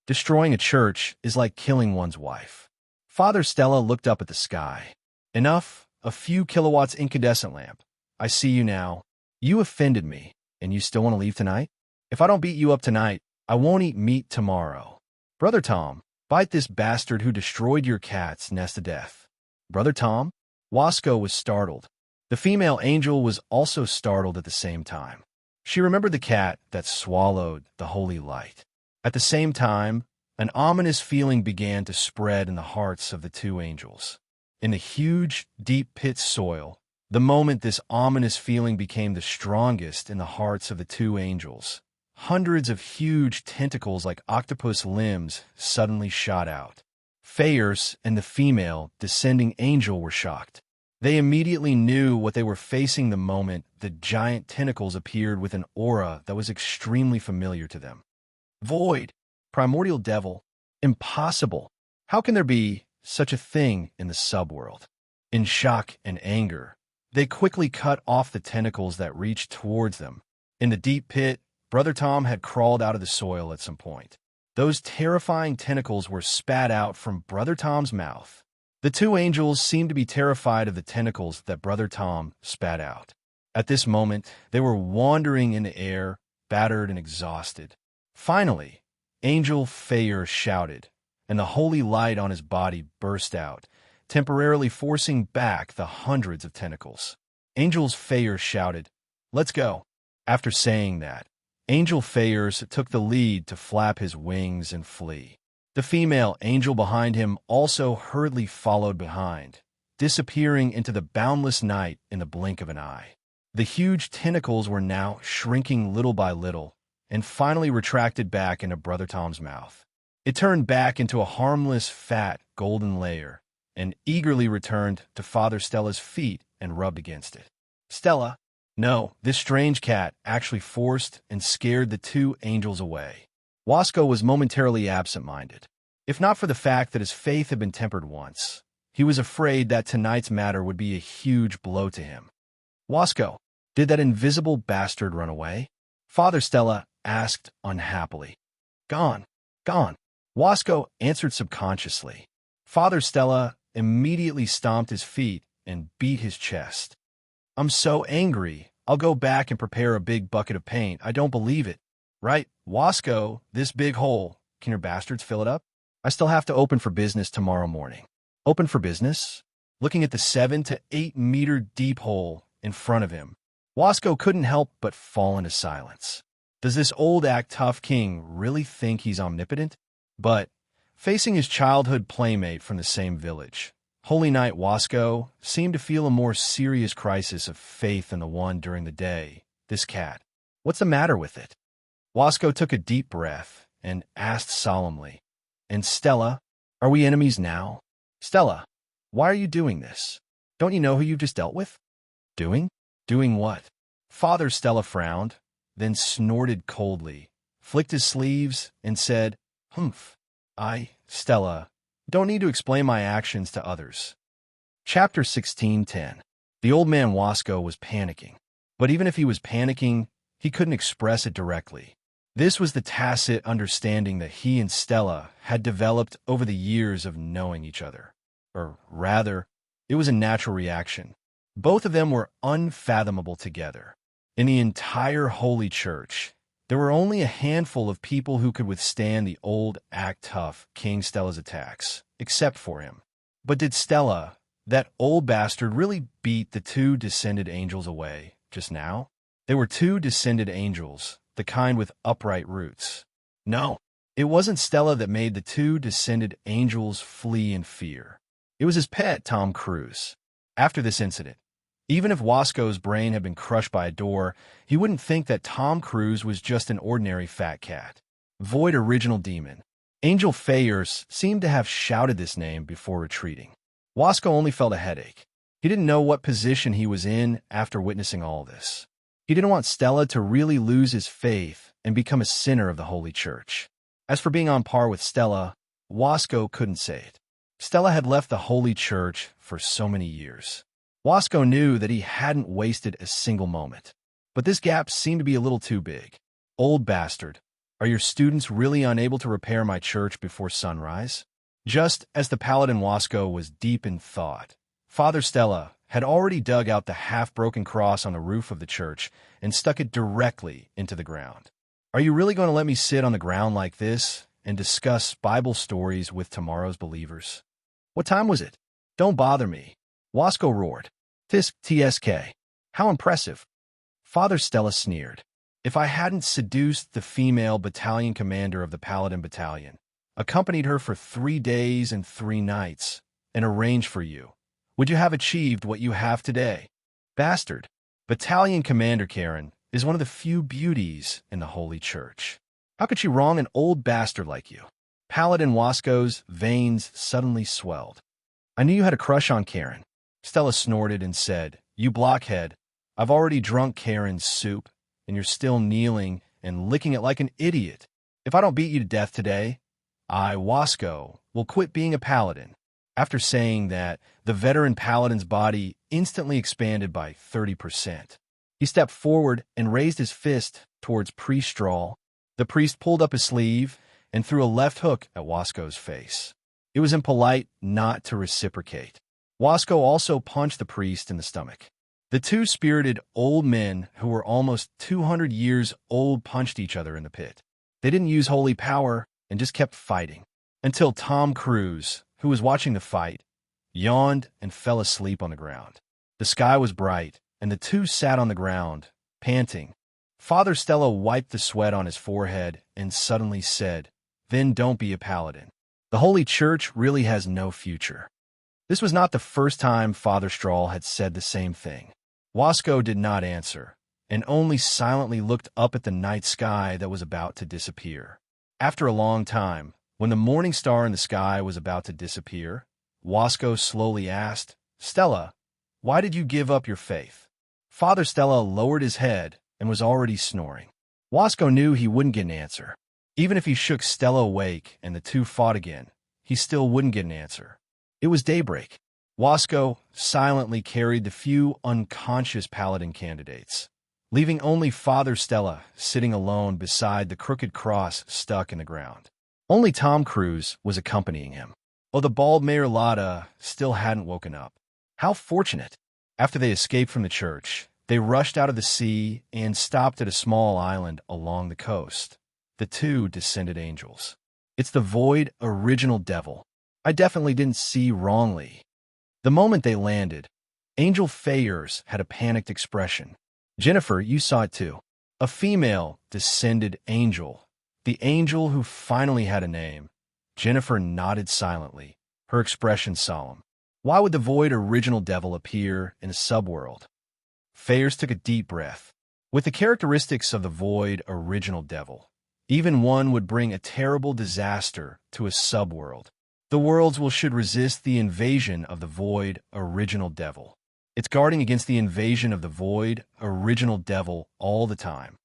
Destroying a church is like killing one's wife. Father Stella looked up at the sky. Enough, a few kilowatts incandescent lamp. I see you now. You offended me, and you still want to leave tonight? If I don't beat you up tonight, I won't eat meat tomorrow. Brother Tom, bite this bastard who destroyed your cat's nest to death. Brother Tom? Wasco was startled. The female angel was also startled at the same time. She remembered the cat that swallowed the holy light. At the same time, an ominous feeling began to spread in the hearts of the two angels. In the huge, deep pit soil, the moment this ominous feeling became the strongest in the hearts of the two angels, hundreds of huge tentacles like octopus limbs suddenly shot out. Fayers and the female descending angel were shocked. They immediately knew what they were facing the moment the giant tentacles appeared with an aura that was extremely familiar to them. Void! Primordial devil? Impossible. How can there be such a thing in the subworld? In shock and anger, they quickly cut off the tentacles that reached towards them. In the deep pit, Brother Tom had crawled out of the soil at some point. Those terrifying tentacles were spat out from Brother Tom's mouth. The two angels seemed to be terrified of the tentacles that Brother Tom spat out. At this moment, they were wandering in the air, battered and exhausted. Finally, Angel Fayer shouted, and the holy light on his body burst out, temporarily forcing back the hundreds of tentacles. Angel Fayer shouted, "Let's go." After saying that, Angel Fayers took the lead to flap his wings and flee. The female angel behind him also hurriedly followed behind, disappearing into the boundless night in the blink of an eye. The huge tentacles were now shrinking little by little, and finally retracted back into Brother Tom's mouth. It turned back into a harmless, fat, golden layer, and eagerly returned to Father Stella's feet and rubbed against it. Stella? No, this strange cat actually forced and scared the two angels away. Wasco was momentarily absent-minded. If not for the fact that his faith had been tempered once, he was afraid that tonight's matter would be a huge blow to him. Wasco, did that invisible bastard run away? Father Stella asked unhappily. Gone. Gone. Wasco answered subconsciously. Father Stella immediately stomped his feet and beat his chest. I'm so angry. I'll go back and prepare a big bucket of paint. I don't believe it. Right, Wasco, this big hole. Can your bastards fill it up? I still have to open for business tomorrow morning. Open for business? Looking at the 7 to 8 meter deep hole in front of him, Wasco couldn't help but fall into silence. Does this old act tough king really think he's omnipotent? But, facing his childhood playmate from the same village, Holy Knight Wasco seemed to feel a more serious crisis of faith than the one during the day. This cat. What's the matter with it? Wasco took a deep breath and asked solemnly, And Stella, are we enemies now? Stella, why are you doing this? Don't you know who you've just dealt with? Doing? Doing what? Father Stella frowned, then snorted coldly, flicked his sleeves, and said, Humph. Stella, don't need to explain my actions to others. Chapter 16:10. The old man Wasco was panicking. But even if he was panicking, he couldn't express it directly. This was the tacit understanding that he and Stella had developed over the years of knowing each other. Or rather, it was a natural reaction. Both of them were unfathomable together. In the entire Holy Church, there were only a handful of people who could withstand the old act tough King Stella's attacks, except for him. But did Stella, that old bastard, really beat the two descended angels away just now? They were two descended angels, the kind with upright roots. No, it wasn't Stella that made the two descended angels flee in fear. It was his pet, Tom Cruise. After this incident, even if Wasco's brain had been crushed by a door, he wouldn't think that Tom Cruise was just an ordinary fat cat. Void original demon. Angel Fayers seemed to have shouted this name before retreating. Wasco only felt a headache. He didn't know what position he was in after witnessing all this. He didn't want Stella to really lose his faith and become a sinner of the Holy Church. As for being on par with Stella, Wasco couldn't say it. Stella had left the Holy Church for so many years. Wasco knew that he hadn't wasted a single moment. But this gap seemed to be a little too big. Old bastard, are your students really unable to repair my church before sunrise? Just as the paladin Wasco was deep in thought, Father Stella had already dug out the half-broken cross on the roof of the church and stuck it directly into the ground. Are you really going to let me sit on the ground like this and discuss Bible stories with tomorrow's believers? What time was it? Don't bother me. Wasco roared. Tisk TSK. How impressive. Father Stella sneered. If I hadn't seduced the female battalion commander of the Paladin Battalion, accompanied her for 3 days and 3 nights, and arranged for you, would you have achieved what you have today? Bastard. Battalion Commander Karen is one of the few beauties in the Holy Church. How could she wrong an old bastard like you? Paladin Wasco's veins suddenly swelled. I knew you had a crush on Karen. Stella snorted and said, You blockhead. I've already drunk Karen's soup, and you're still kneeling and licking it like an idiot. If I don't beat you to death today, I, Wasco, will quit being a paladin." After saying that, the veteran paladin's body instantly expanded by 30%. He stepped forward and raised his fist towards Priest Strahl. The priest pulled up his sleeve and threw a left hook at Wasco's face. It was impolite not to reciprocate. Wasco also punched the priest in the stomach. The two spirited old men who were almost 200 years old punched each other in the pit. They didn't use holy power and just kept fighting. Until Tom Cruise, who was watching the fight, yawned and fell asleep on the ground. The sky was bright, and the two sat on the ground, panting. Father Stella wiped the sweat on his forehead and suddenly said, "Then don't be a paladin. The Holy Church really has no future." This was not the first time Father Strahl had said the same thing. Wasco did not answer, and only silently looked up at the night sky that was about to disappear. After a long time, when the morning star in the sky was about to disappear, Wasco slowly asked, "Stella, why did you give up your faith?" Father Stella lowered his head and was already snoring. Wasco knew he wouldn't get an answer. Even if he shook Stella awake and the two fought again, he still wouldn't get an answer. It was daybreak. Wasco silently carried the few unconscious paladin candidates, leaving only Father Stella sitting alone beside the crooked cross stuck in the ground. Only Tom Cruise was accompanying him. Oh, the bald Mayor Lotta still hadn't woken up. How fortunate! After they escaped from the church, they rushed out of the sea and stopped at a small island along the coast. The two descended angels. It's the Void original devil. I definitely didn't see wrongly. The moment they landed, Angel Fayers had a panicked expression. Jennifer, you saw it too. A female descended angel. The angel who finally had a name. Jennifer nodded silently, her expression solemn. Why would the Void original devil appear in a subworld? Fayers took a deep breath. With the characteristics of the Void original devil, even one would bring a terrible disaster to a subworld. The worlds should resist the invasion of the Void original devil. It's guarding against the invasion of the Void original devil all the time.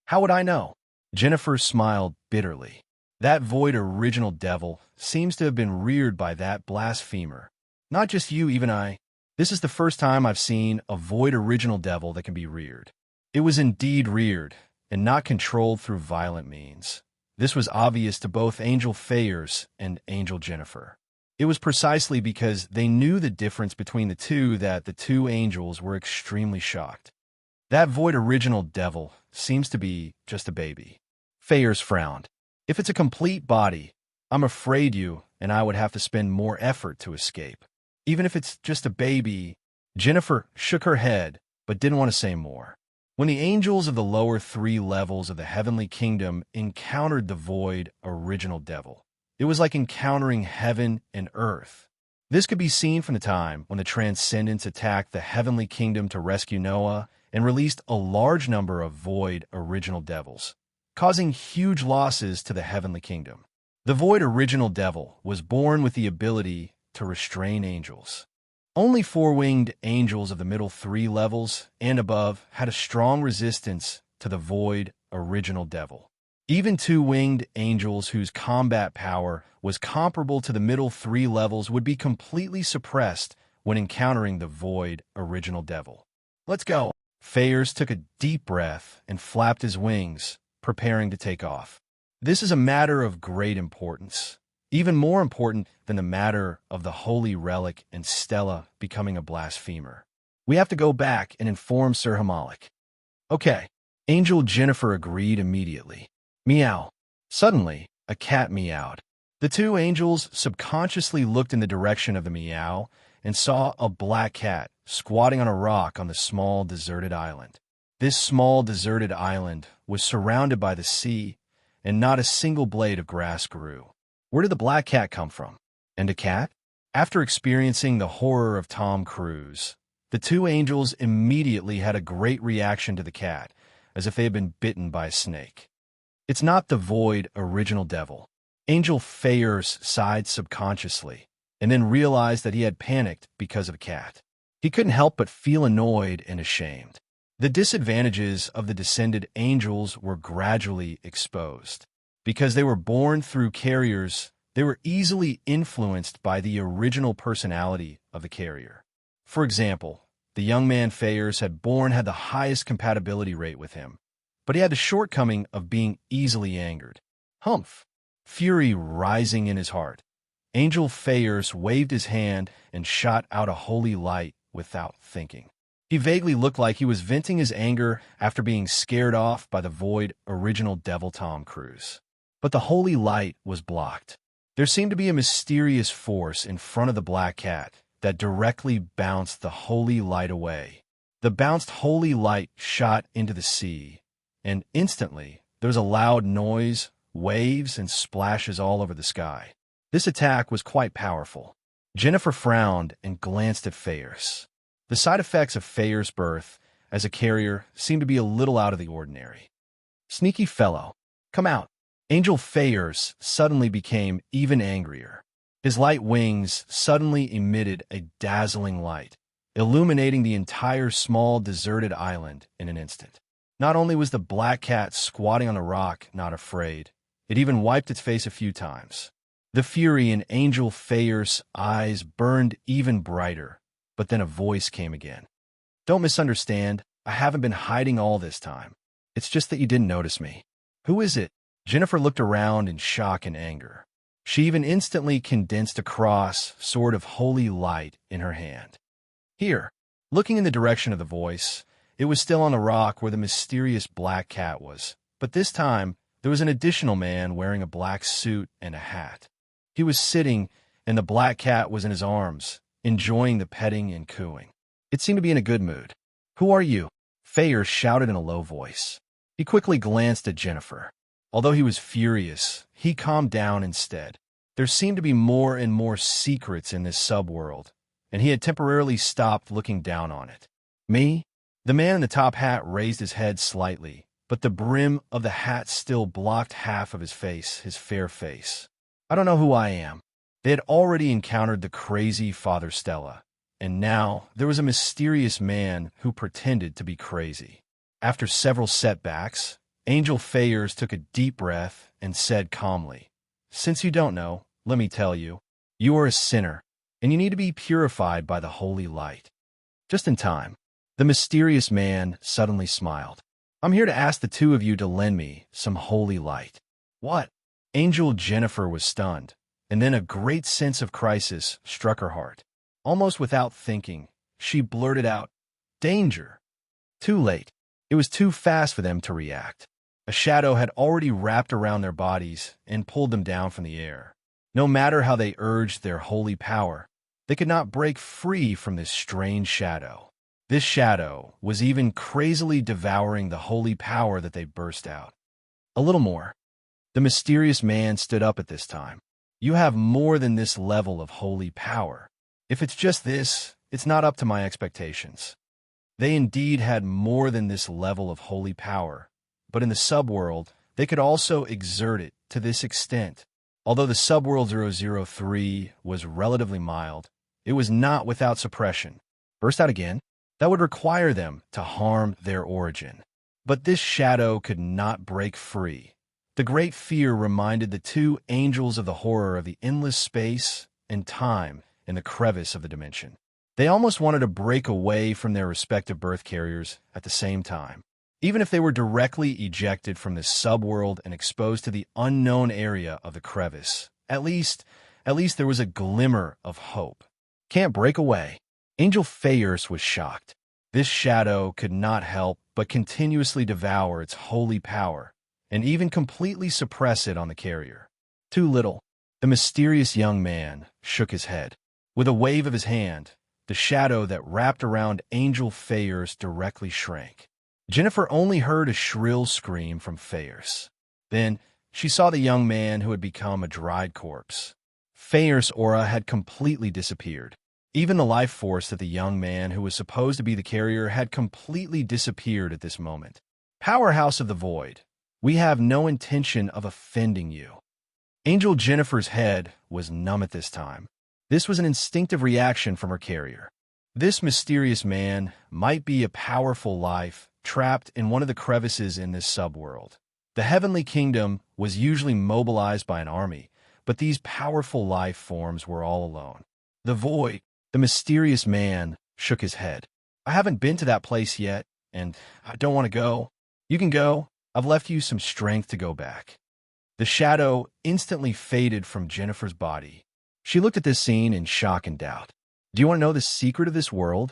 How would I know? Jennifer smiled bitterly. That Void original devil seems to have been reared by that blasphemer. Not just you, even I. This is the first time I've seen a Void original devil that can be reared. It was indeed reared, and not controlled through violent means. This was obvious to both Angel Fayers and Angel Jennifer. It was precisely because they knew the difference between the two that the two angels were extremely shocked. That Void original devil seems to be just a baby. Fayers frowned. If it's a complete body, I'm afraid you and I would have to spend more effort to escape. Even if it's just a baby, Jennifer shook her head, but didn't want to say more. When the angels of the lower three levels of the heavenly kingdom encountered the Void original devil, it was like encountering heaven and earth. This could be seen from the time when the Transcendents attacked the heavenly kingdom to rescue Noah and released a large number of Void original devils, causing huge losses to the heavenly kingdom. The Void original devil was born with the ability to restrain angels. Only four-winged angels of the middle three levels and above had a strong resistance to the Void original devil. Even two-winged angels whose combat power was comparable to the middle three levels would be completely suppressed when encountering the Void original devil. Let's go. Fayers took a deep breath and flapped his wings, preparing to take off. This is a matter of great importance. Even more important than the matter of the holy relic and Stella becoming a blasphemer. We have to go back and inform Sir Hamalik. Okay. Angel Jennifer agreed immediately. Meow. Suddenly, a cat meowed. The two angels subconsciously looked in the direction of the meow and saw a black cat squatting on a rock on the small deserted island. This small deserted island was surrounded by the sea, and not a single blade of grass grew. Where did the black cat come from? And a cat? After experiencing the horror of Tom Cruise, the two angels immediately had a great reaction to the cat, as if they had been bitten by a snake. It's not the Void original devil. Angel Fayers sighed subconsciously, and then realized that he had panicked because of a cat. He couldn't help but feel annoyed and ashamed. The disadvantages of the descended angels were gradually exposed. Because they were born through carriers, they were easily influenced by the original personality of the carrier. For example, the young man Fayers had the highest compatibility rate with him, but he had the shortcoming of being easily angered. Humph! Fury rising in his heart. Angel Fayers waved his hand and shot out a holy light without thinking. He vaguely looked like he was venting his anger after being scared off by the void original Devil Tom Cruise. But the holy light was blocked. There seemed to be a mysterious force in front of the black cat that directly bounced the holy light away. The bounced holy light shot into the sea, and instantly there was a loud noise, waves, and splashes all over the sky. This attack was quite powerful. Jennifer frowned and glanced at Fayers. The side effects of Fayers' birth as a carrier seemed to be a little out of the ordinary. Sneaky fellow, come out. Angel Fayers suddenly became even angrier. His light wings suddenly emitted a dazzling light, illuminating the entire small deserted island in an instant. Not only was the black cat squatting on a rock not afraid, it even wiped its face a few times. The fury in Angel Fayers' eyes burned even brighter, but then a voice came again. Don't misunderstand, I haven't been hiding all this time. It's just that you didn't notice me. Who is it? Jennifer looked around in shock and anger. She even instantly condensed a cross, sword of holy light, in her hand. Here, looking in the direction of the voice, it was still on the rock where the mysterious black cat was, but this time there was an additional man wearing a black suit and a hat. He was sitting, and the black cat was in his arms, enjoying the petting and cooing. It seemed to be in a good mood. Who are you? Fayers shouted in a low voice. He quickly glanced at Jennifer. Although he was furious, he calmed down instead. There seemed to be more and more secrets in this subworld, and he had temporarily stopped looking down on it. Me? The man in the top hat raised his head slightly, but the brim of the hat still blocked half of his face, his fair face. I don't know who I am. They had already encountered the crazy Father Stella, and now there was a mysterious man who pretended to be crazy. After several setbacks, Angel Fayers took a deep breath and said calmly, Since you don't know, let me tell you, you are a sinner, and you need to be purified by the holy light. Just in time, the mysterious man suddenly smiled. I'm here to ask the two of you to lend me some holy light. What? Angel Jennifer was stunned, and then a great sense of crisis struck her heart. Almost without thinking, she blurted out, Danger! Too late. It was too fast for them to react. A shadow had already wrapped around their bodies and pulled them down from the air. No matter how they urged their holy power, they could not break free from this strange shadow. This shadow was even crazily devouring the holy power that they burst out. A little more. The mysterious man stood up at this time. You have more than this level of holy power. If it's just this, it's not up to my expectations. They indeed had more than this level of holy power, but in the subworld, they could also exert it to this extent. Although the subworld 003 was relatively mild, it was not without suppression. Burst out again? That would require them to harm their origin. But this shadow could not break free. The great fear reminded the two angels of the horror of the endless space and time in the crevice of the dimension. They almost wanted to break away from their respective birth carriers at the same time. Even if they were directly ejected from this subworld and exposed to the unknown area of the crevice, at least there was a glimmer of hope. Can't break away. Angel Fayers was shocked. This shadow could not help but continuously devour its holy power, and even completely suppress it on the carrier. Too little. The mysterious young man shook his head. With a wave of his hand, the shadow that wrapped around Angel Fayers directly shrank. Jennifer only heard a shrill scream from Fayers. Then she saw the young man who had become a dried corpse. Fayers' aura had completely disappeared. Even the life force that the young man who was supposed to be the carrier had completely disappeared at this moment. Powerhouse of the Void, we have no intention of offending you. Angel Jennifer's head was numb at this time. This was an instinctive reaction from her carrier. This mysterious man might be a powerful life trapped in one of the crevices in this subworld, The heavenly kingdom was usually mobilized by an army, but these powerful life forms were all alone. The void, the mysterious man, shook his head. I haven't been to that place yet, and I don't want to go. You can go. I've left you some strength to go back. The shadow instantly faded from Jennifer's body. She looked at this scene in shock and doubt. Do you want to know the secret of this world?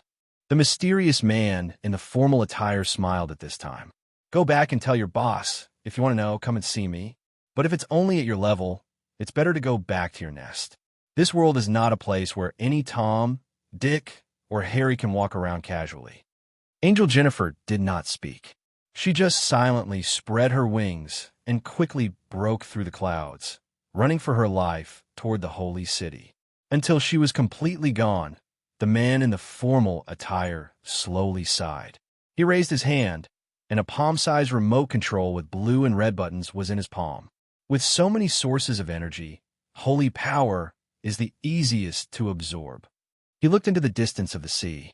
The mysterious man in the formal attire smiled at this time. Go back and tell your boss. If you want to know, come and see me. But if it's only at your level, it's better to go back to your nest. This world is not a place where any Tom, Dick, or Harry can walk around casually. Angel Jennifer did not speak. She just silently spread her wings and quickly broke through the clouds, running for her life toward the holy city. Until she was completely gone, the man in the formal attire slowly sighed. He raised his hand, and a palm-sized remote control with blue and red buttons was in his palm. With so many sources of energy, holy power is the easiest to absorb. He looked into the distance of the sea.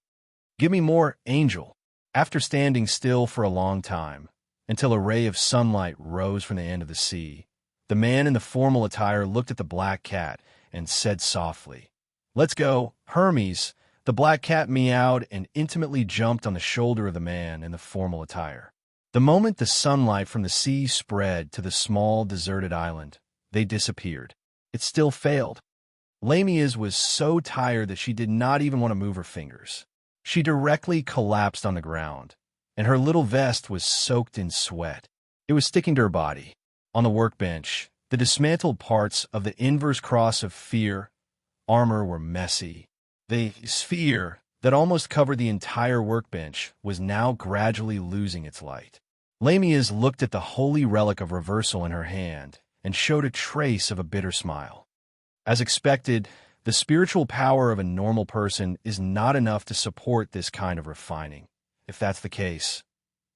Give me more, Angel. After standing still for a long time, until a ray of sunlight rose from the end of the sea, the man in the formal attire looked at the black cat and said softly, "Let's go, Hermes." The black cat meowed and intimately jumped on the shoulder of the man in the formal attire. The moment the sunlight from the sea spread to the small deserted island, they disappeared. It still failed. Lamia's was so tired that she did not even want to move her fingers. She directly collapsed on the ground, and her little vest was soaked in sweat. It was sticking to her body. On the workbench, the dismantled parts of the inverse cross of fear armor were messy. The sphere that almost covered the entire workbench was now gradually losing its light. Lamia's looked at the holy relic of reversal in her hand and showed a trace of a bitter smile. As expected, the spiritual power of a normal person is not enough to support this kind of refining. If that's the case,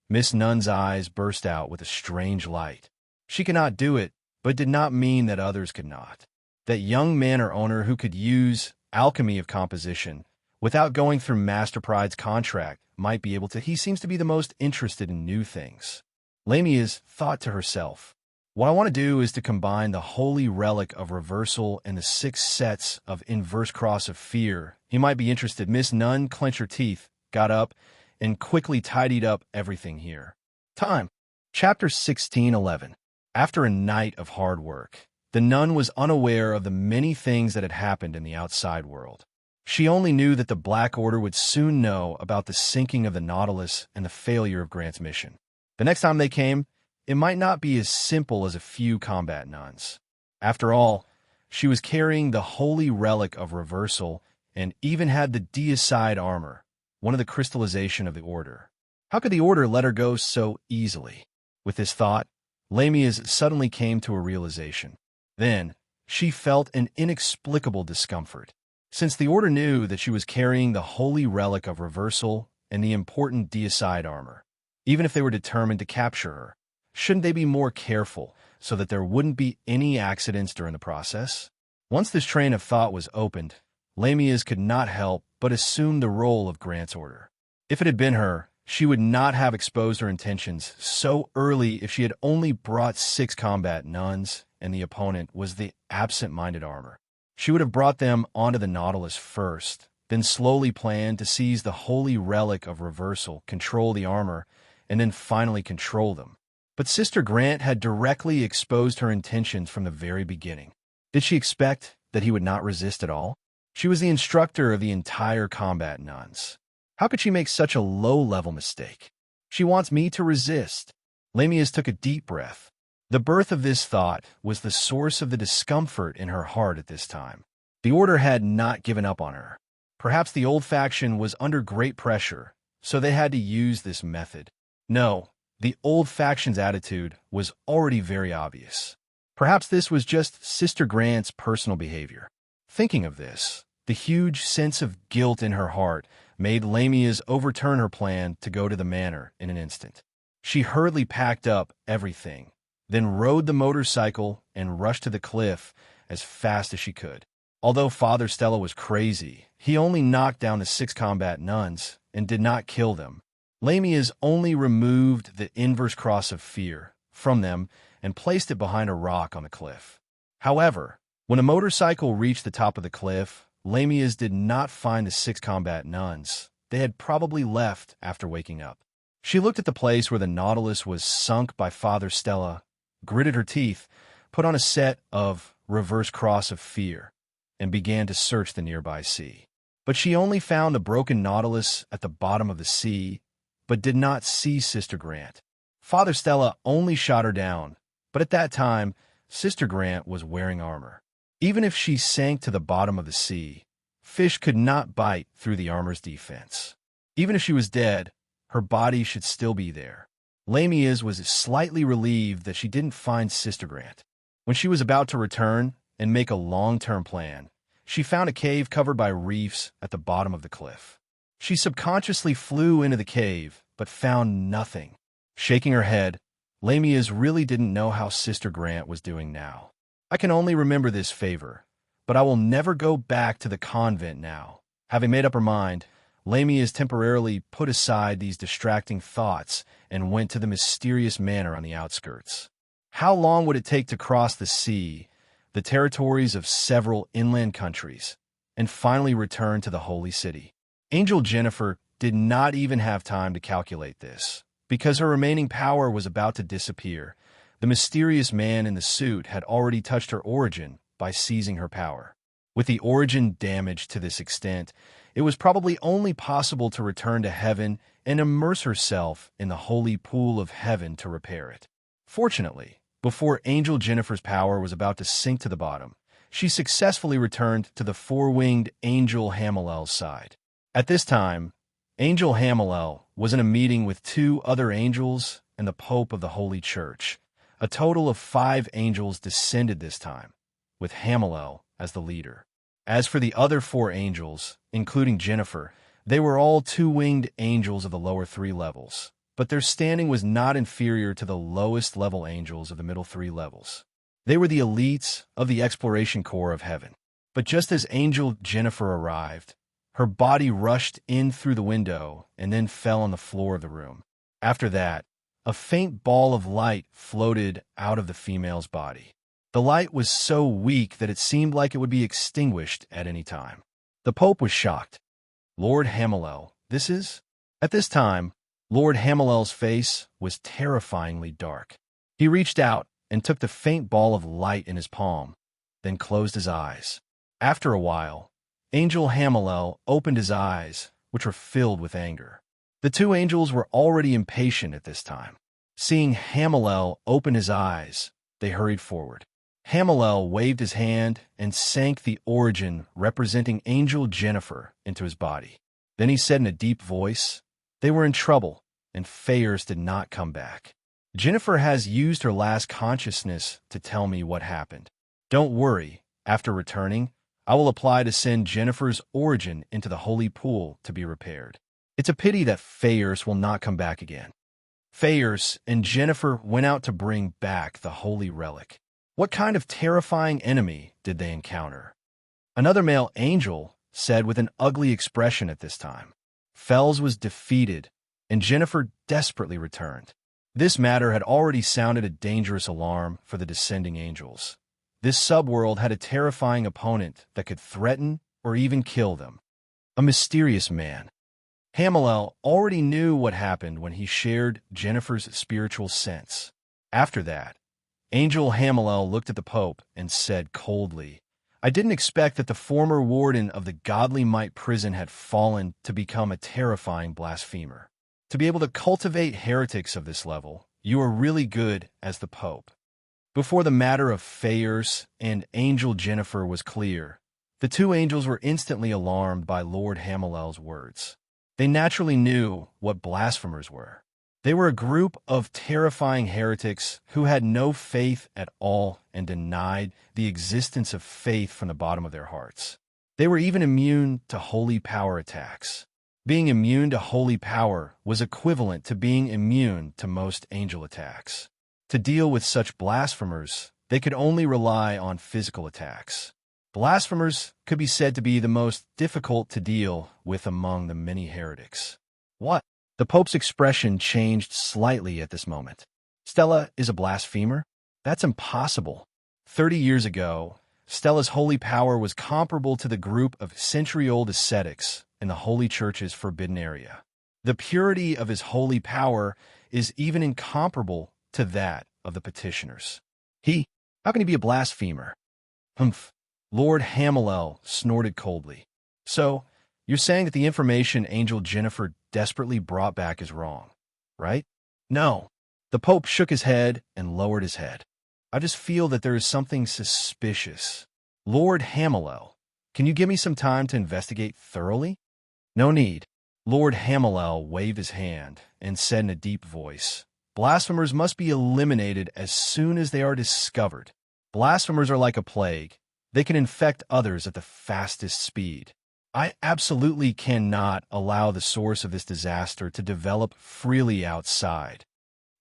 Miss Nunn's eyes burst out with a strange light. She cannot do it, but did not mean that others could not. That young manor owner who could use alchemy of composition without going through Master Pride's contract might be able to. He seems to be the most interested in new things. Lamia's thought to herself, what I want to do is to combine the holy relic of reversal and the 6 sets of inverse cross of fear. He might be interested. Miss Nunn clenched her teeth, got up, and quickly tidied up everything here. Time. Chapter 16:11. After a night of hard work, the nun was unaware of the many things that had happened in the outside world. She only knew that the Black Order would soon know about the sinking of the Nautilus and the failure of Grant's mission. The next time they came, it might not be as simple as a few combat nuns. After all, she was carrying the holy relic of reversal and even had the deicide armor, one of the crystallization of the Order. How could the Order let her go so easily? With this thought, Lamia's suddenly came to a realization. Then, she felt an inexplicable discomfort. Since the Order knew that she was carrying the holy relic of reversal and the important deicide armor, even if they were determined to capture her, shouldn't they be more careful so that there wouldn't be any accidents during the process? Once this train of thought was opened, Lamia's could not help but assume the role of Grant's Order. If it had been her, she would not have exposed her intentions so early if she had only brought 6 combat nuns and the opponent was the absent-minded armor. She would have brought them onto the Nautilus first, then slowly planned to seize the holy relic of reversal, control the armor, and then finally control them. But Sister Grant had directly exposed her intentions from the very beginning. Did she expect that he would not resist at all? She was the instructor of the entire combat nuns. How could she make such a low-level mistake? She wants me to resist. Lamia's took a deep breath. The birth of this thought was the source of the discomfort in her heart at this time. The Order had not given up on her. Perhaps the old faction was under great pressure, so they had to use this method. No, the old faction's attitude was already very obvious. Perhaps this was just Sister Grant's personal behavior. Thinking of this, the huge sense of guilt in her heart made Lamia's overturn her plan to go to the manor in an instant. She hurriedly packed up everything, then rode the motorcycle and rushed to the cliff as fast as she could. Although Father Stella was crazy, he only knocked down the 6 combat nuns and did not kill them. Lamia's only removed the inverse cross of fear, from them and placed it behind a rock on the cliff. However, when a motorcycle reached the top of the cliff, Lamias did not find the 6 combat nuns. They had probably left after waking up. She looked at the place where the Nautilus was sunk by Father Stella, gritted her teeth, put on a set of reverse cross of fear, and began to search the nearby sea. But she only found a broken Nautilus at the bottom of the sea, but did not see Sister Grant. Father Stella only shot her down, but at that time, Sister Grant was wearing armor. Even if she sank to the bottom of the sea, fish could not bite through the armor's defense. Even if she was dead, her body should still be there. Lamias was slightly relieved that she didn't find Sister Grant. When she was about to return and make a long-term plan, she found a cave covered by reefs at the bottom of the cliff. She subconsciously flew into the cave, but found nothing. Shaking her head, Lamias really didn't know how Sister Grant was doing now. I can only remember this favor, but I will never go back to the convent now. Having made up her mind, Lamias temporarily put aside these distracting thoughts and went to the mysterious manor on the outskirts. How long would it take to cross the sea, the territories of several inland countries, and finally return to the Holy City? Angel Jennifer did not even have time to calculate this. Because her remaining power was about to disappear, the mysterious man in the suit had already touched her origin by seizing her power. With the origin damaged to this extent, it was probably only possible to return to heaven and immerse herself in the holy pool of heaven to repair it. Fortunately, before Angel Jennifer's power was about to sink to the bottom, she successfully returned to the four-winged Angel Hamalel's side. At this time, Angel Hamalel was in a meeting with 2 other angels and the Pope of the Holy Church. A total of 5 angels descended this time, with Hamalel as the leader. As for the other 4 angels, including Jennifer, they were all 2-winged angels of the lower 3 levels, but their standing was not inferior to the lowest level angels of the middle 3 levels. They were the elites of the exploration corps of heaven. But just as Angel Jennifer arrived, her body rushed in through the window and then fell on the floor of the room. After that, a faint ball of light floated out of the female's body. The light was so weak that it seemed like it would be extinguished at any time. The Pope was shocked. Lord Hamalel, this is? At this time, Lord Hamalel's face was terrifyingly dark. He reached out and took the faint ball of light in his palm, then closed his eyes. After a while, Angel Hamalel opened his eyes, which were filled with anger. The 2 angels were already impatient at this time. Seeing Hamalel open his eyes, they hurried forward. Hamalel waved his hand and sank the origin representing Angel Jennifer into his body. Then he said in a deep voice, "They were in trouble, and Fayers did not come back. Jennifer has used her last consciousness to tell me what happened. Don't worry, after returning, I will apply to send Jennifer's origin into the holy pool to be repaired. It's a pity that Fayers will not come back again." Fayers and Jennifer went out to bring back the holy relic. What kind of terrifying enemy did they encounter? Another male angel said with an ugly expression at this time. Fells was defeated, and Jennifer desperately returned. This matter had already sounded a dangerous alarm for the descending angels. This subworld had a terrifying opponent that could threaten or even kill them. A mysterious man. Hamalel already knew what happened when he shared Jennifer's spiritual sense. After that, Angel Hamalel looked at the Pope and said coldly, "I didn't expect that the former warden of the Godly Might prison had fallen to become a terrifying blasphemer. To be able to cultivate heretics of this level, you are really good as the Pope." Before the matter of Fayers and Angel Jennifer was clear, the 2 angels were instantly alarmed by Lord Hamalel's words. They naturally knew what blasphemers were. They were a group of terrifying heretics who had no faith at all and denied the existence of faith from the bottom of their hearts. They were even immune to holy power attacks. Being immune to holy power was equivalent to being immune to most angel attacks. To deal with such blasphemers, they could only rely on physical attacks. Blasphemers could be said to be the most difficult to deal with among the many heretics. What? The Pope's expression changed slightly at this moment. Stella is a blasphemer? That's impossible. 30 years ago, Stella's holy power was comparable to the group of century-old ascetics in the Holy Church's forbidden area. The purity of his holy power is even incomparable to that of the petitioners. How can he be a blasphemer? Humph. Lord Hamilel snorted coldly. So, you're saying that the information Angel Jennifer desperately brought back is wrong, right? No. The Pope shook his head and lowered his head. I just feel that there is something suspicious. Lord Hamilel, can you give me some time to investigate thoroughly? No need. Lord Hamilel waved his hand and said in a deep voice, blasphemers must be eliminated as soon as they are discovered. Blasphemers are like a plague. They can infect others at the fastest speed. I absolutely cannot allow the source of this disaster to develop freely outside.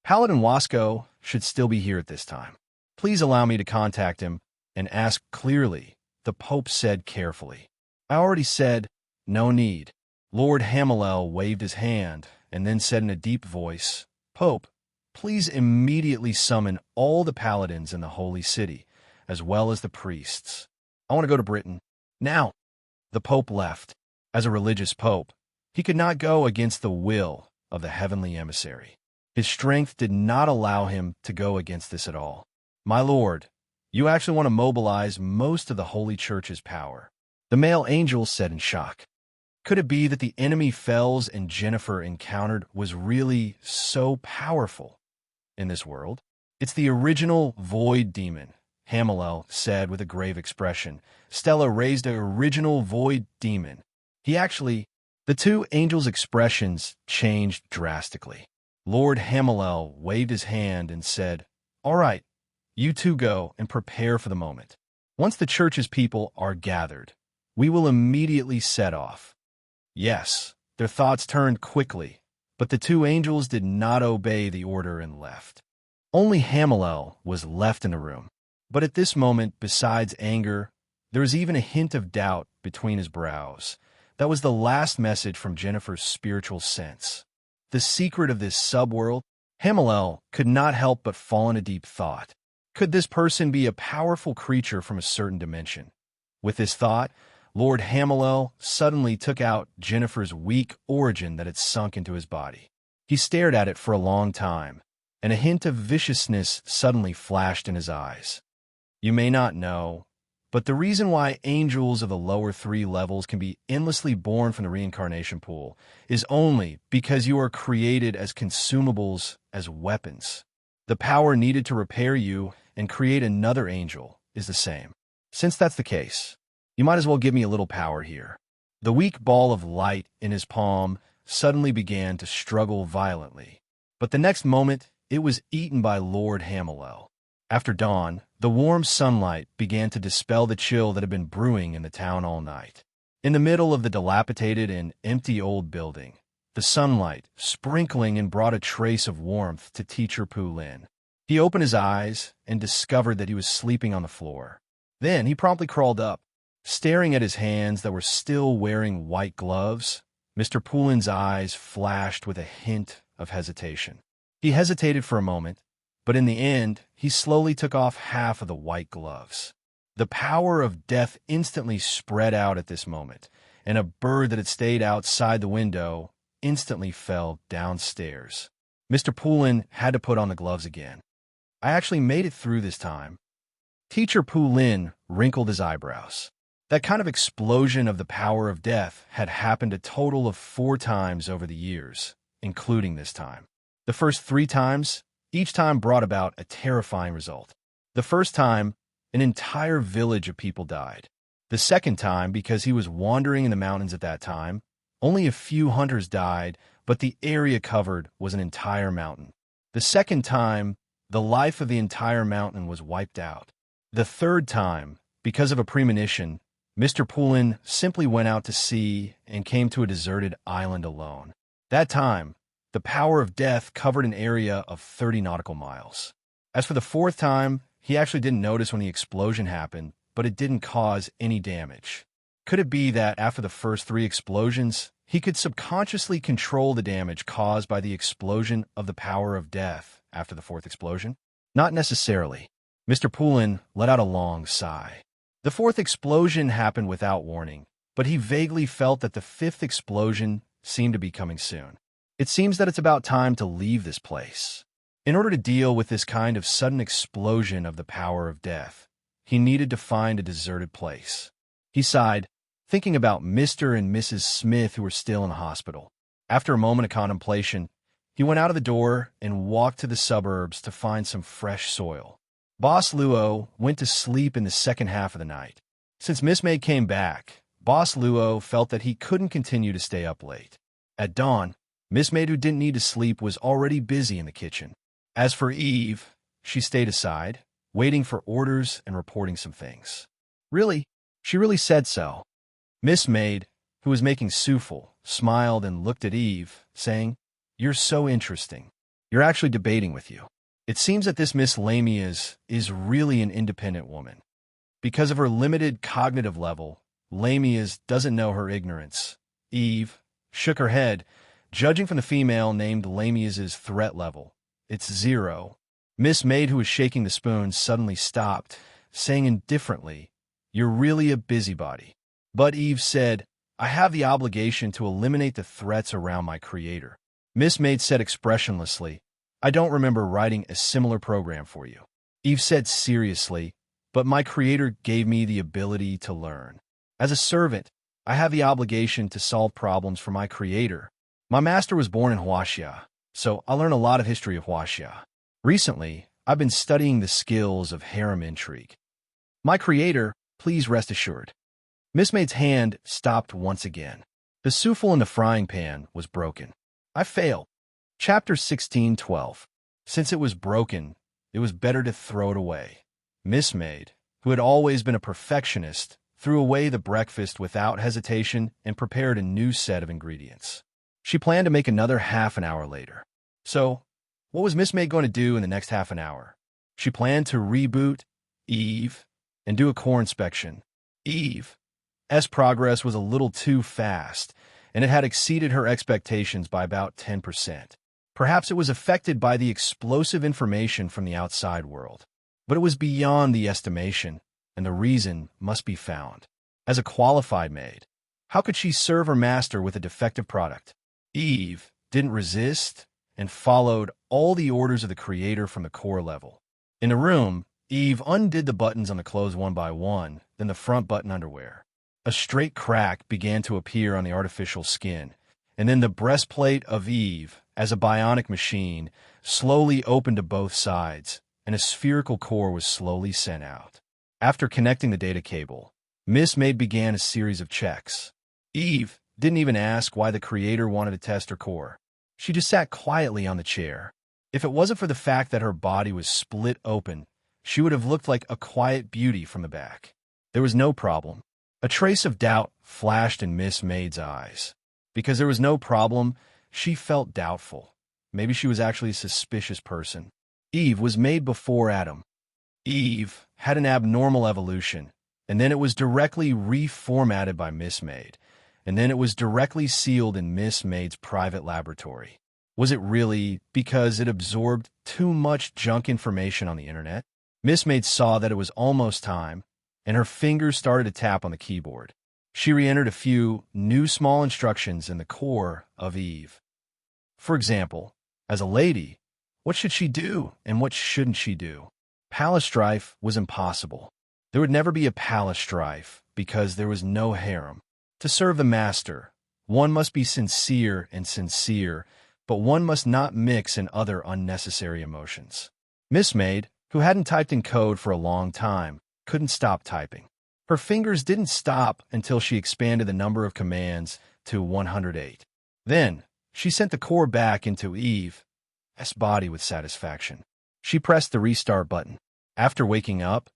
Paladin Wasco should still be here at this time. Please allow me to contact him and ask clearly, the Pope said carefully. I already said, no need. Lord Hamilel waved his hand and then said in a deep voice, Pope, please immediately summon all the paladins in the Holy City, as well as the priests. I want to go to Britain. Now. The Pope left. As a religious pope, he could not go against the will of the heavenly emissary. His strength did not allow him to go against this at all. My lord, you actually want to mobilize most of the Holy Church's power. The male angel said in shock. Could it be that the enemy Fells and Jennifer encountered was really so powerful in this world? It's the original void demon, Hamilel said with a grave expression. Stella raised an original void demon. The two angels' expressions changed drastically. Lord Hamilel waved his hand and said, all right, you two go and prepare for the moment. Once the church's people are gathered, we will immediately set off. Yes, their thoughts turned quickly, but the two angels did not obey the order and left. Only Hamilel was left in the room. But at this moment, besides anger, there was even a hint of doubt between his brows. That was the last message from Jennifer's spiritual sense. The secret of this subworld, Hamilel could not help but fall into deep thought. Could this person be a powerful creature from a certain dimension? With this thought, Lord Hamilel suddenly took out Jennifer's weak origin that had sunk into his body. He stared at it for a long time, and a hint of viciousness suddenly flashed in his eyes. You may not know, but the reason why angels of the lower 3 levels can be endlessly born from the reincarnation pool is only because you are created as consumables, as weapons. The power needed to repair you and create another angel is the same. Since that's the case, you might as well give me a little power here. The weak ball of light in his palm suddenly began to struggle violently, but the next moment it was eaten by Lord Hamilel. After dawn, the warm sunlight began to dispel the chill that had been brewing in the town all night. In the middle of the dilapidated and empty old building, the sunlight, sprinkling and brought a trace of warmth to Teacher Pu Lin. He opened his eyes and discovered that he was sleeping on the floor. Then he promptly crawled up, staring at his hands that were still wearing white gloves. Mr. Poulin's eyes flashed with a hint of hesitation. He hesitated for a moment, but in the end, he slowly took off half of the white gloves. The power of death instantly spread out at this moment, and a bird that had stayed outside the window instantly fell downstairs. Mr. Poulin had to put on the gloves again. I actually made it through this time. Teacher Poulin wrinkled his eyebrows. That kind of explosion of the power of death had happened a total of 4 times over the years, including this time. The first 3 times, each time brought about a terrifying result. The first time, an entire village of people died. The second time, because he was wandering in the mountains at that time, only a few hunters died, but the area covered was an entire mountain. The second time, the life of the entire mountain was wiped out. The third time, because of a premonition, Mr. Poulin simply went out to sea and came to a deserted island alone. That time, the power of death covered an area of 30 nautical miles. As for the 4th time, he actually didn't notice when the explosion happened, but it didn't cause any damage. Could it be that after the first 3 explosions, he could subconsciously control the damage caused by the explosion of the power of death, after the fourth explosion? Not necessarily. Mr. Poulin let out a long sigh. The fourth explosion happened without warning, but he vaguely felt that the fifth explosion seemed to be coming soon. It seems that it's about time to leave this place. In order to deal with this kind of sudden explosion of the power of death, he needed to find a deserted place. He sighed, thinking about Mr. and Mrs. Smith who were still in the hospital. After a moment of contemplation, he went out of the door and walked to the suburbs to find some fresh soil. Boss Luo went to sleep in the second half of the night. Since Miss May came back, Boss Luo felt that he couldn't continue to stay up late. At dawn, Miss May, who didn't need to sleep, was already busy in the kitchen. As for Eve, she stayed aside, waiting for orders and reporting some things. Really? She really said so. Miss Maid, who was making souffle, smiled and looked at Eve, saying, "You're so interesting. You're actually debating with you. It seems that this Miss Lamia's is really an independent woman. Because of her limited cognitive level, Lamia's doesn't know her ignorance." Eve shook her head, judging from the female named Lamia's threat level. "It's 0. Miss Maid, who was shaking the spoon, suddenly stopped, saying indifferently, "You're really a busybody." But Eve said, "I have the obligation to eliminate the threats around my creator." Miss Maid said expressionlessly, "I don't remember writing a similar program for you." Eve said seriously, "But my creator gave me the ability to learn. As a servant, I have the obligation to solve problems for my creator. My master was born in Huaxia, so I learn a lot of history of Huaxia. Recently, I've been studying the skills of harem intrigue. My creator, please rest assured." Miss Maid's hand stopped once again. The souffle in the frying pan was broken. I fail. Chapter 16:12. Since it was broken, it was better to throw it away. Miss Maid, who had always been a perfectionist, threw away the breakfast without hesitation and prepared a new set of ingredients. She planned to make another half an hour later. So, what was Miss Maid going to do in the next half an hour? She planned to reboot Eve and do a core inspection. Eve's progress was a little too fast, and it had exceeded her expectations by about 10%. Perhaps it was affected by the explosive information from the outside world. But it was beyond the estimation, and the reason must be found. As a qualified maid, how could she serve her master with a defective product? Eve didn't resist and followed all the orders of the creator from the core level. In the room, Eve undid the buttons on the clothes one by one, then the front button underwear. A straight crack began to appear on the artificial skin, and then the breastplate of Eve, as a bionic machine, slowly opened to both sides, and a spherical core was slowly sent out. After connecting the data cable, Miss Maid began a series of checks. Eve didn't even ask why the creator wanted to test her core. She just sat quietly on the chair. If it wasn't for the fact that her body was split open, she would have looked like a quiet beauty from the back. There was no problem. A trace of doubt flashed in Miss Maid's eyes. Because there was no problem, she felt doubtful. Maybe she was actually a suspicious person. Eve was made before Adam. Eve had an abnormal evolution, and then it was directly reformatted by Miss Maid, and then it was directly sealed in Miss Maid's private laboratory. Was it really because it absorbed too much junk information on the internet? Miss Maid saw that it was almost time, and her fingers started to tap on the keyboard. She re-entered a few new small instructions in the core of Eve. For example, as a lady, what should she do and what shouldn't she do? Palace strife was impossible. There would never be a palace strife because there was no harem. To serve the master, one must be sincere and sincere, but one must not mix in other unnecessary emotions. Miss Maid, who hadn't typed in code for a long time, couldn't stop typing. Her fingers didn't stop until she expanded the number of commands to 108. Then, she sent the core back into Eve's body with satisfaction. She pressed the restart button. After waking up,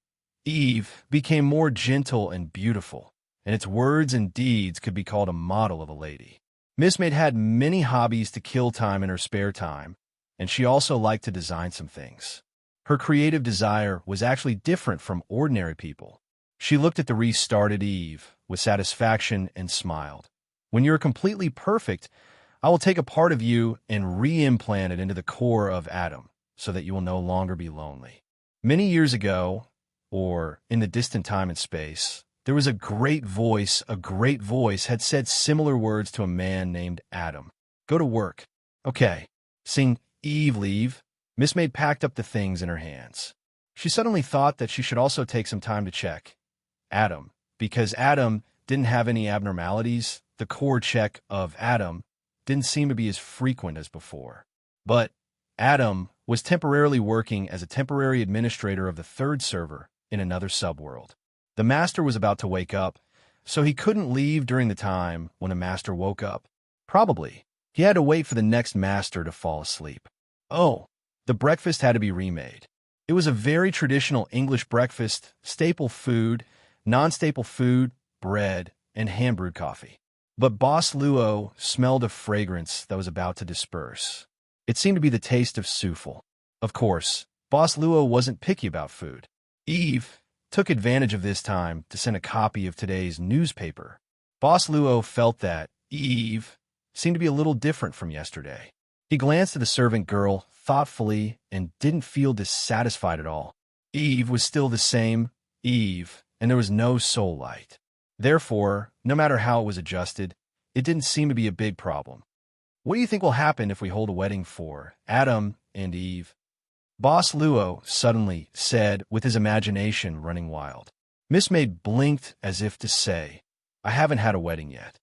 Eve became more gentle and beautiful, and its words and deeds could be called a model of a lady. Miss Maid had many hobbies to kill time in her spare time, and she also liked to design some things. Her creative desire was actually different from ordinary people. She looked at the restarted Eve with satisfaction and smiled. "When you're completely perfect, I will take a part of you and re-implant it into the core of Adam. so that you will no longer be lonely. Many years ago, or in the distant time and space, there was a great voice had said similar words to a man named Adam. Go to work. Okay. Seeing Eve leave, Miss Maid packed up the things in her hands. She suddenly thought that she should also take some time to check Adam, because Adam didn't have any abnormalities. The core check of Adam didn't seem to be as frequent as before. But Adam was temporarily working as a temporary administrator of the third server in another subworld. The master was about to wake up, so he couldn't leave during the time when the master woke up. Probably, he had to wait for the next master to fall asleep. Oh, the breakfast had to be remade. It was a very traditional English breakfast, staple food, non-staple food, bread, and hand-brewed coffee. But Boss Luo smelled a fragrance that was about to disperse. It seemed to be the taste of souffle. Of course, Boss Luo wasn't picky about food. Eve took advantage of this time to send a copy of today's newspaper. Boss Luo felt that Eve seemed to be a little different from yesterday. He glanced at the servant girl thoughtfully and didn't feel dissatisfied at all. Eve was still the same Eve, and there was no soul light. Therefore, no matter how it was adjusted, it didn't seem to be a big problem. What do you think will happen if we hold a wedding for Adam and Eve? Boss Luo suddenly said with his imagination running wild. Miss Maid blinked as if to say, I haven't had a wedding yet.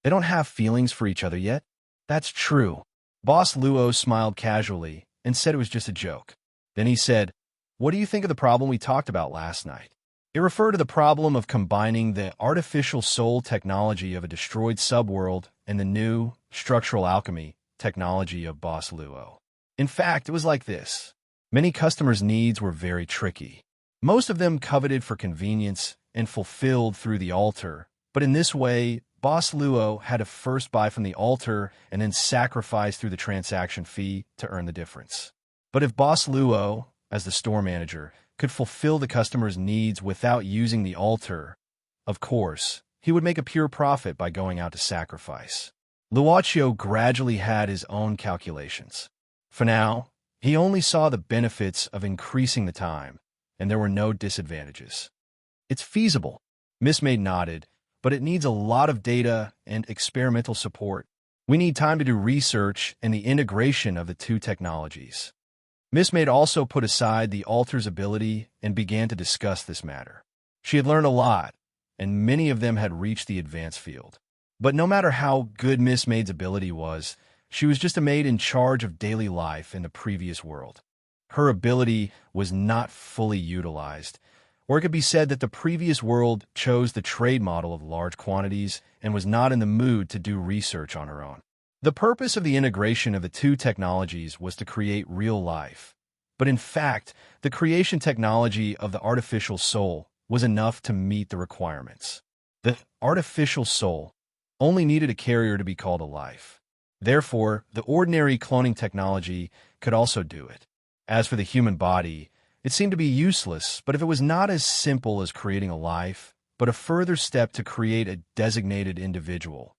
They don't have feelings for each other yet? That's true. Boss Luo smiled casually and said it was just a joke. Then he said, what do you think of the problem we talked about last night? It referred to the problem of combining the artificial soul technology of a destroyed subworld and the new structural alchemy technology of Boss Luo. In fact, it was like this. Many customers' needs were very tricky. Most of them coveted for convenience and fulfilled through the altar, but in this way, Boss Luo had to first buy from the altar and then sacrifice through the transaction fee to earn the difference. But if Boss Luo, as the store manager, could fulfill the customer's needs without using the altar, of course, he would make a pure profit by going out to sacrifice. Luochio gradually had his own calculations. For now, he only saw the benefits of increasing the time, and there were no disadvantages. It's feasible, Miss Maid nodded, but it needs a lot of data and experimental support. We need time to do research and the integration of the two technologies. Miss Maid also put aside the altar's ability and began to discuss this matter. She had learned a lot, and many of them had reached the advanced field. But no matter how good Miss Maid's ability was, she was just a maid in charge of daily life in the previous world. Her ability was not fully utilized, or it could be said that the previous world chose the trade model of large quantities and was not in the mood to do research on her own. The purpose of the integration of the two technologies was to create real life. But in fact, the creation technology of the artificial soul was enough to meet the requirements. The artificial soul only needed a carrier to be called a life. Therefore, the ordinary cloning technology could also do it. As for the human body, it seemed to be useless, but if it was not as simple as creating a life, but a further step to create a designated individual,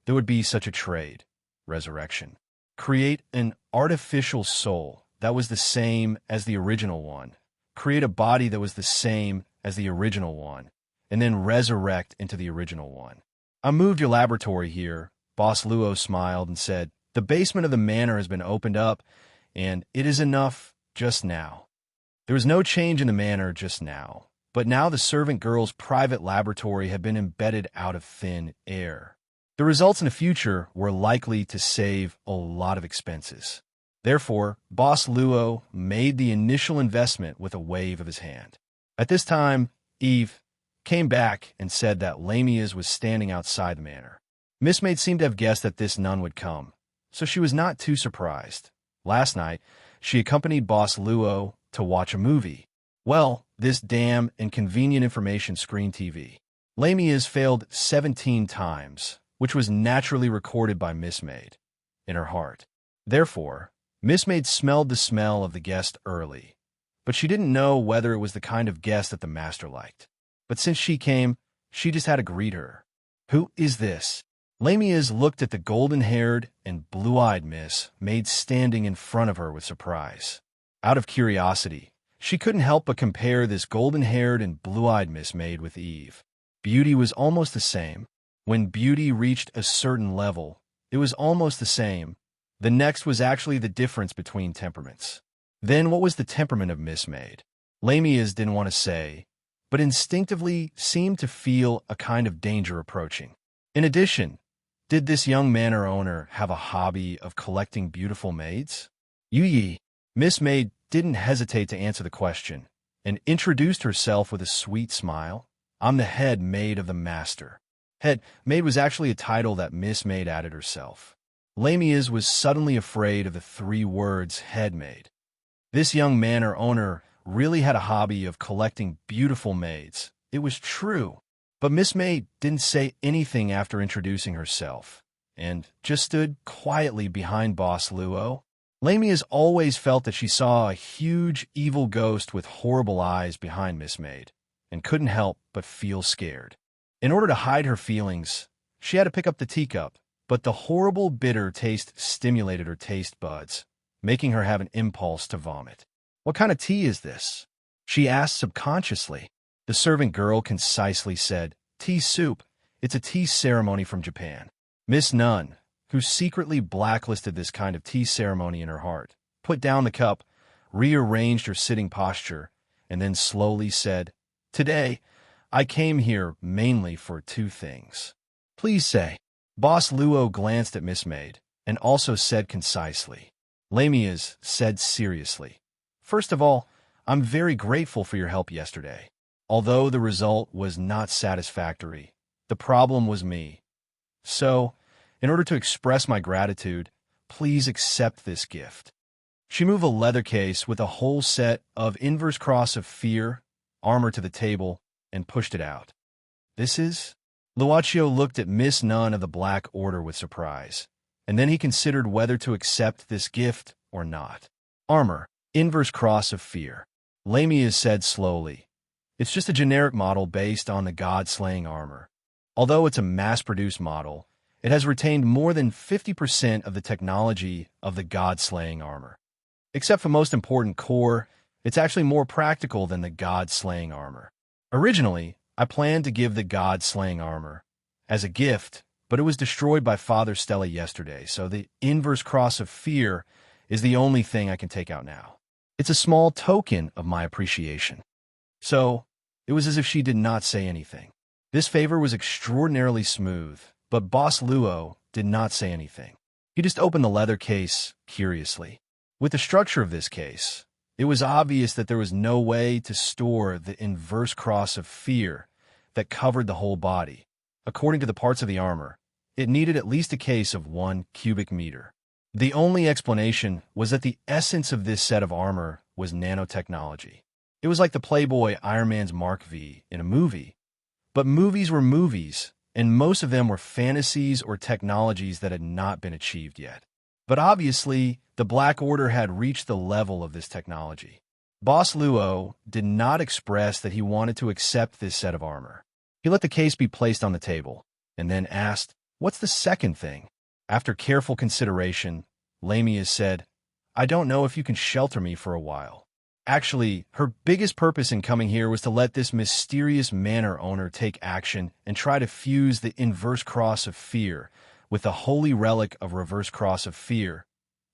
there would be such a trade, resurrection. Create an artificial soul that was the same as the original one, create a body that was the same as the original one, and then resurrect into the original one. I moved your laboratory here. Boss Luo smiled and said, the basement of the manor has been opened up, and it is enough just now. There was no change in the manor just now, but now the servant girl's private laboratory had been embedded out of thin air. The results in the future were likely to save a lot of expenses. Therefore, Boss Luo made the initial investment with a wave of his hand. At this time, Eve came back and said that Lamia's was standing outside the manor. Miss Maid seemed to have guessed that this nun would come, so she was not too surprised. Last night, she accompanied Boss Luo to watch a movie. Well, this damn inconvenient information screen TV. Lamia's failed 17 times, which was naturally recorded by Miss Maid in her heart. Therefore, Miss Maid smelled the smell of the guest early, but she didn't know whether it was the kind of guest that the master liked. But since she came, she just had to greet her. Who is this? Lamia's looked at the golden-haired and blue-eyed Miss Maid standing in front of her with surprise. Out of curiosity, she couldn't help but compare this golden-haired and blue-eyed Miss Maid with Eve. Beauty was almost the same. When beauty reached a certain level, it was almost the same. The next was actually the difference between temperaments. Then what was the temperament of Miss Maid? Lamia's didn't want to say, but instinctively seemed to feel a kind of danger approaching. In addition, did this young manor owner have a hobby of collecting beautiful maids? Yi, Miss Maid didn't hesitate to answer the question, and introduced herself with a sweet smile. I'm the head maid of the master. Head maid was actually a title that Miss Maid added herself. Lamia's was suddenly afraid of the three words head maid. This young manor owner really had a hobby of collecting beautiful maids. It was true. But Miss Maid didn't say anything after introducing herself, and just stood quietly behind Boss Luo. Lamia's always felt that she saw a huge, evil ghost with horrible eyes behind Miss Maid, and couldn't help but feel scared. In order to hide her feelings, she had to pick up the teacup, but the horrible bitter taste stimulated her taste buds, making her have an impulse to vomit. What kind of tea is this? She asked subconsciously. The servant girl concisely said, tea soup. It's a tea ceremony from Japan. Miss Nun, who secretly blacklisted this kind of tea ceremony in her heart, put down the cup, rearranged her sitting posture, and then slowly said, Today, I came here mainly for two things. Please say. Boss Luo glanced at Miss Maid, and also said concisely. Lamia's said seriously. First of all, I'm very grateful for your help yesterday. Although the result was not satisfactory, the problem was me. So, in order to express my gratitude, please accept this gift. She moved a leather case with a whole set of inverse cross of fear, armor to the table, and pushed it out. This is? Luaccio looked at Miss Nun of the Black Order with surprise, and then he considered whether to accept this gift or not. Armor, inverse cross of fear. Lamia said slowly. It's just a generic model based on the god-slaying armor. Although it's a mass-produced model, it has retained more than 50% of the technology of the god-slaying armor. Except for most important core, it's actually more practical than the god-slaying armor. Originally, I planned to give the god-slaying armor as a gift, but it was destroyed by Father Stella yesterday, so the inverse cross of fear is the only thing I can take out now. It's a small token of my appreciation. So, it was as if she did not say anything. This favor was extraordinarily smooth, but Boss Luo did not say anything. He just opened the leather case curiously. With the structure of this case, it was obvious that there was no way to store the inverse cross of fear that covered the whole body. According to the parts of the armor, it needed at least a case of 1 cubic meter. The only explanation was that the essence of this set of armor was nanotechnology. It was like the Playboy Iron Man's Mark V in a movie. But movies were movies, and most of them were fantasies or technologies that had not been achieved yet. But obviously, the Black Order had reached the level of this technology. Boss Luo did not express that he wanted to accept this set of armor. He let the case be placed on the table, and then asked, What's the second thing? After careful consideration, Lamia said, I don't know if you can shelter me for a while. Actually, her biggest purpose in coming here was to let this mysterious manor owner take action and try to fuse the inverse cross of fear with the holy relic of reverse cross of fear.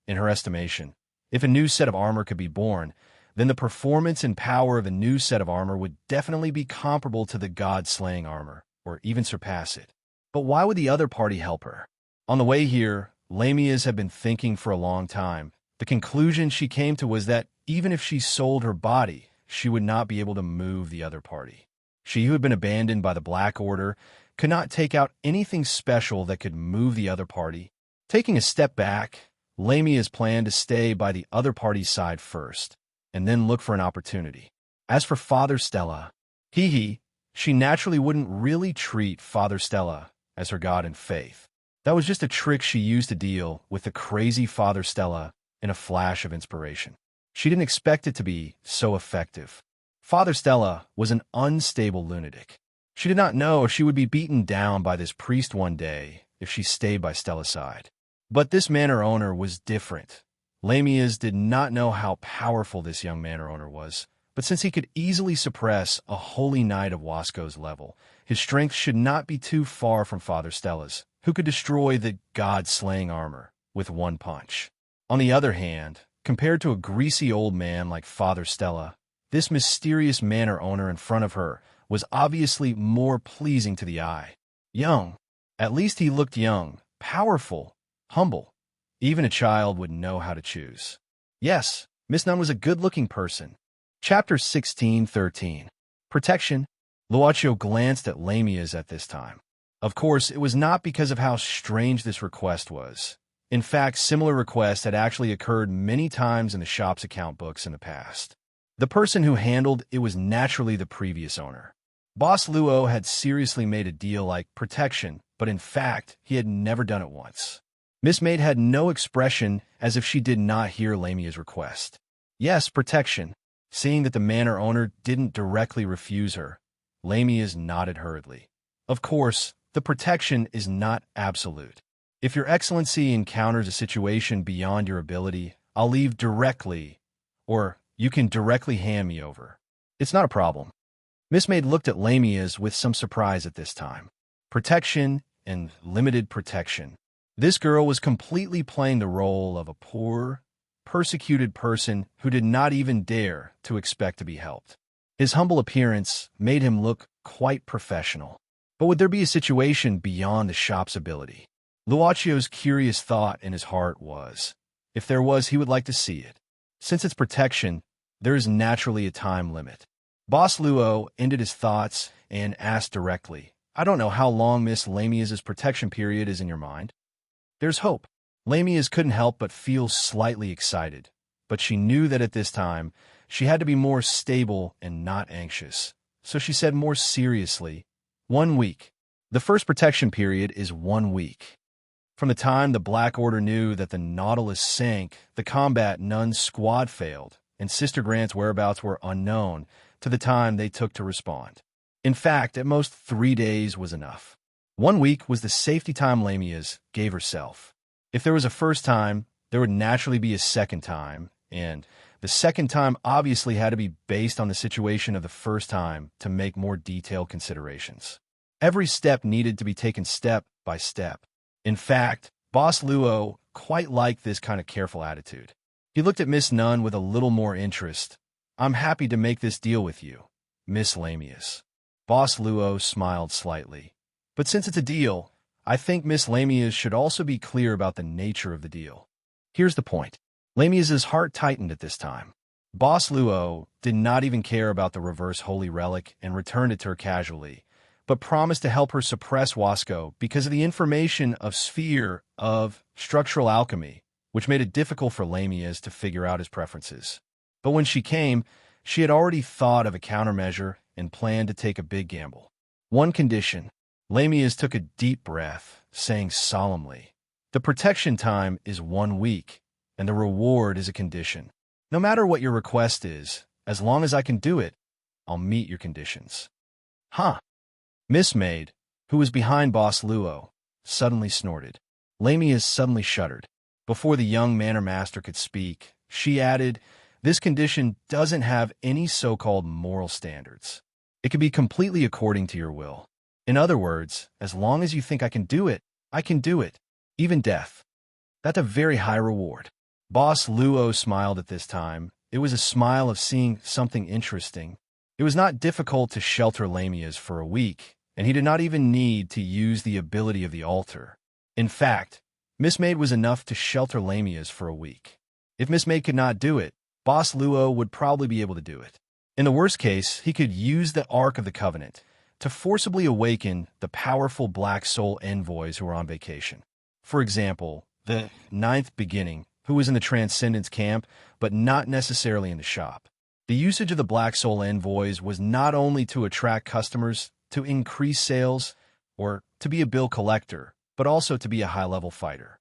In her estimation, if a new set of armor could be born, then the performance and power of a new set of armor would definitely be comparable to the god-slaying armor, or even surpass it. But why would the other party help her? On the way here, Lamia's had been thinking for a long time. The conclusion she came to was that even if she sold her body, she would not be able to move the other party. She who had been abandoned by the Black Order could not take out anything special that could move the other party. Taking a step back, Lamia's planned to stay by the other party's side first, and then look for an opportunity. As for Father Stella, she naturally wouldn't really treat Father Stella as her god in faith. That was just a trick she used to deal with the crazy Father Stella in a flash of inspiration. She didn't expect it to be so effective. Father Stella was an unstable lunatic. She did not know if she would be beaten down by this priest one day if she stayed by Stella's side. But this manor owner was different. Lamias did not know how powerful this young manor owner was, but since he could easily suppress a holy knight of Wasco's level, his strength should not be too far from Father Stella's, who could destroy the god-slaying armor with one punch. On the other hand, compared to a greasy old man like Father Stella, this mysterious manor owner in front of her was obviously more pleasing to the eye. Young. At least he looked young, powerful, humble. Even a child would know how to choose. Yes, Miss Nunn was a good-looking person. Chapter 16:13. Protection. Luaccio glanced at Lamias at this time. Of course, it was not because of how strange this request was. In fact, similar requests had actually occurred many times in the shop's account books in the past. The person who handled it was naturally the previous owner. Boss Luo had seriously made a deal like protection, but in fact, he had never done it once. Miss Maid had no expression as if she did not hear Lamia's request. Yes, protection. Seeing that the manor owner didn't directly refuse her, Lamias nodded hurriedly. Of course, the protection is not absolute. If your excellency encounters a situation beyond your ability, I'll leave directly, or you can directly hand me over. It's not a problem. Miss Maid looked at Lamias with some surprise at this time. Protection and limited protection. This girl was completely playing the role of a poor, persecuted person who did not even dare to expect to be helped. His humble appearance made him look quite professional. But would there be a situation beyond the shop's ability? Luaccio's curious thought in his heart was, if there was, he would like to see it. Since it's protection, there is naturally a time limit. Boss Luo ended his thoughts and asked directly, I don't know how long Miss Lamias' protection period is in your mind. There's hope. Lamias couldn't help but feel slightly excited, but she knew that at this time, she had to be more stable and not anxious. So she said more seriously, 1 week. The first protection period is 1 week. From the time the Black Order knew that the Nautilus sank, the combat Nunn's squad failed, and Sister Grant's whereabouts were unknown, to the time they took to respond. In fact, at most 3 days was enough. 1 week was the safety time Lamias gave herself. If there was a first time, there would naturally be a second time, and the second time obviously had to be based on the situation of the first time to make more detailed considerations. Every step needed to be taken step by step. In fact, Boss Luo quite liked this kind of careful attitude. He looked at Miss Nunn with a little more interest. I'm happy to make this deal with you, Miss Lamias. Boss Luo smiled slightly. But since it's a deal, I think Miss Lamias should also be clear about the nature of the deal. Here's the point. Lamias' heart tightened at this time. Boss Luo did not even care about the reverse holy relic and returned it to her casually, but promised to help her suppress Wasco because of the information of sphere of structural alchemy, which made it difficult for Lamias to figure out his preferences. But when she came, she had already thought of a countermeasure and planned to take a big gamble. One condition. Lamias took a deep breath, saying solemnly, the protection time is 1 week, and the reward is a condition. No matter what your request is, as long as I can do it, I'll meet your conditions. Huh? Miss Maid, who was behind Boss Luo, suddenly snorted. Lamias suddenly shuddered. Before the young manor master could speak, she added, this condition doesn't have any so-called moral standards. It can be completely according to your will. In other words, as long as you think I can do it, I can do it. Even death. That's a very high reward. Boss Luo smiled at this time. It was a smile of seeing something interesting. It was not difficult to shelter Lamias for a week, and he did not even need to use the ability of the altar. In fact, Miss Maid was enough to shelter Lamias for a week. If Miss Maid could not do it, Boss Luo would probably be able to do it. In the worst case, he could use the Ark of the Covenant to forcibly awaken the powerful Black Soul envoys who were on vacation. For example, the Ninth Beginning, who was in the Transcendence camp, but not necessarily in the shop. The usage of the Black Soul envoys was not only to attract customers, to increase sales, or to be a bill collector, but also to be a high-level fighter.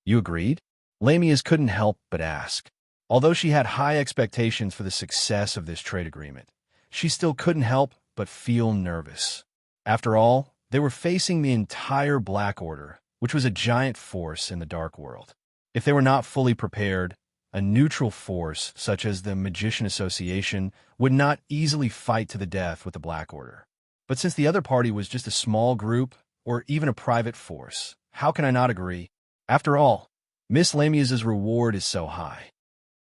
You agreed? Lamias couldn't help but ask. Although she had high expectations for the success of this trade agreement, she still couldn't help but feel nervous. After all, they were facing the entire Black Order, which was a giant force in the Dark World. If they were not fully prepared, A neutral force, such as the Magician Association, would not easily fight to the death with the Black Order. But since the other party was just a small group, or even a private force, how can I not agree? After all, Miss Lamia's reward is so high.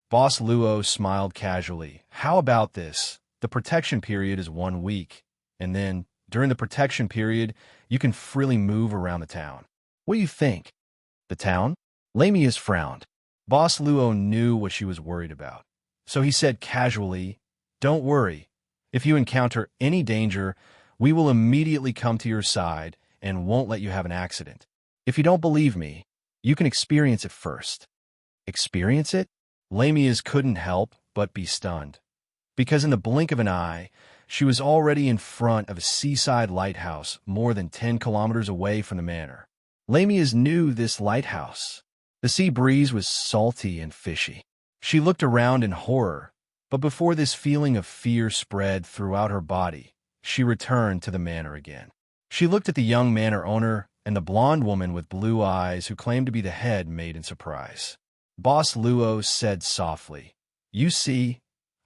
Boss Luo smiled casually. How about this? The protection period is 1 week, and then, during the protection period, you can freely move around the town. What do you think? The town? Lamia's frowned. Boss Luo knew what she was worried about, so he said casually, "Don't worry. If you encounter any danger, we will immediately come to your side and won't let you have an accident. If you don't believe me, you can experience it first." Experience it? Lamia's couldn't help but be stunned, because in the blink of an eye, she was already in front of a seaside lighthouse more than 10 kilometers away from the manor. Lamia's knew this lighthouse. The sea breeze was salty and fishy. She looked around in horror, but before this feeling of fear spread throughout her body, she returned to the manor again. She looked at the young manor owner and the blonde woman with blue eyes who claimed to be the head maid in surprise. Boss Luo said softly, "You see,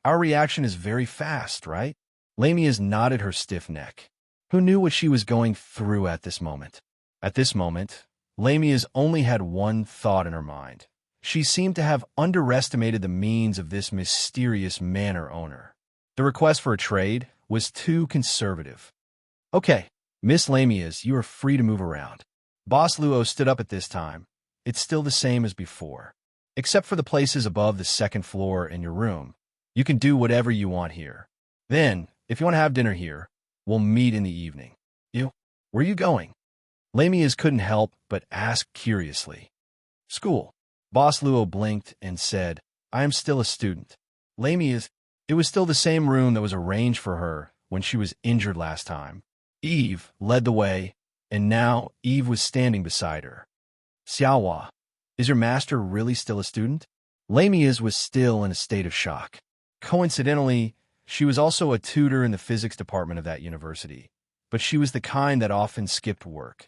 our reaction is very fast, right?" Lamia's nodded her stiff neck. Who knew what she was going through at this moment? At this moment, Lamia's only had one thought in her mind. She seemed to have underestimated the means of this mysterious manor owner. The request for a trade was too conservative. "Okay, Miss Lamia's, you are free to move around." Boss Luo stood up at this time. "It's still the same as before, except for the places above the second floor in your room. You can do whatever you want here. Then, if you want to have dinner here, we'll meet in the evening." Where are you going?" Lamia's couldn't help but ask curiously. "School." Boss Luo blinked and said, "I am still a student." Lamia's, it was still the same room that was arranged for her when she was injured last time. Eve led the way, and now Eve was standing beside her. "Xiaohua, is your master really still a student?" Lamia's was still in a state of shock. Coincidentally, she was also a tutor in the physics department of that university, but she was the kind that often skipped work.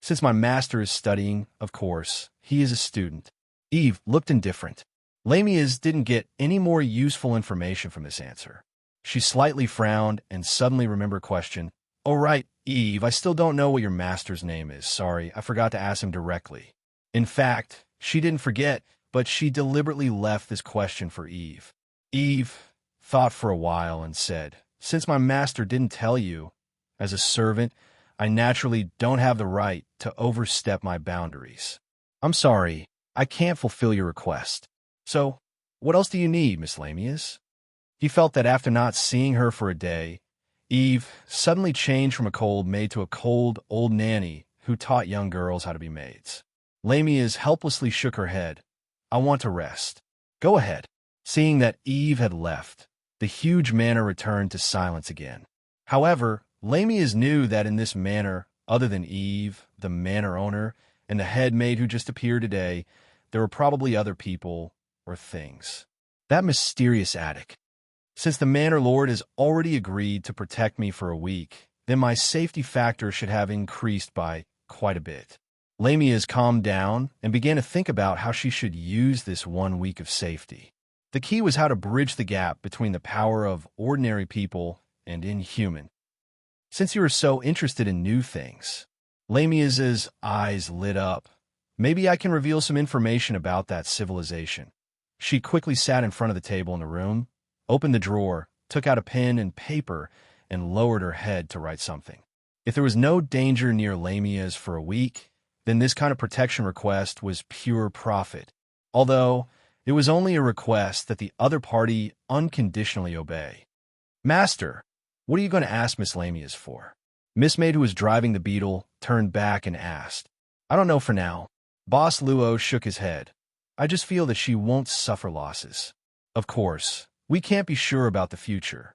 "Since my master is studying, of course, he is a student." Eve looked indifferent. Lamia's didn't get any more useful information from this answer. She slightly frowned and suddenly remembered a question. "Oh right, Eve, I still don't know what your master's name is. Sorry, I forgot to ask him directly." In fact, she didn't forget, but she deliberately left this question for Eve. Eve thought for a while and said, "Since my master didn't tell you, as a servant, I naturally don't have the right to overstep my boundaries. I'm sorry, I can't fulfill your request. So, what else do you need, Miss Lamia's?" He felt that after not seeing her for a day, Eve suddenly changed from a cold maid to a cold old nanny who taught young girls how to be maids. Lamia's helplessly shook her head. "I want to rest." "Go ahead." Seeing that Eve had left, the huge manor returned to silence again. However, Lamia's knew that in this manor, other than Eve, the manor owner, and the head maid who just appeared today, there were probably other people or things. That mysterious attic. Since the manor lord has already agreed to protect me for a week, then my safety factor should have increased by quite a bit. Lamia's calmed down and began to think about how she should use this 1 week of safety. The key was how to bridge the gap between the power of ordinary people and inhuman. "Since you are so interested in new things," Lamia's eyes lit up. "Maybe I can reveal some information about that civilization." She quickly sat in front of the table in the room, opened the drawer, took out a pen and paper, and lowered her head to write something. If there was no danger near Lamia's for a week, then this kind of protection request was pure profit, although it was only a request that the other party unconditionally obey. "Master, what are you going to ask Miss Lamia's for?" Miss Maid, who was driving the beetle, turned back and asked. "I don't know for now." Boss Luo shook his head. "I just feel that she won't suffer losses. Of course, we can't be sure about the future.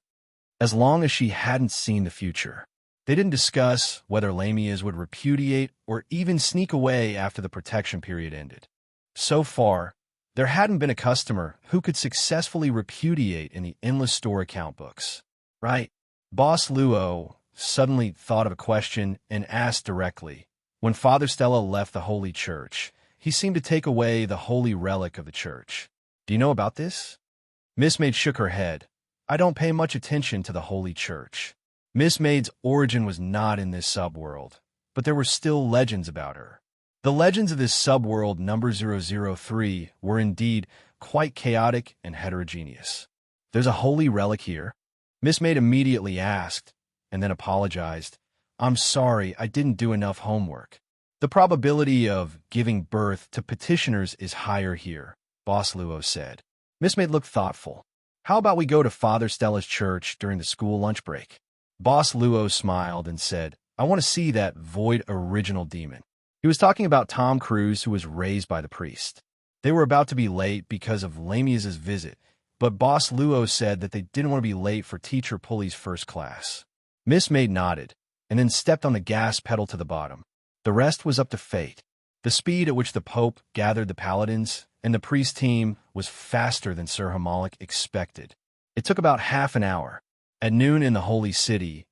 As long as she hadn't seen the future." They didn't discuss whether Lamia's would repudiate or even sneak away after the protection period ended. So far, there hadn't been a customer who could successfully repudiate in the endless store account books. Right? Boss Luo suddenly thought of a question and asked directly. When Father Stella left the Holy Church, he seemed to take away the holy relic of the church. Do you know about this? Miss Maid shook her head. I don't pay much attention to the Holy Church. Miss Maid's origin was not in this subworld, but there were still legends about her. The legends of this subworld number 003 were indeed quite chaotic and heterogeneous. There's a holy relic here? Miss Maid immediately asked, and then apologized. I'm sorry, I didn't do enough homework. The probability of giving birth to petitioners is higher here, Boss Luo said. Miss Maid looked thoughtful. How about we go to Father Stella's church during the school lunch break? Boss Luo smiled and said, I want to see that void original demon. He was talking about Tom Cruise, who was raised by the priest. They were about to be late because of Lamia's visit, but Boss Luo said that they didn't want to be late for Teacher Pulley's first class. Miss Maid nodded, and then stepped on the gas pedal to the bottom. The rest was up to fate. The speed at which the Pope gathered the paladins and the priest team was faster than Sir Hamalik expected. It took about half an hour. At noon in the Holy City,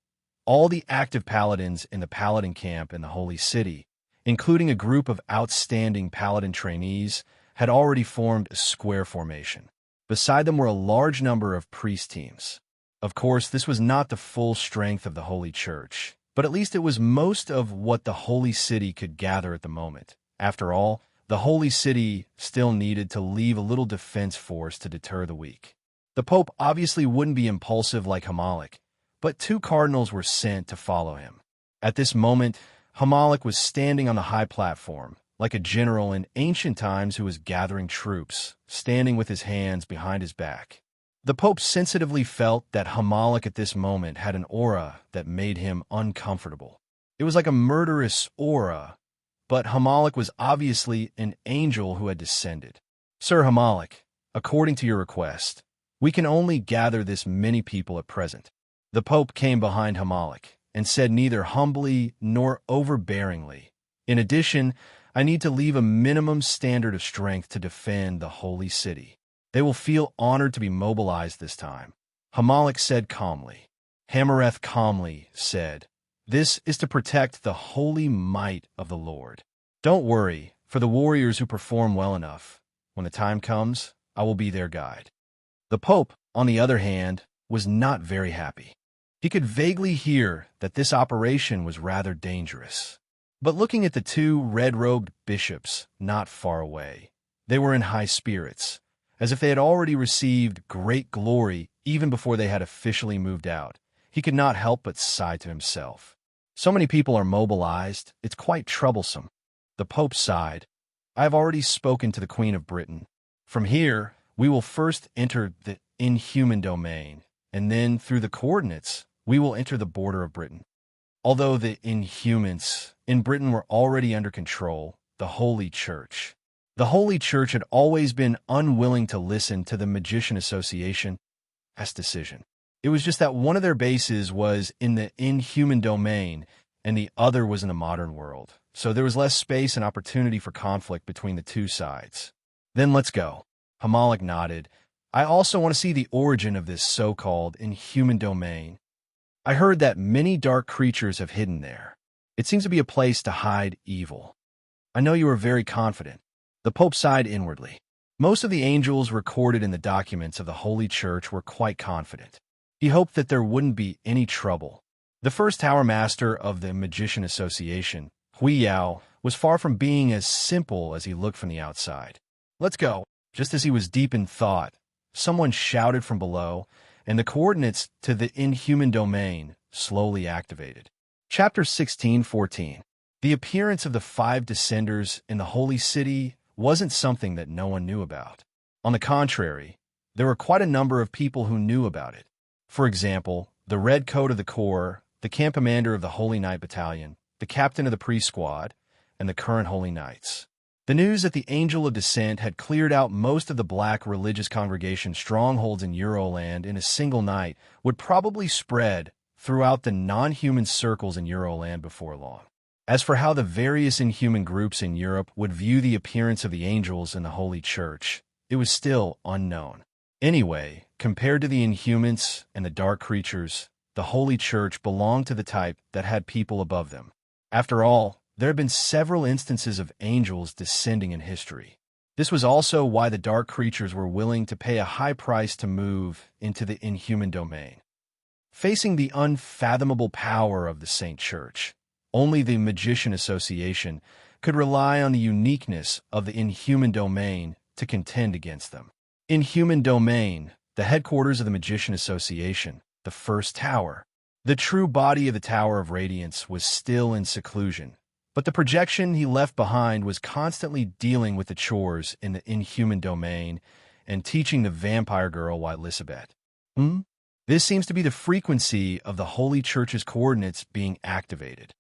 all the active paladins in the paladin camp in the Holy City, including a group of outstanding paladin trainees, had already formed a square formation. Beside them were a large number of priest teams. Of course, this was not the full strength of the Holy Church, but at least it was most of what the Holy City could gather at the moment. After all, the Holy City still needed to leave a little defense force to deter the weak. The Pope obviously wouldn't be impulsive like Hamalik, but 2 cardinals were sent to follow him. At this moment, Hamalik was standing on the high platform, like a general in ancient times who was gathering troops, standing with his hands behind his back. The Pope sensitively felt that Hamalik at this moment had an aura that made him uncomfortable. It was like a murderous aura, but Hamalik was obviously an angel who had descended. Sir Hamalik, according to your request, we can only gather this many people at present. The Pope came behind Hamalik and said neither humbly nor overbearingly, in addition, I need to leave a minimum standard of strength to defend the Holy City. They will feel honored to be mobilized this time. Hamalik said calmly. Hamareth calmly said, this is to protect the holy might of the Lord. Don't worry, for the warriors who perform well enough. When the time comes, I will be their guide. The Pope, on the other hand, was not very happy. He could vaguely hear that this operation was rather dangerous. But looking at the 2 red-robed bishops not far away, they were in high spirits, as if they had already received great glory even before they had officially moved out. He could not help but sigh to himself. So many people are mobilized, it's quite troublesome. The Pope sighed. I have already spoken to the Queen of Britain. From here, we will first enter the inhuman domain, and then through the coordinates, we will enter the border of Britain. Although the Inhumans in Britain were already under control, the Holy Church had always been unwilling to listen to the Magician Association's decision. It was just that one of their bases was in the inhuman domain and the other was in the modern world, so there was less space and opportunity for conflict between the 2 sides. Then let's go. Hamalik nodded. I also want to see the origin of this so-called inhuman domain. I heard that many dark creatures have hidden there. It seems to be a place to hide evil. I know you are very confident. The Pope sighed inwardly. Most of the angels recorded in the documents of the Holy Church were quite confident. He hoped that there wouldn't be any trouble. The first Tower Master of the Magician Association, Hui Yao, was far from being as simple as he looked from the outside. Let's go. Just as he was deep in thought, someone shouted from below, and the coordinates to the inhuman domain slowly activated. Chapter 16:14. The appearance of the 5 descenders in the Holy City wasn't something that no one knew about. On the contrary, there were quite a number of people who knew about it. For example, the Red Coat of the Corps, the camp commander of the Holy Knight Battalion, the captain of the priest squad, and the current Holy Knights. The news that the Angel of Descent had cleared out most of the black religious congregation strongholds in Euroland in a single night would probably spread throughout the non-human circles in Euroland before long. As for how the various inhuman groups in Europe would view the appearance of the angels in the Holy Church, it was still unknown. Anyway, compared to the Inhumans and the dark creatures, the Holy Church belonged to the type that had people above them. After all, there have been several instances of angels descending in history. This was also why the dark creatures were willing to pay a high price to move into the inhuman domain. Facing the unfathomable power of the Saint Church, only the Magician Association could rely on the uniqueness of the inhuman domain to contend against them. Inhuman domain, the headquarters of the Magician Association, the first tower. The true body of the Tower of Radiance was still in seclusion, but the projection he left behind was constantly dealing with the chores in the inhuman domain and teaching the vampire girl why Elizabeth. This seems to be the frequency of the Holy Church's coordinates being activated.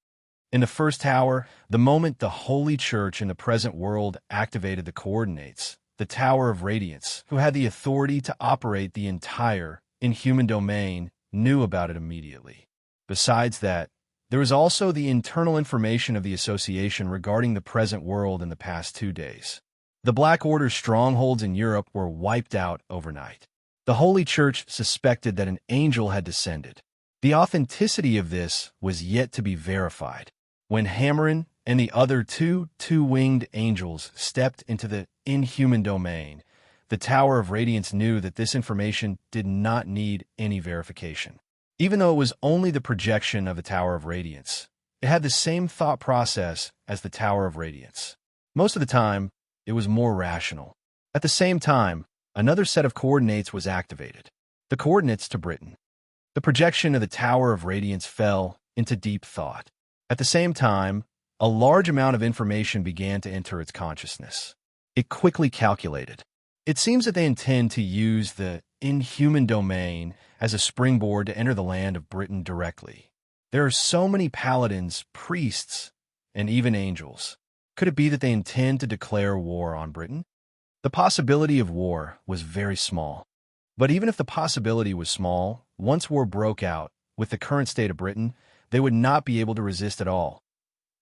In the first tower, the moment the Holy Church in the present world activated the coordinates, the Tower of Radiance, who had the authority to operate the entire inhuman domain, knew about it immediately. Besides that, there was also the internal information of the association regarding the present world in the past 2 days. The Black Order's strongholds in Europe were wiped out overnight. The Holy Church suspected that an angel had descended. The authenticity of this was yet to be verified. When Hammerin and the other two-winged angels stepped into the inhuman domain, the Tower of Radiance knew that this information did not need any verification. Even though it was only the projection of the Tower of Radiance, it had the same thought process as the Tower of Radiance. Most of the time, it was more rational. At the same time, another set of coordinates was activated. The coordinates to Britain. The projection of the Tower of Radiance fell into deep thought. At the same time, a large amount of information began to enter its consciousness. It quickly calculated. It seems that they intend to use the inhuman domain as a springboard to enter the land of Britain directly. There are so many paladins, priests, and even angels. Could it be that they intend to declare war on Britain? The possibility of war was very small. But even if the possibility was small, once war broke out, with the current state of Britain, they would not be able to resist at all,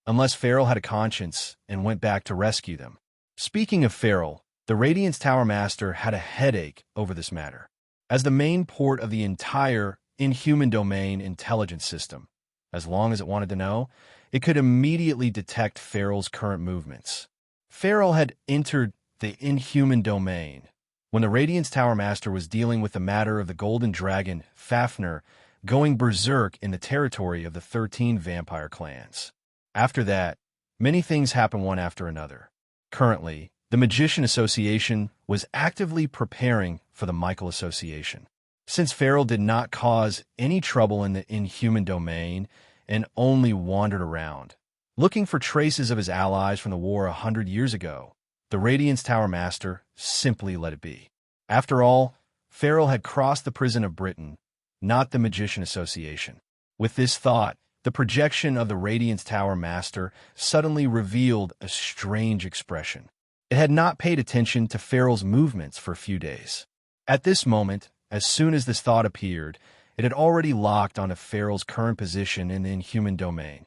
unless Farrell had a conscience and went back to rescue them. Speaking of Farrell, the Radiance Tower Master had a headache over this matter. As the main port of the entire inhuman domain intelligence system, as long as it wanted to know, it could immediately detect Farrell's current movements. Farrell had entered the inhuman domain when the Radiance Tower Master was dealing with the matter of the golden dragon, Fafnir, going berserk in the territory of the 13 vampire clans. After that, many things happened one after another. Currently, the Magician Association was actively preparing for the Michael Association. Since Farrell did not cause any trouble in the inhuman domain and only wandered around, looking for traces of his allies from the war 100 years ago, the Radiance Tower Master simply let it be. After all, Farrell had crossed the prison of Britain, not the Magician Association. With this thought, the projection of the Radiance Tower Master suddenly revealed a strange expression. It had not paid attention to Farrell's movements for a few days. At this moment, as soon as this thought appeared, it had already locked onto Farrell's current position in the inhuman domain.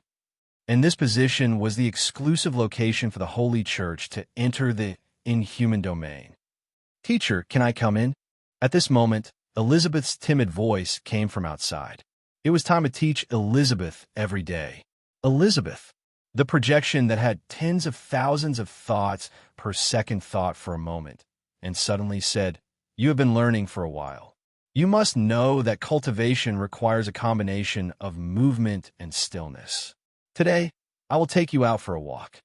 And this position was the exclusive location for the Holy Church to enter the inhuman domain. "Teacher, can I come in?" At this moment, Elizabeth's timid voice came from outside. It was time to teach Elizabeth every day. Elizabeth, the projection that had tens of thousands of thoughts per second thought for a moment, and suddenly said, "You have been learning for a while. You must know that cultivation requires a combination of movement and stillness. Today, I will take you out for a walk."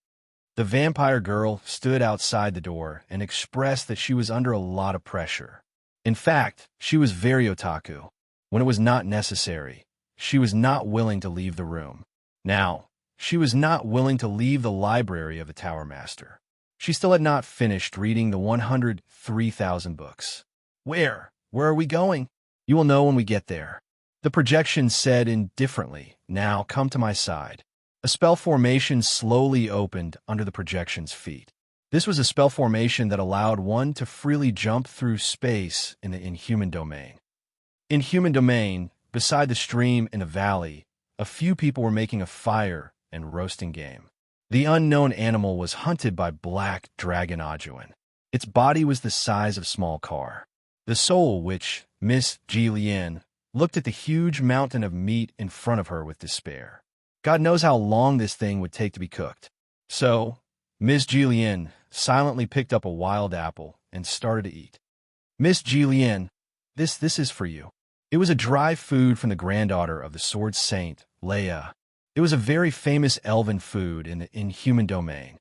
The vampire girl stood outside the door and expressed that she was under a lot of pressure. In fact, she was very otaku. When it was not necessary, she was not willing to leave the room. Now, she was not willing to leave the library of the Tower Master. She still had not finished reading the 103,000 books. Where are we going?" "You will know when we get there." The projection said indifferently, "Now come to my side." A spell formation slowly opened under the projection's feet. This was a spell formation that allowed one to freely jump through space in the inhuman domain. Inhuman domain, beside the stream in a valley, a few people were making a fire and roasting game. The unknown animal was hunted by Black Dragon Ajuin. Its body was the size of a small car. The soul, which, Miss Ji-Lien, looked at the huge mountain of meat in front of her with despair. God knows how long this thing would take to be cooked. So, Miss Ji-Lien silently picked up a wild apple and started to eat. Miss Jillian, this is for you. It was a dry food from the granddaughter of the sword saint, Leia. It was a very famous elven food in the inhuman domain.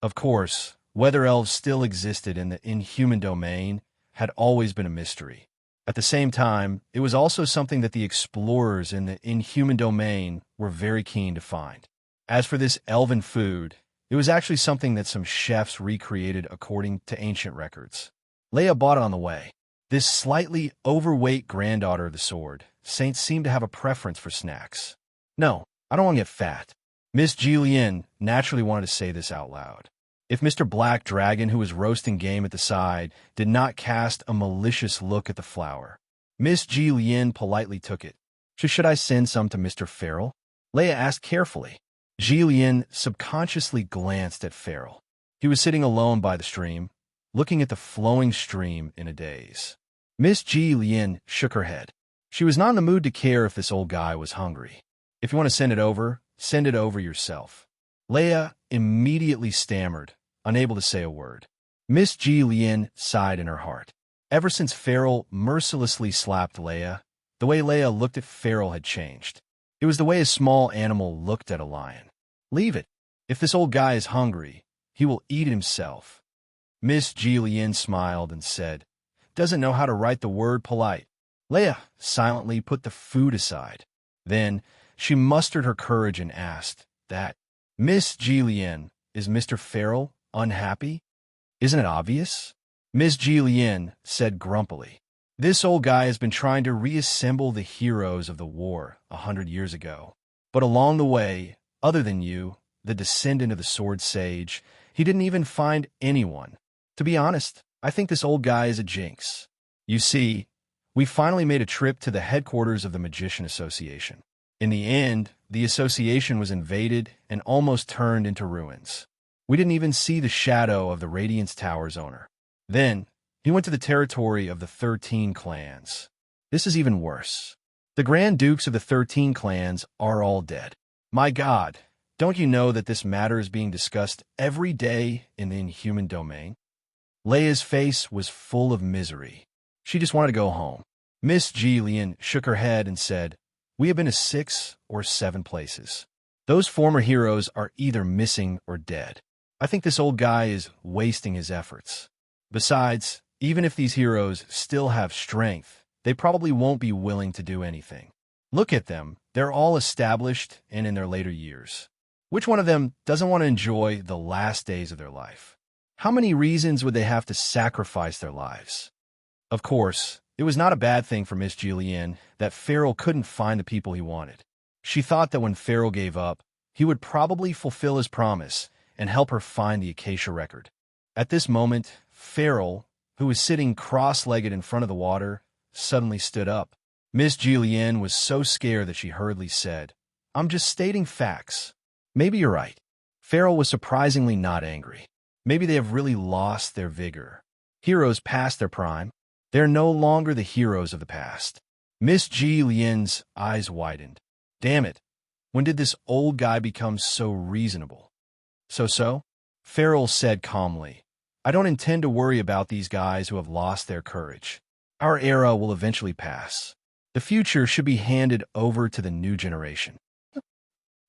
Of course, whether elves still existed in the inhuman domain had always been a mystery. At the same time, it was also something that the explorers in the inhuman domain were very keen to find. As for this elven food, it was actually something that some chefs recreated according to ancient records. Leia bought it on the way. This slightly overweight granddaughter of the sword saint seemed to have a preference for snacks. No, I don't want to get fat. Miss Jillian naturally wanted to say this out loud. If Mr. Black Dragon, who was roasting game at the side, did not cast a malicious look at the flower, Miss Jillian politely took it. Should I send some to Mr. Farrell? Leia asked carefully. Jillian subconsciously glanced at Farrell. He was sitting alone by the stream, looking at the flowing stream in a daze. Miss Jillian shook her head. She was not in the mood to care if this old guy was hungry. If you want to send it over yourself. Leia immediately stammered, unable to say a word. Miss Jillian sighed in her heart. Ever since Farrell mercilessly slapped Leia, the way Leia looked at Farrell had changed. It was the way a small animal looked at a lion. Leave it. If this old guy is hungry, he will eat it himself. Miss Jillian smiled and said, doesn't know how to write the word polite. Leia silently put the food aside. Then she mustered her courage and asked, that, Miss Jillian, is Mr. Farrell unhappy? Isn't it obvious? Miss Jillian said grumpily. This old guy has been trying to reassemble the heroes of the war 100 years ago. But along the way, other than you, the descendant of the sword sage, he didn't even find anyone. To be honest, I think this old guy is a jinx. You see, we finally made a trip to the headquarters of the Magician Association. In the end, the association was invaded and almost turned into ruins. We didn't even see the shadow of the Radiance Tower's owner. Then, he went to the territory of the 13 clans. This is even worse. The Grand Dukes of the 13 clans are all dead. My God, don't you know that this matter is being discussed every day in the inhuman domain? Leia's face was full of misery. She just wanted to go home. Miss Jillian shook her head and said, we have been to 6 or 7 places. Those former heroes are either missing or dead. I think this old guy is wasting his efforts. Besides, even if these heroes still have strength, they probably won't be willing to do anything. Look at them. They're all established and in their later years. Which one of them doesn't want to enjoy the last days of their life? How many reasons would they have to sacrifice their lives? Of course, it was not a bad thing for Miss Jillian that Farrell couldn't find the people he wanted. She thought that when Farrell gave up, he would probably fulfill his promise and help her find the Acacia record. At this moment, Farrell, who was sitting cross-legged in front of the water, suddenly stood up. Miss Jillian was so scared that she hurriedly said, I'm just stating facts. Maybe you're right. Farrell was surprisingly not angry. Maybe they have really lost their vigor. Heroes past their prime. They're no longer the heroes of the past. Miss Jillian's eyes widened. Damn it. When did this old guy become so reasonable? So? Farrell said calmly. I don't intend to worry about these guys who have lost their courage. Our era will eventually pass. The future should be handed over to the new generation.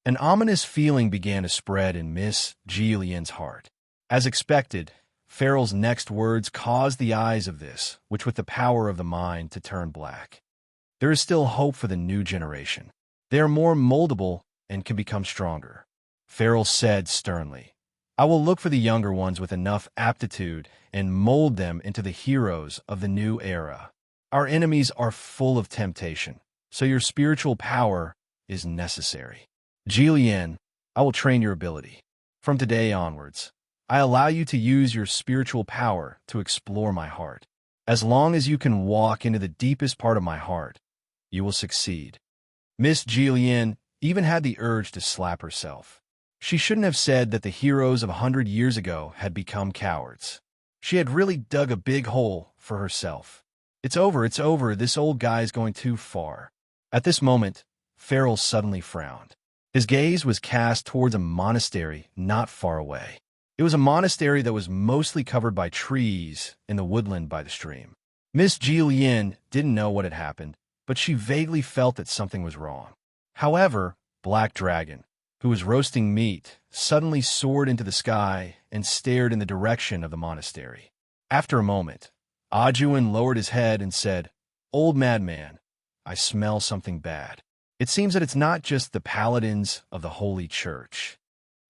An ominous feeling began to spread in Miss Jillian's heart. As expected, Farrell's next words caused the eyes of this, which with the power of the mind, to turn black. There is still hope for the new generation. They are more moldable and can become stronger. Farrell said sternly, I will look for the younger ones with enough aptitude and mold them into the heroes of the new era. Our enemies are full of temptation, so your spiritual power is necessary. Jillian, I will train your ability. From today onwards, I allow you to use your spiritual power to explore my heart. As long as you can walk into the deepest part of my heart, you will succeed. Miss Jillian even had the urge to slap herself. She shouldn't have said that the heroes of 100 years ago had become cowards. She had really dug a big hole for herself. It's over, this old guy's going too far. At this moment, Farrell suddenly frowned. His gaze was cast towards a monastery not far away. It was a monastery that was mostly covered by trees in the woodland by the stream. Miss Jillian didn't know what had happened, but she vaguely felt that something was wrong. However, Black Dragon, who was roasting meat, suddenly soared into the sky and stared in the direction of the monastery. After a moment, Ajuin lowered his head and said, "Old madman, I smell something bad. It seems that it's not just the paladins of the Holy Church."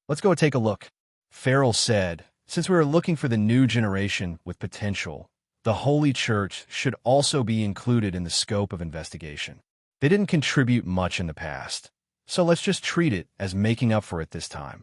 "Let's go take a look," Farrell said. "Since we are looking for the new generation with potential, the Holy Church should also be included in the scope of investigation. They didn't contribute much in the past, so let's just treat it as making up for it this time."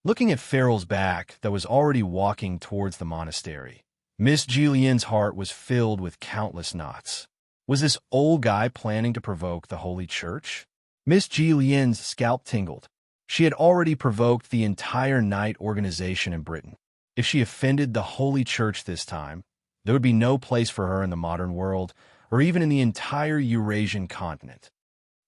Looking at Farrell's back that was already walking towards the monastery, Miss Julien's heart was filled with countless knots. Was this old guy planning to provoke the Holy Church? Miss Julien's scalp tingled. She had already provoked the entire Knight organization in Britain. If she offended the Holy Church this time, there would be no place for her in the modern world, or even in the entire Eurasian continent.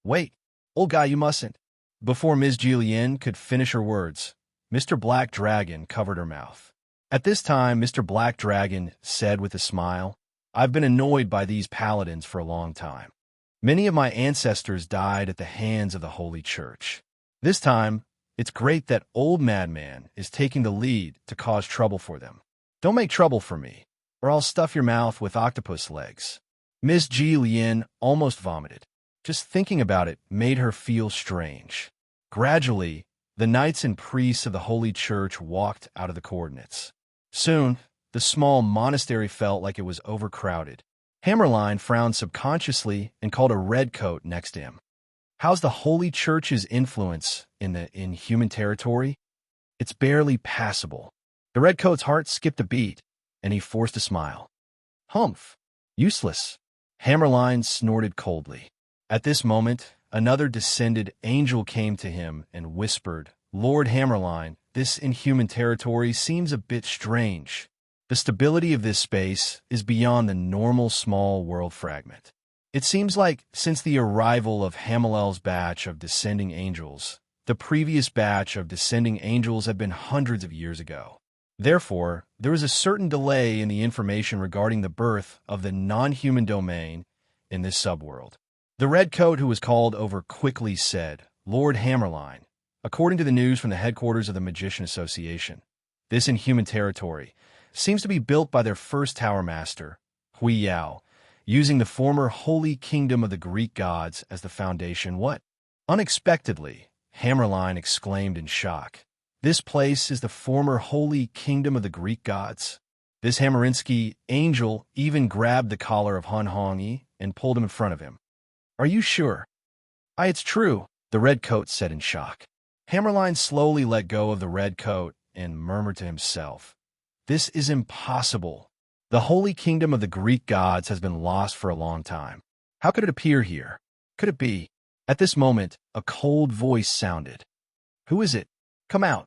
"Wait, old guy, you mustn't." Before Miss Julien could finish her words, Mr. Black Dragon covered her mouth. At this time, Mr. Black Dragon said with a smile, "I've been annoyed by these paladins for a long time. Many of my ancestors died at the hands of the Holy Church. This time, it's great that old madman is taking the lead to cause trouble for them. Don't make trouble for me, or I'll stuff your mouth with octopus legs." Miss Ji-Lien almost vomited. Just thinking about it made her feel strange. Gradually, the knights and priests of the Holy Church walked out of the coordinates. Soon, the small monastery felt like it was overcrowded. Hammerline frowned subconsciously and called a redcoat next to him. "How's the Holy Church's influence in the inhuman territory?" "It's barely passable." The redcoat's heart skipped a beat, and he forced a smile. "Humph. Useless." Hammerline snorted coldly. At this moment, another descended angel came to him and whispered, "Lord Hammerline, this inhuman territory seems a bit strange. The stability of this space is beyond the normal small world fragment. It seems like since the arrival of Hamalel's batch of descending angels, the previous batch of descending angels had been hundreds of years ago. Therefore, there is a certain delay in the information regarding the birth of the non-human domain in this subworld." The redcoat who was called over quickly said, "Lord Hammerline, according to the news from the headquarters of the Magician Association, this inhuman territory seems to be built by their first tower master, Hui Yao, using the former holy kingdom of the Greek gods as the foundation." "What?" Unexpectedly, Hammerline exclaimed in shock. "This place is the former holy kingdom of the Greek gods?" This Hammerinsky angel even grabbed the collar of Han Hongyi and pulled him in front of him. "Are you sure?" It's true," the redcoat said in shock. Hammerline slowly let go of the redcoat and murmured to himself, "This is impossible. The holy kingdom of the Greek gods has been lost for a long time. How could it appear here? Could it be?" At this moment, a cold voice sounded. "Who is it? Come out."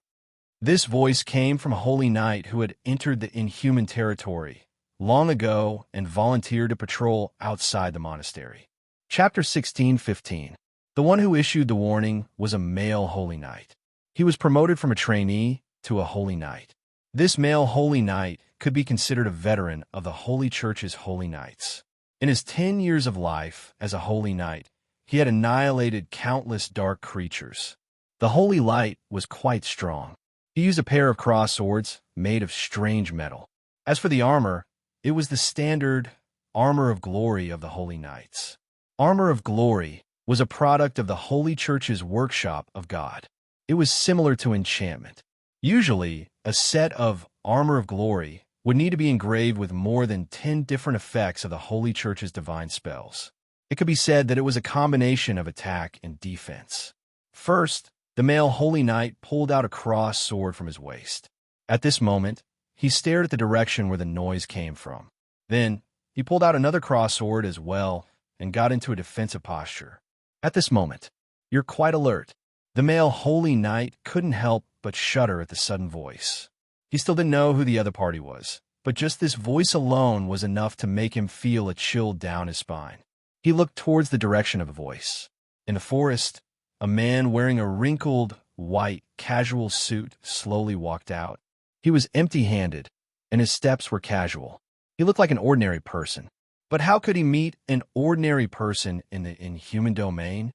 This voice came from a holy knight who had entered the inhuman territory long ago and volunteered to patrol outside the monastery. Chapter 16:15. The one who issued the warning was a male holy knight. He was promoted from a trainee to a holy knight. This male holy knight could be considered a veteran of the Holy Church's holy knights. In his 10 years of life as a holy knight, he had annihilated countless dark creatures. The holy light was quite strong. He used a pair of cross swords made of strange metal. As for the armor, it was the standard armor of glory of the holy knights. Armor of glory was a product of the Holy Church's workshop of God. It was similar to enchantment. Usually, a set of armor of glory would need to be engraved with more than 10 different effects of the Holy Church's divine spells. It could be said that it was a combination of attack and defense. First, the male holy knight pulled out a cross sword from his waist. At this moment, he stared at the direction where the noise came from. Then, he pulled out another cross sword as well and got into a defensive posture. At this moment, "You're quite alert." The male holy knight couldn't help but shudder at the sudden voice. He still didn't know who the other party was, but just this voice alone was enough to make him feel a chill down his spine. He looked towards the direction of the voice. In the forest, a man wearing a wrinkled, white, casual suit slowly walked out. He was empty-handed, and his steps were casual. He looked like an ordinary person. But how could he meet an ordinary person in the inhuman domain?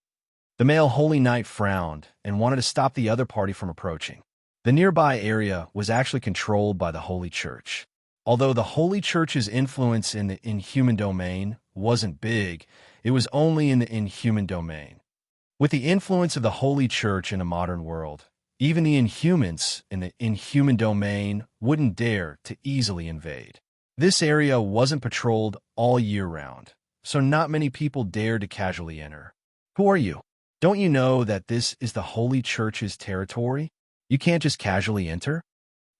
The male holy knight frowned and wanted to stop the other party from approaching. The nearby area was actually controlled by the Holy Church. Although the Holy Church's influence in the inhuman domain wasn't big, it was only in the inhuman domain. With the influence of the Holy Church in a modern world, even the inhumans in the inhuman domain wouldn't dare to easily invade. This area wasn't patrolled all year round, so not many people dared to casually enter. Who are you? Don't you know that this is the Holy Church's territory? You can't just casually enter?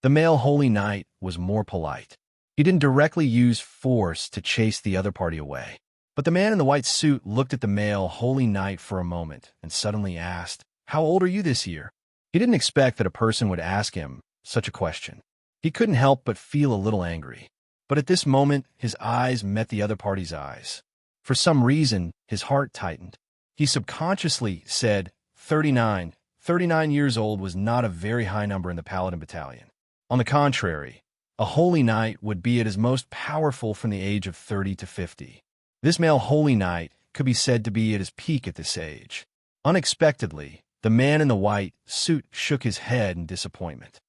The male holy knight was more polite. He didn't directly use force to chase the other party away. But the man in the white suit looked at the male holy knight for a moment and suddenly asked, "How old are you this year?" He didn't expect that a person would ask him such a question. He couldn't help but feel a little angry. But at this moment, his eyes met the other party's eyes. For some reason, his heart tightened. He subconsciously said, 39. 39 years old was not a very high number in the Paladin Battalion. On the contrary, a holy knight would be at his most powerful from the age of 30 to 50. This male holy knight could be said to be at his peak at this age. Unexpectedly, the man in the white suit shook his head in disappointment.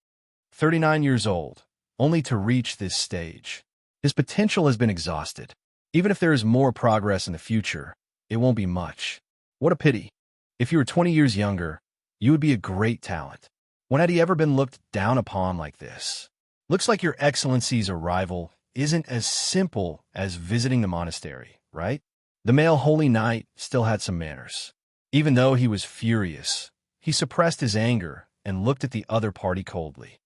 39 years old, only to reach this stage. His potential has been exhausted. Even if there is more progress in the future, it won't be much. What a pity. If you were 20 years younger, you would be a great talent. When had he ever been looked down upon like this? Looks like your excellency's arrival isn't as simple as visiting the monastery, right? The male holy knight still had some manners. Even though he was furious, he suppressed his anger and looked at the other party coldly.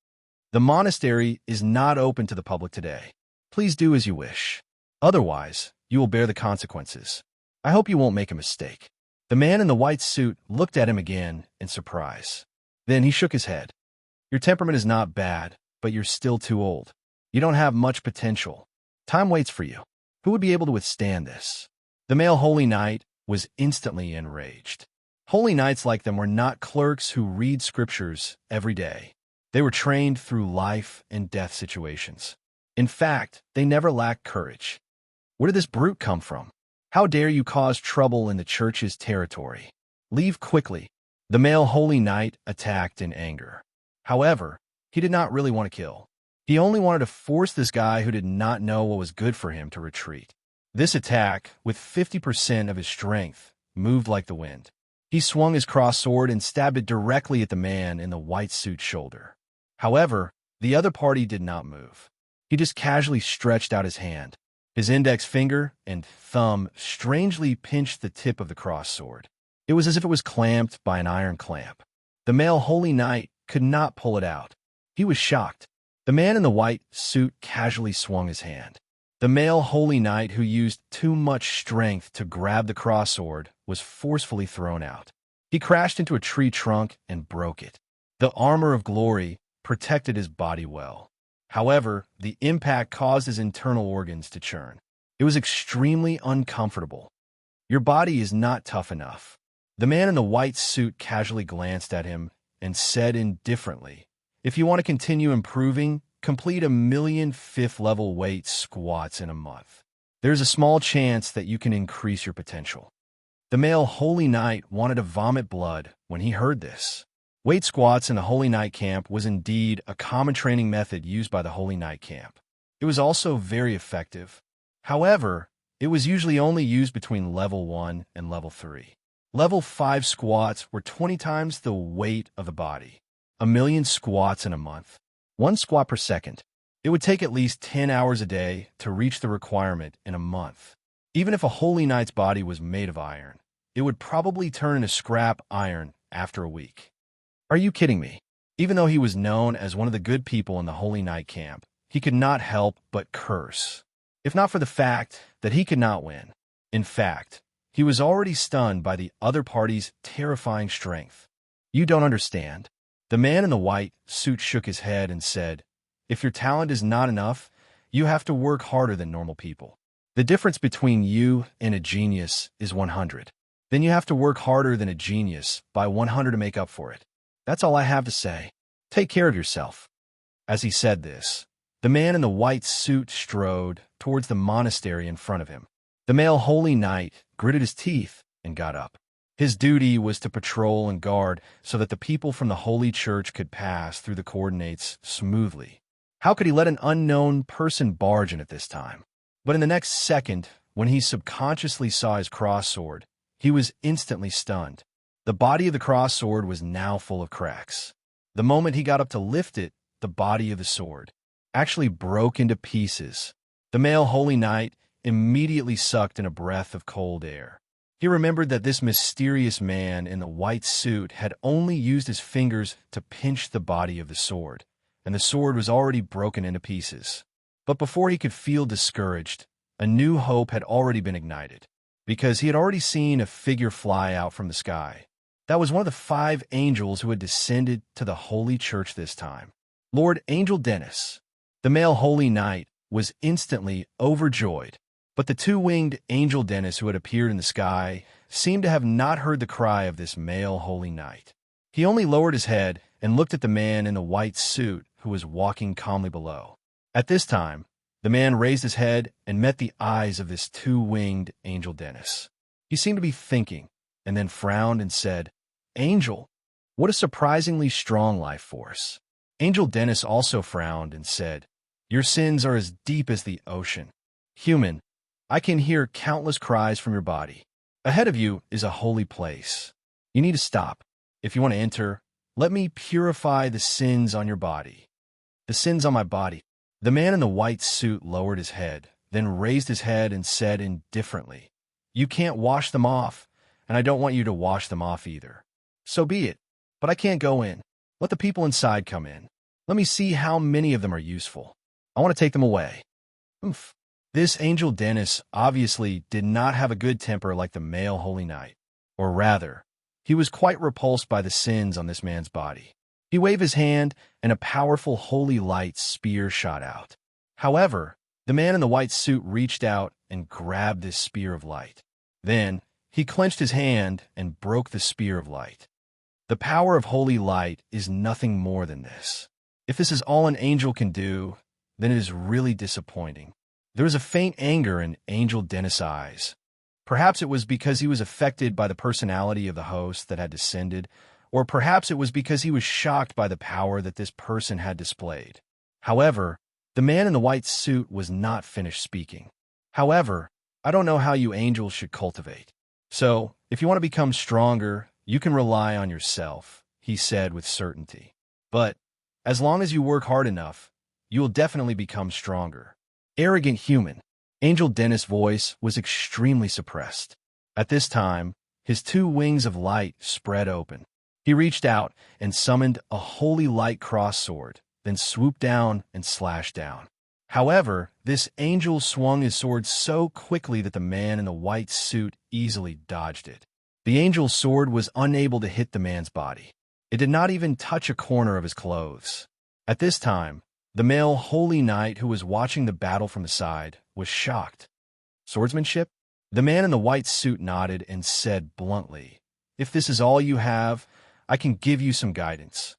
The monastery is not open to the public today. Please do as you wish. Otherwise, you will bear the consequences. I hope you won't make a mistake. The man in the white suit looked at him again in surprise. Then he shook his head. Your temperament is not bad, but you're still too old. You don't have much potential. Time waits for you. Who would be able to withstand this? The male holy knight was instantly enraged. Holy knights like them were not clerks who read scriptures every day. They were trained through life and death situations. In fact, they never lacked courage. Where did this brute come from? How dare you cause trouble in the church's territory? Leave quickly. The male holy knight attacked in anger. However, he did not really want to kill. He only wanted to force this guy who did not know what was good for him to retreat. This attack, with 50% of his strength, moved like the wind. He swung his crossed sword and stabbed it directly at the man in the white suit's shoulder. However, the other party did not move. He just casually stretched out his hand. His index finger and thumb strangely pinched the tip of the crossed sword. It was as if it was clamped by an iron clamp. The male holy knight could not pull it out. He was shocked. The man in the white suit casually swung his hand. The male holy knight who used too much strength to grab the crossed sword was forcefully thrown out. He crashed into a tree trunk and broke it. The armor of glory protected his body well. However, the impact caused his internal organs to churn. It was extremely uncomfortable. Your body is not tough enough. The man in the white suit casually glanced at him and said indifferently, if you want to continue improving, complete 1,000,000 fifth-level weight squats in a month. There's a small chance that you can increase your potential. The male holy knight wanted to vomit blood when he heard this. Weight squats in the Holy Knight camp was indeed a common training method used by the Holy Knight camp. It was also very effective. However, it was usually only used between level 1 and level 3. Level 5 squats were 20 times the weight of the body. 1,000,000 squats in a month. 1 squat per second. It would take at least 10 hours a day to reach the requirement in a month. Even if a Holy Knight's body was made of iron, it would probably turn into scrap iron after a week. Are you kidding me? Even though he was known as one of the good people in the Holy Knight camp, he could not help but curse, if not for the fact that he could not win. In fact, he was already stunned by the other party's terrifying strength. You don't understand. The man in the white suit shook his head and said, if your talent is not enough, you have to work harder than normal people. The difference between you and a genius is 100. Then you have to work harder than a genius by 100 to make up for it. That's all I have to say. Take care of yourself. As he said this, the man in the white suit strode towards the monastery in front of him. The male holy knight gritted his teeth and got up. His duty was to patrol and guard so that the people from the holy church could pass through the coordinates smoothly. How could he let an unknown person barge in at this time? But in the next second, when he subconsciously saw his cross sword, he was instantly stunned. The body of the cross sword was now full of cracks. The moment he got up to lift it, the body of the sword actually broke into pieces. The male holy knight immediately sucked in a breath of cold air. He remembered that this mysterious man in the white suit had only used his fingers to pinch the body of the sword, and the sword was already broken into pieces. But before he could feel discouraged, a new hope had already been ignited, because he had already seen a figure fly out from the sky. That was one of the 5 angels who had descended to the holy church this time. Lord Angel Dennis, the male holy knight, was instantly overjoyed. But the 2-winged angel Dennis who had appeared in the sky seemed to have not heard the cry of this male holy knight. He only lowered his head and looked at the man in the white suit who was walking calmly below. At this time, the man raised his head and met the eyes of this 2-winged angel Dennis. He seemed to be thinking, and then frowned and said, "Angel, what a surprisingly strong life force." Angel Dennis also frowned and said, "Your sins are as deep as the ocean. Human, I can hear countless cries from your body. Ahead of you is a holy place. You need to stop. If you want to enter, let me purify the sins on your body." "The sins on my body." The man in the white suit lowered his head, then raised his head and said indifferently, "You can't wash them off, and I don't want you to wash them off either. So be it, but I can't go in. Let the people inside come in. Let me see how many of them are useful. I want to take them away." Oomph. This angel Dennis obviously did not have a good temper like the male holy knight. Or rather, he was quite repulsed by the sins on this man's body. He waved his hand, and a powerful holy light spear shot out. However, the man in the white suit reached out and grabbed this spear of light. Then, he clenched his hand and broke the spear of light. The power of holy light is nothing more than this. If this is all an angel can do, then it is really disappointing. There was a faint anger in Angel Dennis' eyes. Perhaps it was because he was affected by the personality of the host that had descended, or perhaps it was because he was shocked by the power that this person had displayed. However, the man in the white suit was not finished speaking. "However, I don't know how you angels should cultivate. So, if you want to become stronger, you can rely on yourself," he said with certainty. "But, as long as you work hard enough, you will definitely become stronger." Arrogant human. Angel Dennis' voice was extremely suppressed. At this time, his 2 wings of light spread open. He reached out and summoned a holy light cross sword, then swooped down and slashed down. However, this angel swung his sword so quickly that the man in the white suit easily dodged it. The angel's sword was unable to hit the man's body. It did not even touch a corner of his clothes. At this time, the male holy knight who was watching the battle from the side was shocked. "Swordsmanship?" The man in the white suit nodded and said bluntly, "If this is all you have, I can give you some guidance.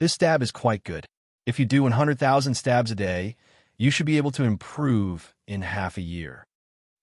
This stab is quite good. If you do 100,000 stabs a day, you should be able to improve in half a year."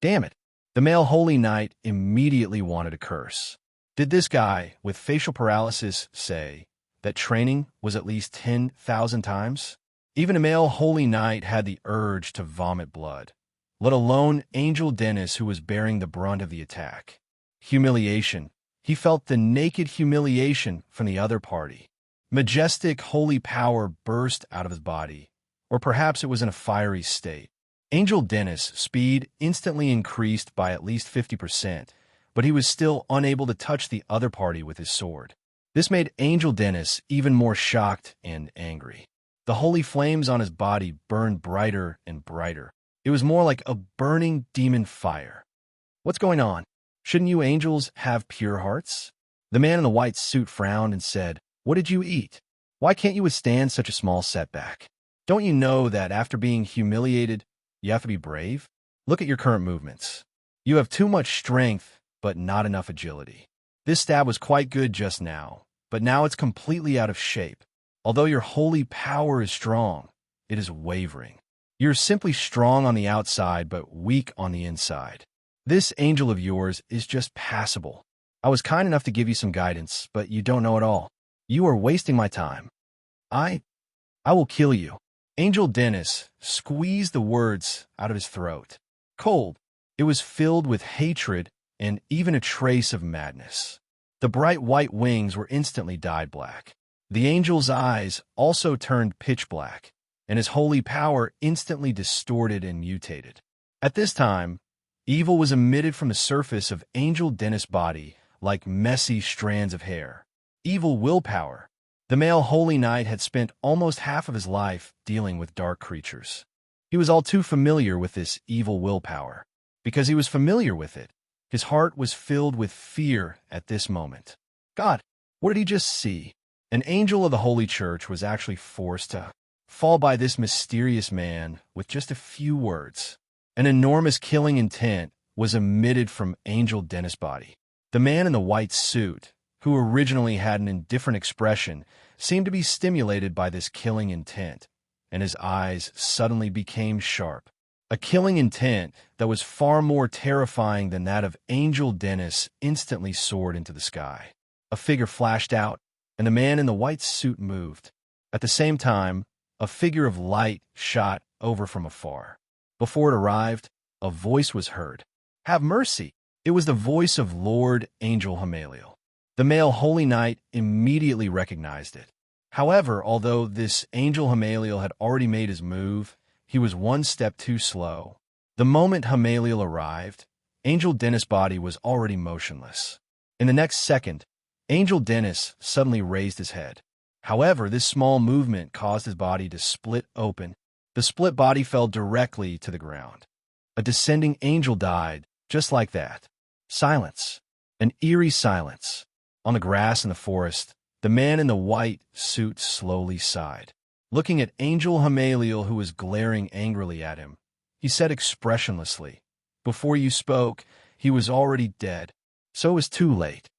Damn it. The male holy knight immediately wanted to curse. Did this guy with facial paralysis say that training was at least 10,000 times? Even a male holy knight had the urge to vomit blood, let alone Angel Dennis, who was bearing the brunt of the attack. Humiliation. He felt the naked humiliation from the other party. Majestic holy power burst out of his body, or perhaps it was in a fiery state. Angel Dennis' speed instantly increased by at least 50%, but he was still unable to touch the other party with his sword. This made Angel Dennis even more shocked and angry. The holy flames on his body burned brighter and brighter. It was more like a burning demon fire. "What's going on? Shouldn't you angels have pure hearts?" The man in the white suit frowned and said, "What did you eat? Why can't you withstand such a small setback? Don't you know that after being humiliated, you have to be brave? Look at your current movements. You have too much strength, but not enough agility. This stab was quite good just now, but now it's completely out of shape. Although your holy power is strong, it is wavering. You're simply strong on the outside but weak on the inside. This angel of yours is just passable. I was kind enough to give you some guidance, but you don't know it all. You are wasting my time. I will kill you." Angel Dennis squeezed the words out of his throat. Cold, it was filled with hatred and even a trace of madness. The bright white wings were instantly dyed black. The angel's eyes also turned pitch black, and his holy power instantly distorted and mutated. At this time, evil was emitted from the surface of Angel Dennis' body like messy strands of hair. Evil willpower. The male Holy Knight had spent almost half of his life dealing with dark creatures. He was all too familiar with this evil willpower. Because he was familiar with it, his heart was filled with fear at this moment. God, what did he just see? An angel of the Holy Church was actually forced to fall by this mysterious man with just a few words. An enormous killing intent was emitted from Angel Dennis' body. The man in the white suit, who originally had an indifferent expression, seemed to be stimulated by this killing intent, and his eyes suddenly became sharp. A killing intent that was far more terrifying than that of Angel Dennis instantly soared into the sky. A figure flashed out, and the man in the white suit moved. At the same time, a figure of light shot over from afar. Before it arrived, a voice was heard. "Have mercy!" It was the voice of Lord Angel Hamaliel. The male Holy Knight immediately recognized it. However, although this Angel Hamaliel had already made his move, he was one step too slow. The moment Hamaliel arrived, Angel Dennis' body was already motionless. In the next second, Angel Dennis suddenly raised his head. However, this small movement caused his body to split open. The split body fell directly to the ground. A descending angel died, just like that. Silence. An eerie silence. On the grass in the forest, the man in the white suit slowly sighed. Looking at Angel Hamaliel, who was glaring angrily at him, he said expressionlessly, "Before you spoke, he was already dead. So it was too late.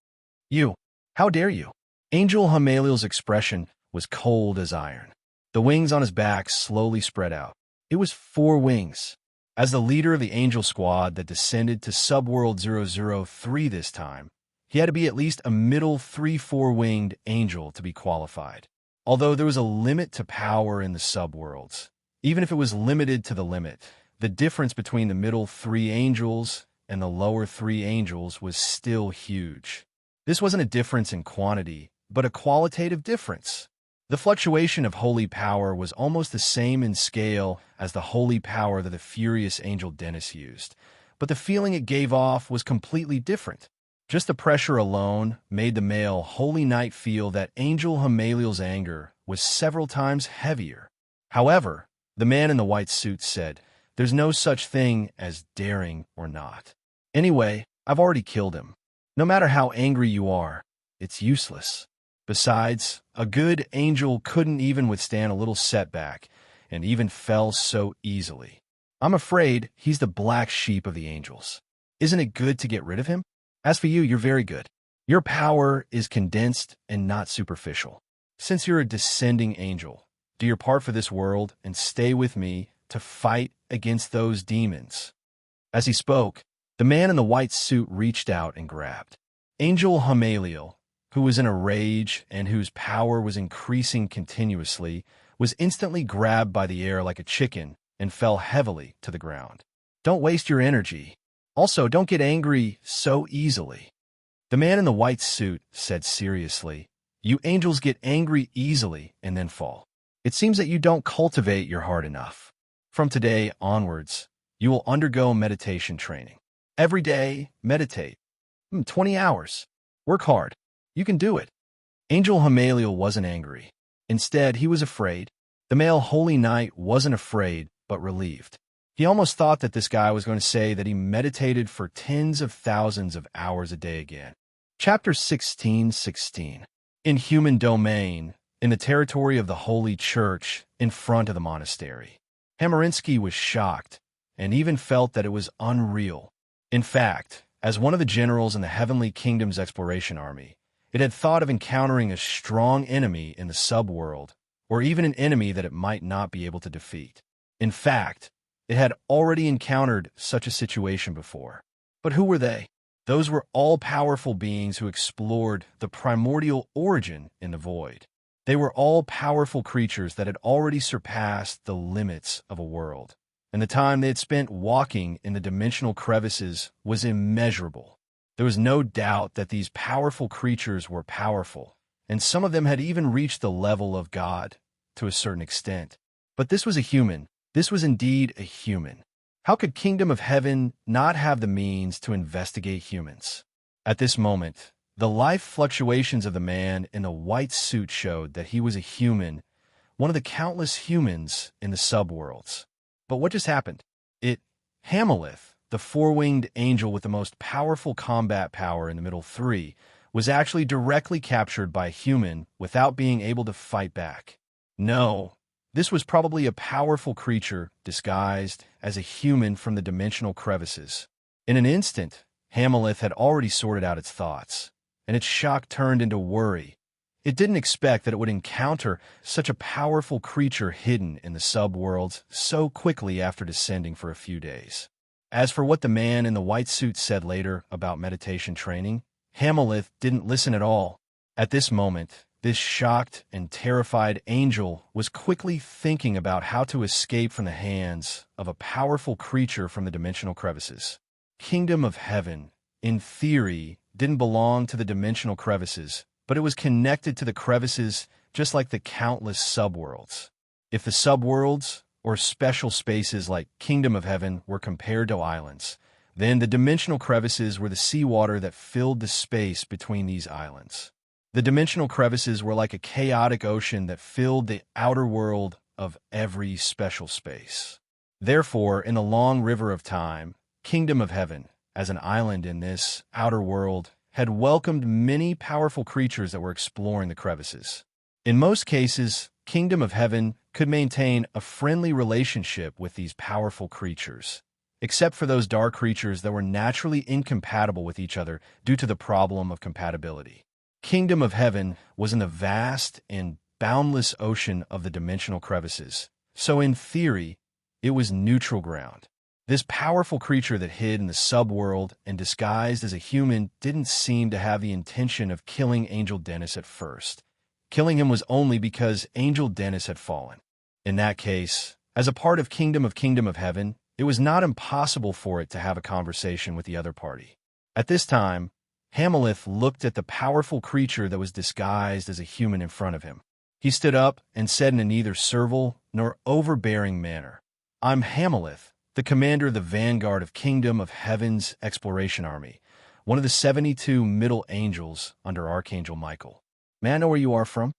You, how dare you?" Angel Hamaliel's expression was cold as iron. The wings on his back slowly spread out. It was 4 wings. As the leader of the angel squad that descended to Subworld 003 this time, he had to be at least a middle 3-4-winged angel to be qualified. Although there was a limit to power in the subworlds, even if it was limited to the limit, the difference between the middle 3 angels and the lower 3 angels was still huge. This wasn't a difference in quantity, but a qualitative difference. The fluctuation of holy power was almost the same in scale as the holy power that the furious Angel Dennis used, but the feeling it gave off was completely different. Just the pressure alone made the male Holy Knight feel that Angel Hamaliel's anger was several times heavier. However, the man in the white suit said, "There's no such thing as daring or not. Anyway, I've already killed him. No matter how angry you are, it's useless. Besides, a good angel couldn't even withstand a little setback, and even fell so easily. I'm afraid he's the black sheep of the angels. Isn't it good to get rid of him? As for you, you're very good. Your power is condensed and not superficial. Since you're a descending angel, do your part for this world and stay with me to fight against those demons." As he spoke, the man in the white suit reached out and grabbed. Angel Hamaliel, who was in a rage and whose power was increasing continuously, was instantly grabbed by the air like a chicken and fell heavily to the ground. "Don't waste your energy. Also, don't get angry so easily." The man in the white suit said seriously, "You angels get angry easily and then fall. It seems that you don't cultivate your heart enough. From today onwards, you will undergo meditation training. Every day, meditate. 20 hours. Work hard. You can do it." Angel Hamaliel wasn't angry. Instead, he was afraid. The male Holy Knight wasn't afraid, but relieved. He almost thought that this guy was going to say that he meditated for tens of thousands of hours a day again. Chapter 16:16. In human domain, in the territory of the Holy Church, in front of the monastery. Hamarinsky was shocked, and even felt that it was unreal. In fact, as one of the generals in the Heavenly Kingdom's exploration army, it had thought of encountering a strong enemy in the subworld, or even an enemy that it might not be able to defeat. In fact, it had already encountered such a situation before. But who were they? Those were all-powerful beings who explored the primordial origin in the void. They were all-powerful creatures that had already surpassed the limits of a world, and the time they had spent walking in the dimensional crevices was immeasurable. There was no doubt that these powerful creatures were powerful, and some of them had even reached the level of God to a certain extent. But this was a human. This was indeed a human. How could Kingdom of Heaven not have the means to investigate humans? At this moment, the life fluctuations of the man in the white suit showed that he was a human, one of the countless humans in the subworlds. But what just happened? Hamileth, the four-winged angel with the most powerful combat power in the middle three, was actually directly captured by a human without being able to fight back. No. This was probably a powerful creature disguised as a human from the dimensional crevices. In an instant, Hamileth had already sorted out its thoughts, and its shock turned into worry. It didn't expect that it would encounter such a powerful creature hidden in the subworlds so quickly after descending for a few days. As for what the man in the white suit said later about meditation training, Hamileth didn't listen at all. At this moment, this shocked and terrified angel was quickly thinking about how to escape from the hands of a powerful creature from the dimensional crevices. Kingdom of Heaven, in theory, didn't belong to the dimensional crevices, but it was connected to the crevices just like the countless subworlds. If the subworlds, or special spaces like Kingdom of Heaven, were compared to islands, then the dimensional crevices were the seawater that filled the space between these islands. The dimensional crevices were like a chaotic ocean that filled the outer world of every special space. Therefore, in the long river of time, Kingdom of Heaven, as an island in this outer world, had welcomed many powerful creatures that were exploring the crevices. In most cases, Kingdom of Heaven could maintain a friendly relationship with these powerful creatures, except for those dark creatures that were naturally incompatible with each other due to the problem of compatibility. Kingdom of Heaven was in the vast and boundless ocean of the dimensional crevices, so in theory, it was neutral ground. This powerful creature that hid in the subworld and disguised as a human didn't seem to have the intention of killing Angel Dennis at first. Killing him was only because Angel Dennis had fallen. In that case, as a part of Kingdom of Heaven, it was not impossible for it to have a conversation with the other party. At this time, Hamileth looked at the powerful creature that was disguised as a human in front of him. He stood up and said in a neither servile nor overbearing manner, "I'm Hamileth, the commander of the vanguard of Kingdom of Heaven's exploration army, one of the 72 middle angels under Archangel Michael. May I know where you are from?"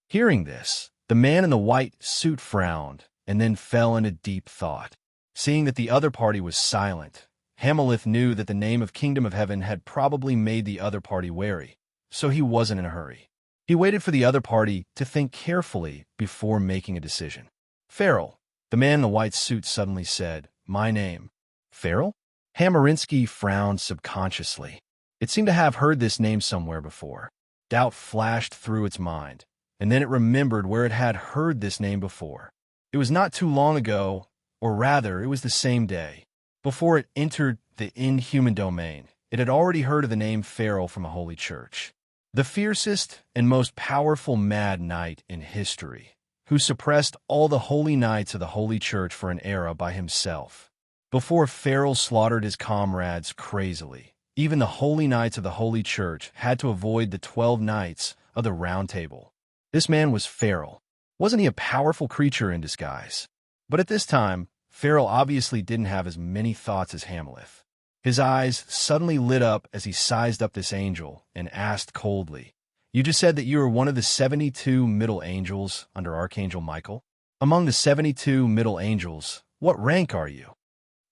Hearing this, the man in the white suit frowned and then fell into deep thought. Seeing that the other party was silent, Hamileth knew that the name of Kingdom of Heaven had probably made the other party wary, so he wasn't in a hurry. He waited for the other party to think carefully before making a decision. "Farrell," the man in the white suit suddenly said, "My name." "Farrell?" Hamarinsky frowned subconsciously. It seemed to have heard this name somewhere before. Doubt flashed through its mind, and then it remembered where it had heard this name before. It was not too long ago, or rather, it was the same day. Before it entered the inhuman domain, it had already heard of the name Farrell from a holy church. The fiercest and most powerful mad knight in history, who suppressed all the holy knights of the holy church for an era by himself. Before Farrell slaughtered his comrades crazily, even the holy knights of the holy church had to avoid the 12 knights of the Round Table. This man was Farrell. Wasn't he a powerful creature in disguise? But at this time, Farrell obviously didn't have as many thoughts as Hamileth. His eyes suddenly lit up as he sized up this angel and asked coldly, "You just said that you are one of the 72 middle angels under Archangel Michael? Among the 72 middle angels, what rank are you?"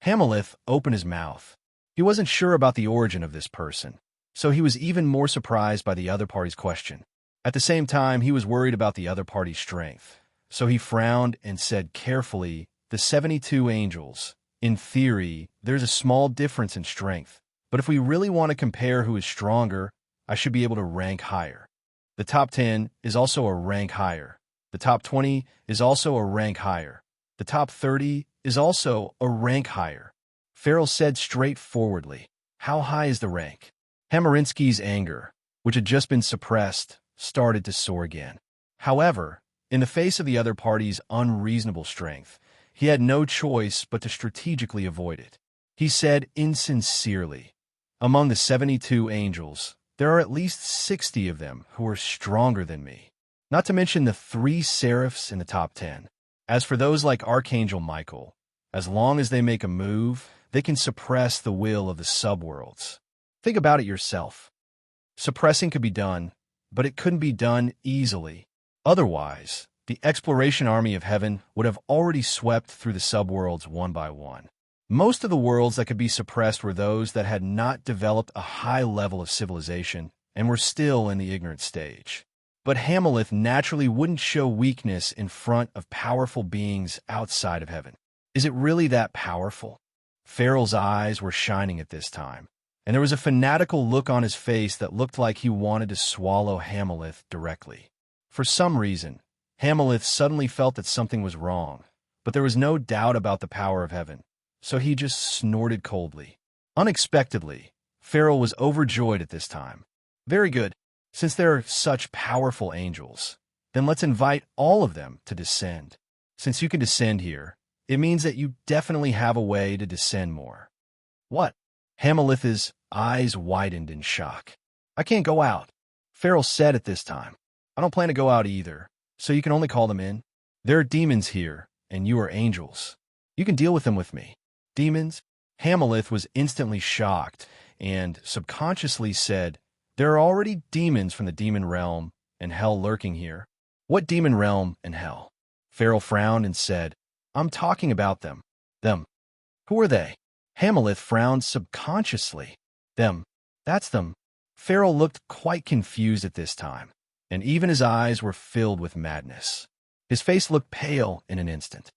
Hamileth opened his mouth. He wasn't sure about the origin of this person, so he was even more surprised by the other party's question. At the same time, he was worried about the other party's strength, so he frowned and said carefully, "The 72 angels. In theory, there's a small difference in strength, but if we really want to compare who is stronger, I should be able to rank higher. The top 10 is also a rank higher. The The top 20 is also a rank higher. The top 30 is also a rank higher. Farrell said straightforwardly. How high is the rank? Hamarinsky's anger, which had just been suppressed, started to soar again. However, in the face of the other party's unreasonable strength, he had no choice but to strategically avoid it. He said insincerely, "Among the 72 angels, there are at least 60 of them who are stronger than me, not to mention the 3 seraphs in the top 10. As for those like Archangel Michael, as long as they make a move, they can suppress the will of the subworlds. Think about it yourself. Suppressing could be done, but it couldn't be done easily. Otherwise, the exploration army of heaven would have already swept through the subworlds one by one. Most of the worlds that could be suppressed were those that had not developed a high level of civilization and were still in the ignorant stage. But Hamilith naturally wouldn't show weakness in front of powerful beings outside of heaven. Is it really that powerful? Farrell's eyes were shining at this time, and there was a fanatical look on his face that looked like he wanted to swallow Hamilith directly. For some reason, Hamilith suddenly felt that something was wrong, but there was no doubt about the power of heaven, so he just snorted coldly. Unexpectedly, Farrell was overjoyed at this time. Very good. Since there are such powerful angels, then let's invite all of them to descend. Since you can descend here, it means that you definitely have a way to descend more. What? Hamilith's eyes widened in shock. I can't go out, Farrell said at this time. I don't plan to go out either, so you can only call them in. There are demons here, and you are angels. You can deal with them with me. Demons? Hamilith was instantly shocked and subconsciously said, there are already demons from the demon realm and hell lurking here. What demon realm and hell? Farrell frowned and said, I'm talking about them. Them. Who are they? Hamilith frowned subconsciously. Them. That's them. Farrell looked quite confused at this time, and even his eyes were filled with madness. His face looked pale in an instant.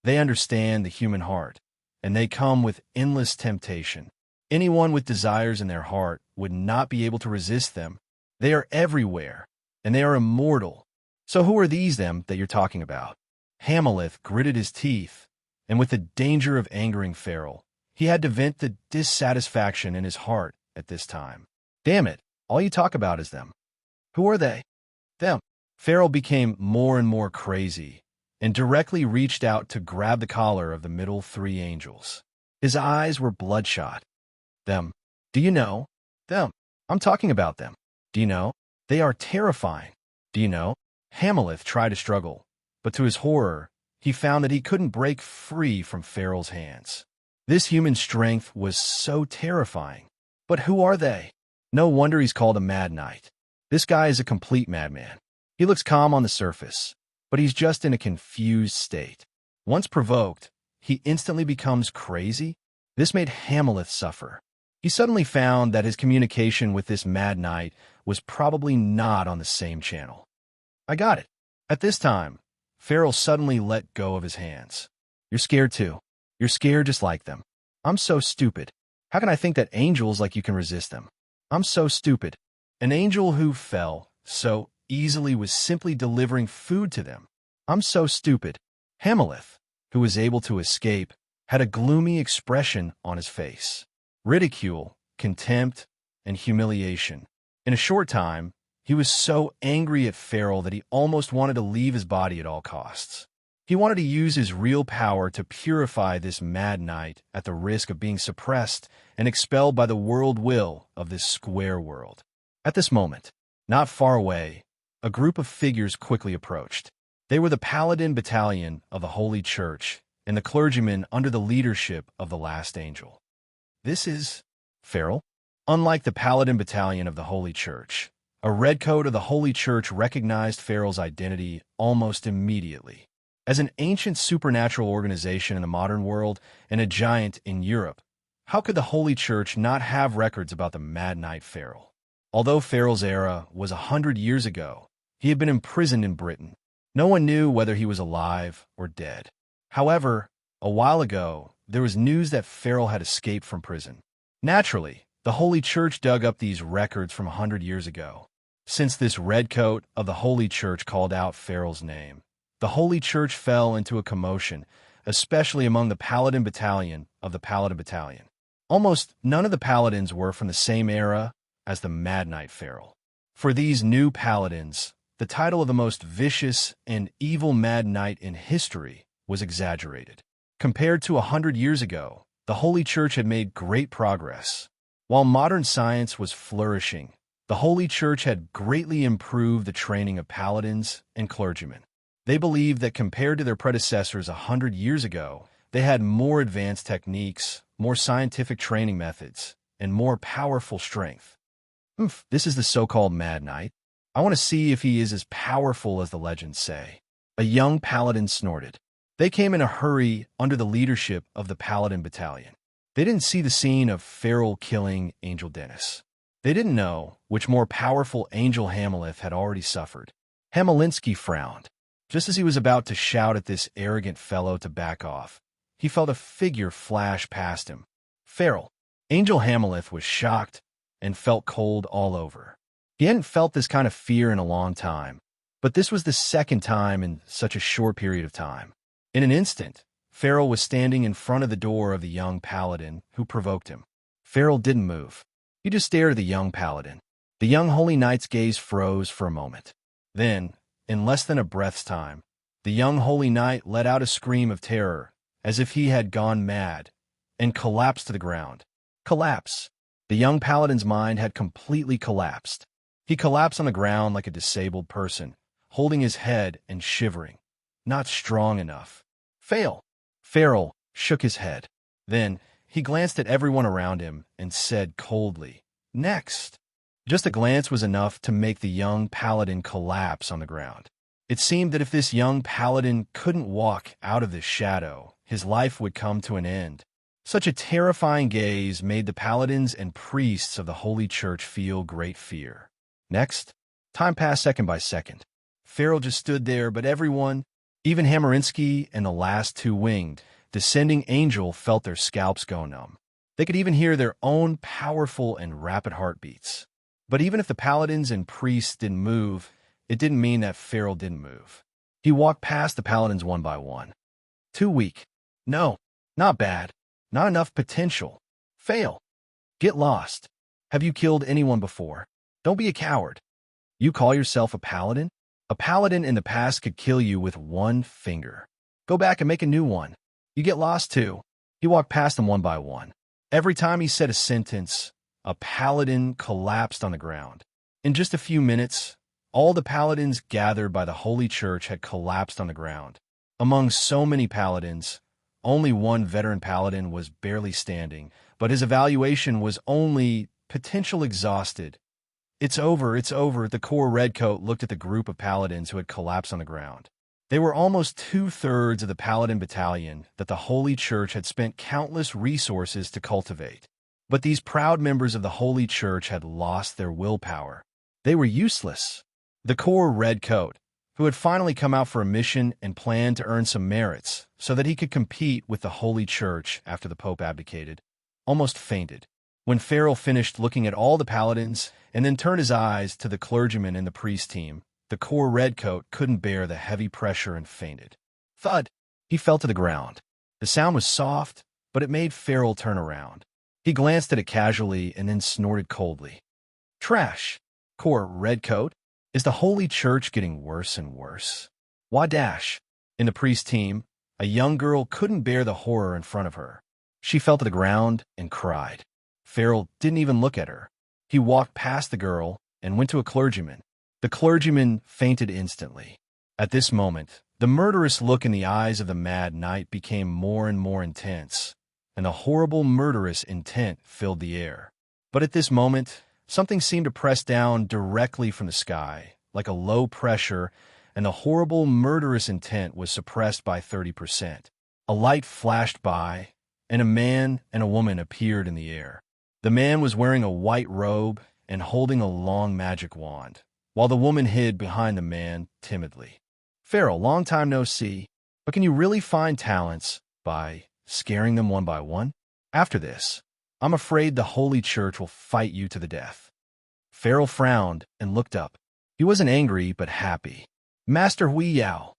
They understand the human heart, and they come with endless temptation. Anyone with desires in their heart would not be able to resist them. They are everywhere, and they are immortal. So who are these them that you're talking about? Hamilith gritted his teeth, and with the danger of angering Farrell, he had to vent the dissatisfaction in his heart at this time. Damn it, all you talk about is them. Who are they? Them. Farrell became more and more crazy, and directly reached out to grab the collar of the middle 3 angels. His eyes were bloodshot. Them. Do you know? Them. I'm talking about them. Do you know? They are terrifying. Do you know? Hamilith tried to struggle, but to his horror, he found that he couldn't break free from Farrell's hands. This human strength was so terrifying. But who are they? No wonder he's called a mad knight. This guy is a complete madman. He looks calm on the surface, but he's just in a confused state. Once provoked, he instantly becomes crazy. This made Hamilith suffer. He suddenly found that his communication with this mad knight was probably not on the same channel. I got it. At this time, Farrell suddenly let go of his hands. You're scared too. You're scared just like them. I'm so stupid. How can I think that angels like you can resist them? I'm so stupid. An angel who fell so easily was simply delivering food to them. I'm so stupid. Hamilith, who was able to escape, had a gloomy expression on his face. Ridicule, contempt, and humiliation. In a short time, he was so angry at Farrell that he almost wanted to leave his body at all costs. He wanted to use his real power to purify this mad knight at the risk of being suppressed and expelled by the world will of this square world. At this moment, not far away, a group of figures quickly approached. They were the Paladin Battalion of the Holy Church and the clergymen under the leadership of the last angel. This is Farrell. Unlike the Paladin Battalion of the Holy Church, a redcoat of the Holy Church recognized Farrell's identity almost immediately. As an ancient supernatural organization in the modern world and a giant in Europe, how could the Holy Church not have records about the Mad Knight Farrell? Although Farrell's era was 100 years ago, he had been imprisoned in Britain. No one knew whether he was alive or dead. However, a while ago, there was news that Farrell had escaped from prison. Naturally, the Holy Church dug up these records from 100 years ago. Since this redcoat of the Holy Church called out Farrell's name, the Holy Church fell into a commotion, especially among the Paladin Battalion of the Paladin Battalion. Almost none of the Paladins were from the same era as the Mad Knight Farrell. For these new Paladins, the title of the most vicious and evil Mad Knight in history was exaggerated. Compared to 100 years ago, the Holy Church had made great progress. While modern science was flourishing, the Holy Church had greatly improved the training of paladins and clergymen. They believed that compared to their predecessors 100 years ago, they had more advanced techniques, more scientific training methods, and more powerful strength. This is the so-called Mad Knight. I want to see if he is as powerful as the legends say. A young paladin snorted. They came in a hurry under the leadership of the Paladin Battalion. They didn't see the scene of Farrell killing Angel Dennis. They didn't know which more powerful Angel Hamilith had already suffered. Hamilinsky frowned. Just as he was about to shout at this arrogant fellow to back off, he felt a figure flash past him. Farrell. Angel Hamilith was shocked and felt cold all over. He hadn't felt this kind of fear in a long time, but this was the second time in such a short period of time. In an instant, Farrell was standing in front of the door of the young paladin who provoked him. Farrell didn't move. He just stared at the young paladin. The young holy knight's gaze froze for a moment. Then, in less than a breath's time, the young holy knight let out a scream of terror, as if he had gone mad, and collapsed to the ground. Collapse. The young paladin's mind had completely collapsed. He collapsed on the ground like a disabled person, holding his head and shivering. Not strong enough. Fail. Farrell shook his head. Then, he glanced at everyone around him and said coldly, "Next." Just a glance was enough to make the young paladin collapse on the ground. It seemed that if this young paladin couldn't walk out of this shadow, his life would come to an end. Such a terrifying gaze made the paladins and priests of the Holy Church feel great fear. Next, time passed second by second. Farrell just stood there, but everyone, even Hamarinsky and the last two winged, descending angel, felt their scalps go numb. They could even hear their own powerful and rapid heartbeats. But even if the paladins and priests didn't move, it didn't mean that Farrell didn't move. He walked past the paladins one by one. Too weak. No, not bad. Not enough potential. Fail. Get lost. Have you killed anyone before? Don't be a coward. You call yourself a paladin? A paladin in the past could kill you with one finger. Go back and make a new one. You get lost too. He walked past them one by one. Every time he said a sentence, a paladin collapsed on the ground. In just a few minutes, all the paladins gathered by the Holy Church had collapsed on the ground. Among so many paladins, only one veteran paladin was barely standing, but his evaluation was only potential exhausted. It's over, the core redcoat looked at the group of paladins who had collapsed on the ground. They were almost 2/3 of the Paladin Battalion that the Holy Church had spent countless resources to cultivate. But these proud members of the Holy Church had lost their willpower. They were useless. The core redcoat, who had finally come out for a mission and planned to earn some merits so that he could compete with the Holy Church after the Pope abdicated, almost fainted. When Farrell finished looking at all the paladins and then turned his eyes to the clergyman and the priest team, the core redcoat couldn't bear the heavy pressure and fainted. Thud! He fell to the ground. The sound was soft, but it made Farrell turn around. He glanced at it casually and then snorted coldly. Trash! Core redcoat? Is the Holy Church getting worse and worse? Why dash? In the priest team, a young girl couldn't bear the horror in front of her. She fell to the ground and cried. Farrell didn't even look at her. He walked past the girl and went to a clergyman. The clergyman fainted instantly. At this moment, the murderous look in the eyes of the Mad Knight became more and more intense, and a horrible murderous intent filled the air. But at this moment, something seemed to press down directly from the sky, like a low pressure, and the horrible murderous intent was suppressed by 30%. A light flashed by, and a man and a woman appeared in the air. The man was wearing a white robe and holding a long magic wand, while the woman hid behind the man timidly. Farrell, long time no see, but can you really find talents by scaring them one by one? After this, I'm afraid the Holy Church will fight you to the death. Farrell frowned and looked up. He wasn't angry, but happy. Master Hui Yao,